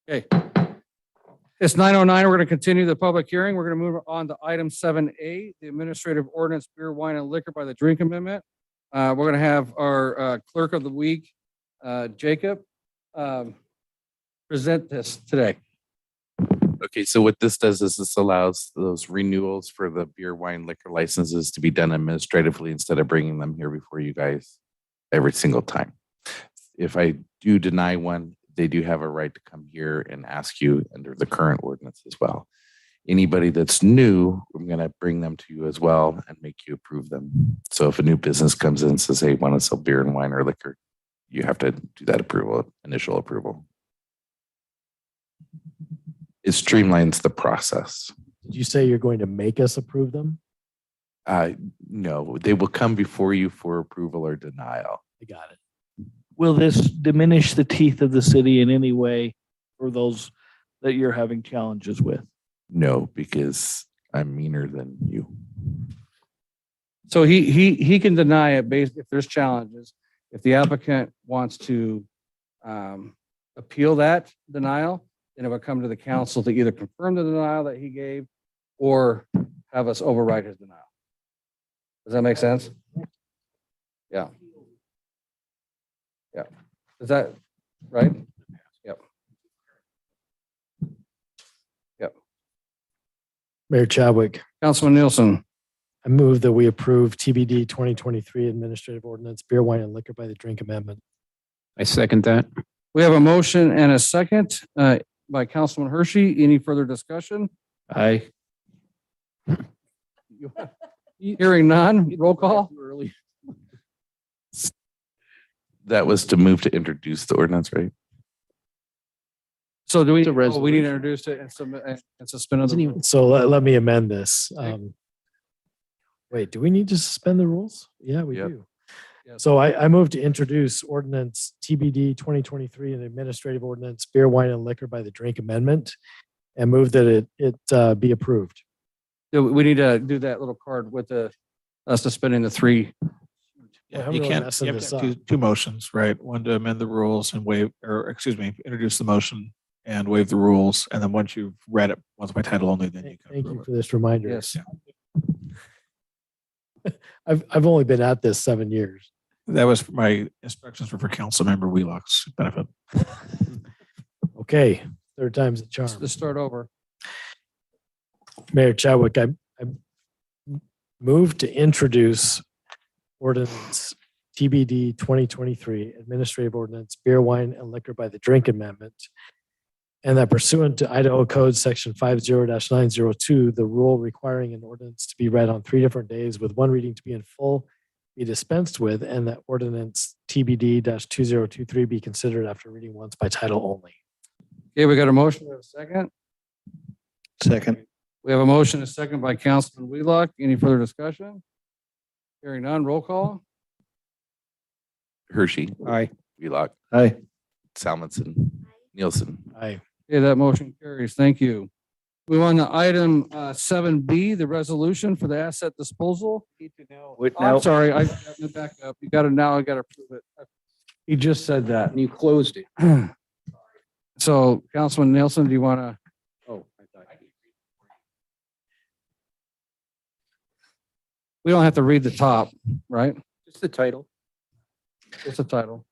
Okay. It's 9:09. We're going to continue the public hearing. We're going to move on to item 7A, the administrative ordinance beer, wine, and liquor by the drink amendment. We're going to have our clerk of the week, Jacob, present this today. Okay, so what this does is this allows those renewals for the beer, wine, liquor licenses to be done administratively instead of bringing them here before you guys every single time. If I do deny one, they do have a right to come here and ask you under the current ordinance as well. Anybody that's new, I'm going to bring them to you as well and make you approve them. So if a new business comes in and says, hey, want to sell beer and wine or liquor, you have to do that approval, initial approval. It streamlines the process. Did you say you're going to make us approve them? No, they will come before you for approval or denial. I got it. Will this diminish the teeth of the city in any way for those that you're having challenges with? No, because I'm meaner than you. So he can deny it based if there's challenges. If the applicant wants to appeal that denial, then it would come to the council to either confirm the denial that he gave or have us override his denial. Does that make sense? Yeah. Yeah. Is that right? Yep. Yep. Mayor Chadwick, Councilman Nielsen. I move that we approve TBD 2023 administrative ordinance beer, wine, and liquor by the drink amendment. I second that. We have a motion and a second by Councilman Hershey. Any further discussion? Aye. Hearing none, roll call. That was to move to introduce the ordinance, right? So do we, It's a we need to resolution. introduce it and submit and suspend the So let me amend this. Wait, do we need to suspend the rules? Yeah, we Yep. do. So I move to introduce ordinance TBD 2023 and administrative ordinance beer, wine, and liquor by the drink amendment and move that it be approved. We need to do that little card with the suspending the three. Yeah, I'm you really can't, messing you have this to have two motions, right? One to amend the rules and waive, or excuse me, introduce the motion and waive the rules. And then once you've read it, once by title only, then you can Thank approve you it. for this reminder. Yes. I've only been at this 7 years. That was my instructions were for Councilmember Wheelock's benefit. Okay, third time's the charm. Let's start over. Mayor Chadwick, I move to introduce ordinance TBD 2023 administrative ordinance beer, wine, and liquor by the drink amendment. And that pursuant to Idaho Code Section 50-902, the rule requiring an ordinance to be read on 3 different days with one reading to be in full be dispensed with, and that ordinance TBD-2023 be considered after reading once by title only. Okay, we got a motion. We have a second. Second. We have a motion and a second by Councilman Wheelock. Any further discussion? Hearing none, roll call. Hershey. Aye. Wheelock. Aye. Salmonson. Nielsen. Aye. Okay, that motion carries. Thank you. Move on to item 7B, the resolution for the asset disposal. Wait, I'm sorry, I got to back up. You got to now, I got to prove it. He just said that. And you closed it. So Councilman Nielsen, do you want to? Oh, I thought. We don't have to read the top, right? Just the title. What's the title?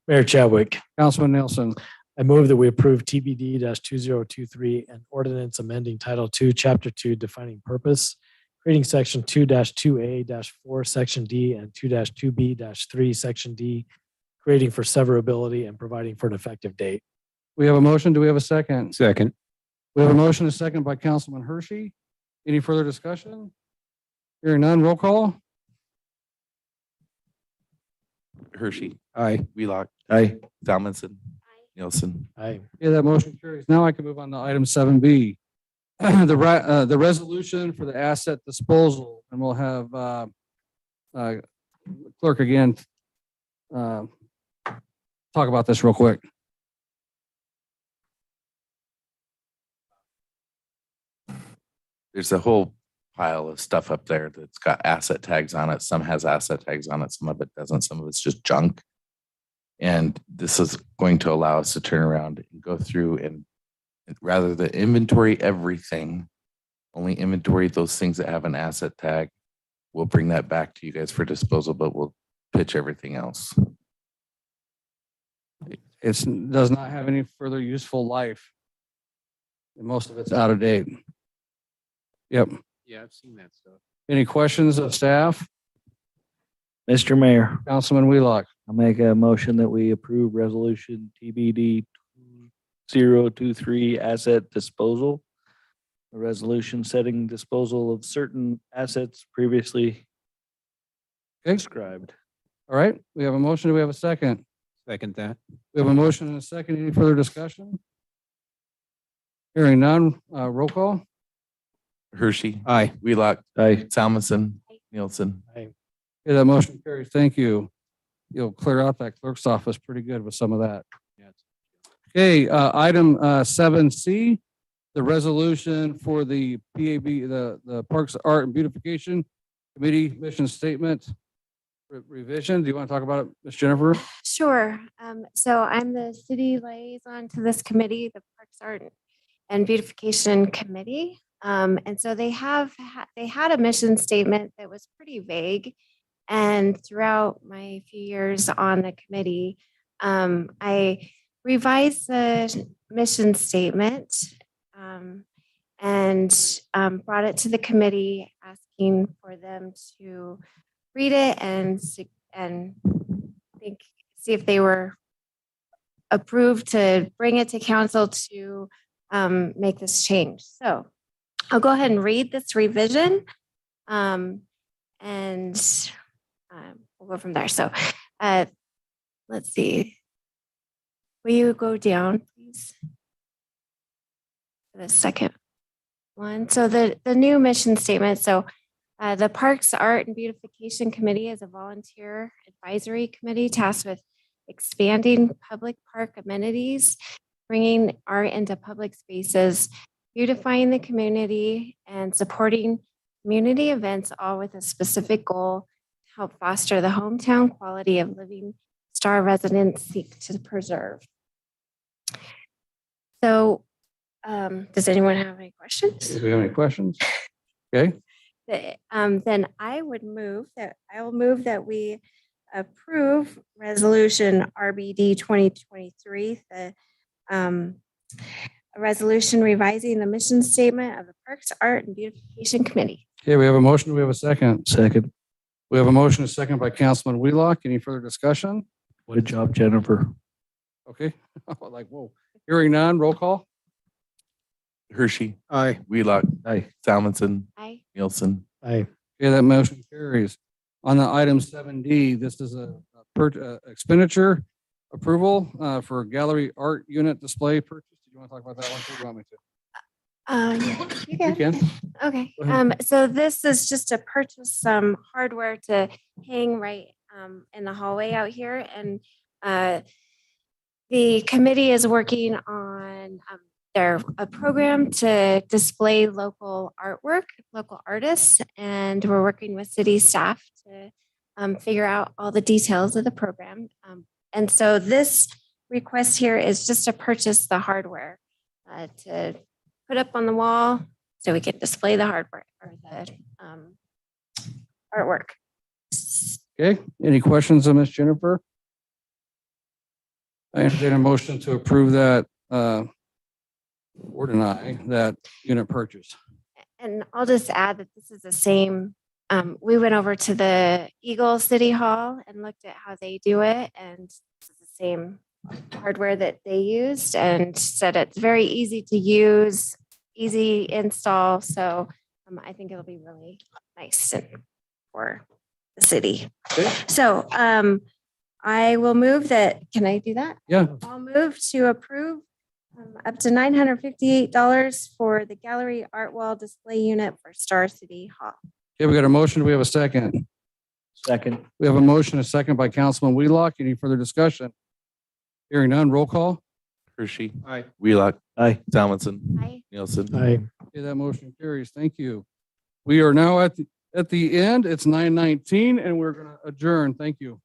Mayor Chadwick, Councilman Nielsen. I move that we approve TBD-2023 and ordinance amending Title II, Chapter 2, defining purpose, creating Section 2-2A-4, Section D, and 2-2B-3, Section D, creating for severability and providing for an effective date. We have a motion. Do we have a second? Second. We have a motion and a second by Councilman Hershey. Any further discussion? Hearing none, roll call. Hershey. Aye. Wheelock. Aye. Salmonson. Nielsen. Aye. Yeah, that motion carries. Now I can move on to item 7B. The resolution for the asset disposal, and we'll have clerk again talk about this real quick. There's a whole pile of stuff up there that's got asset tags on it. Some has asset tags on it. Some of it doesn't. Some of it's just junk. And this is going to allow us to turn around and go go through and rather than inventory everything, only inventory those things that have an asset tag. We'll bring that back to you guys for disposal, but we'll pitch everything else. It does not have any further useful life. And most of it's out of date. Yep. Yeah, I've seen that stuff. Any questions of staff? Mr. Mayor, Councilman Wheelock. I'll make a motion that we approve resolution TBD 023 asset disposal. A resolution setting disposal of certain assets previously described. All right, we have a motion. Do we have a second? Second that. We have a motion and a second. Any further discussion? Hearing none, roll call. Hershey. Aye. Wheelock. Aye. Salmon. Nielsen. Okay, that motion carries. Thank you. You'll clear out that clerk's office pretty good with some of that. Okay, item 7C, the resolution for the PAB, the Parks, Art and Beautification Committee mission statement revision. Do you want to talk about it, Ms. Jennifer? Sure. So I'm the city liaison to this committee, the Parks, Art and Beautification Committee. And so they had a mission statement that was pretty vague. And throughout my few years on the committee, I revised the mission statement and brought it to the committee, asking for them to read it and see if they were approved to bring it to council to make this change. So I'll go ahead and read this revision and we'll go from there. So let's see. Will you go down, please? The second one. So the new mission statement. So the Parks, Art and Beautification Committee is a volunteer advisory committee tasked with expanding public park amenities, bringing art into public spaces, beautifying the community, and supporting community events, all with a specific goal to help foster the hometown quality of living Star residents seek to preserve. So, does anyone have any questions? Do we have any questions? Okay. Then I will move that we approve resolution RBD 2023, a resolution revising the mission statement of the Parks, Art and Beautification Committee. Okay, we have a motion. Do we have a second? Second. We have a motion, a second by Councilman Wheelock. Any further discussion? Good job, Jennifer. Okay. Like, whoa. Hearing none, roll call. Hershey. Aye. Wheelock. Aye. Salmonson. Aye. Nielsen. Aye. Okay, that motion carries. On the item 7D, this is a expenditure approval for gallery art unit display purchase. Do you want to talk about that one? Or do you want me to? You You can. Okay. Go ahead. So this is just to purchase some hardware to hang right in the hallway out here, and the committee is working on a program to display local artwork, local artists, and we're working with city staff to figure out all the details of the program. And so this request here is just to purchase the hardware to put up on the wall so we can display the hardware or the artwork. Okay, any questions of Ms. Jennifer? I entertain a motion to approve that or deny that unit purchase. And I'll just add that this is the same. We went over to the Eagle City Hall and looked at how they do it, and it's the same hardware that they used, and said it's very easy to use, easy install. So I think it'll be really nice for the city. So I will move that. Can I do that? Yeah. I'll move to approve up to $958 for the gallery art wall display unit for Star City Hall. Okay, we got a motion. Do we have a second? Second. We have a motion, a second by Councilman Wheelock. Any further discussion? Hearing none, roll call. Hershey. Aye. Wheelock. Aye. Salmonson. Aye. Nielsen. Aye. Okay, that motion carries. Thank you. We are now at the end. It's 9:19 and we're going to adjourn. Thank you.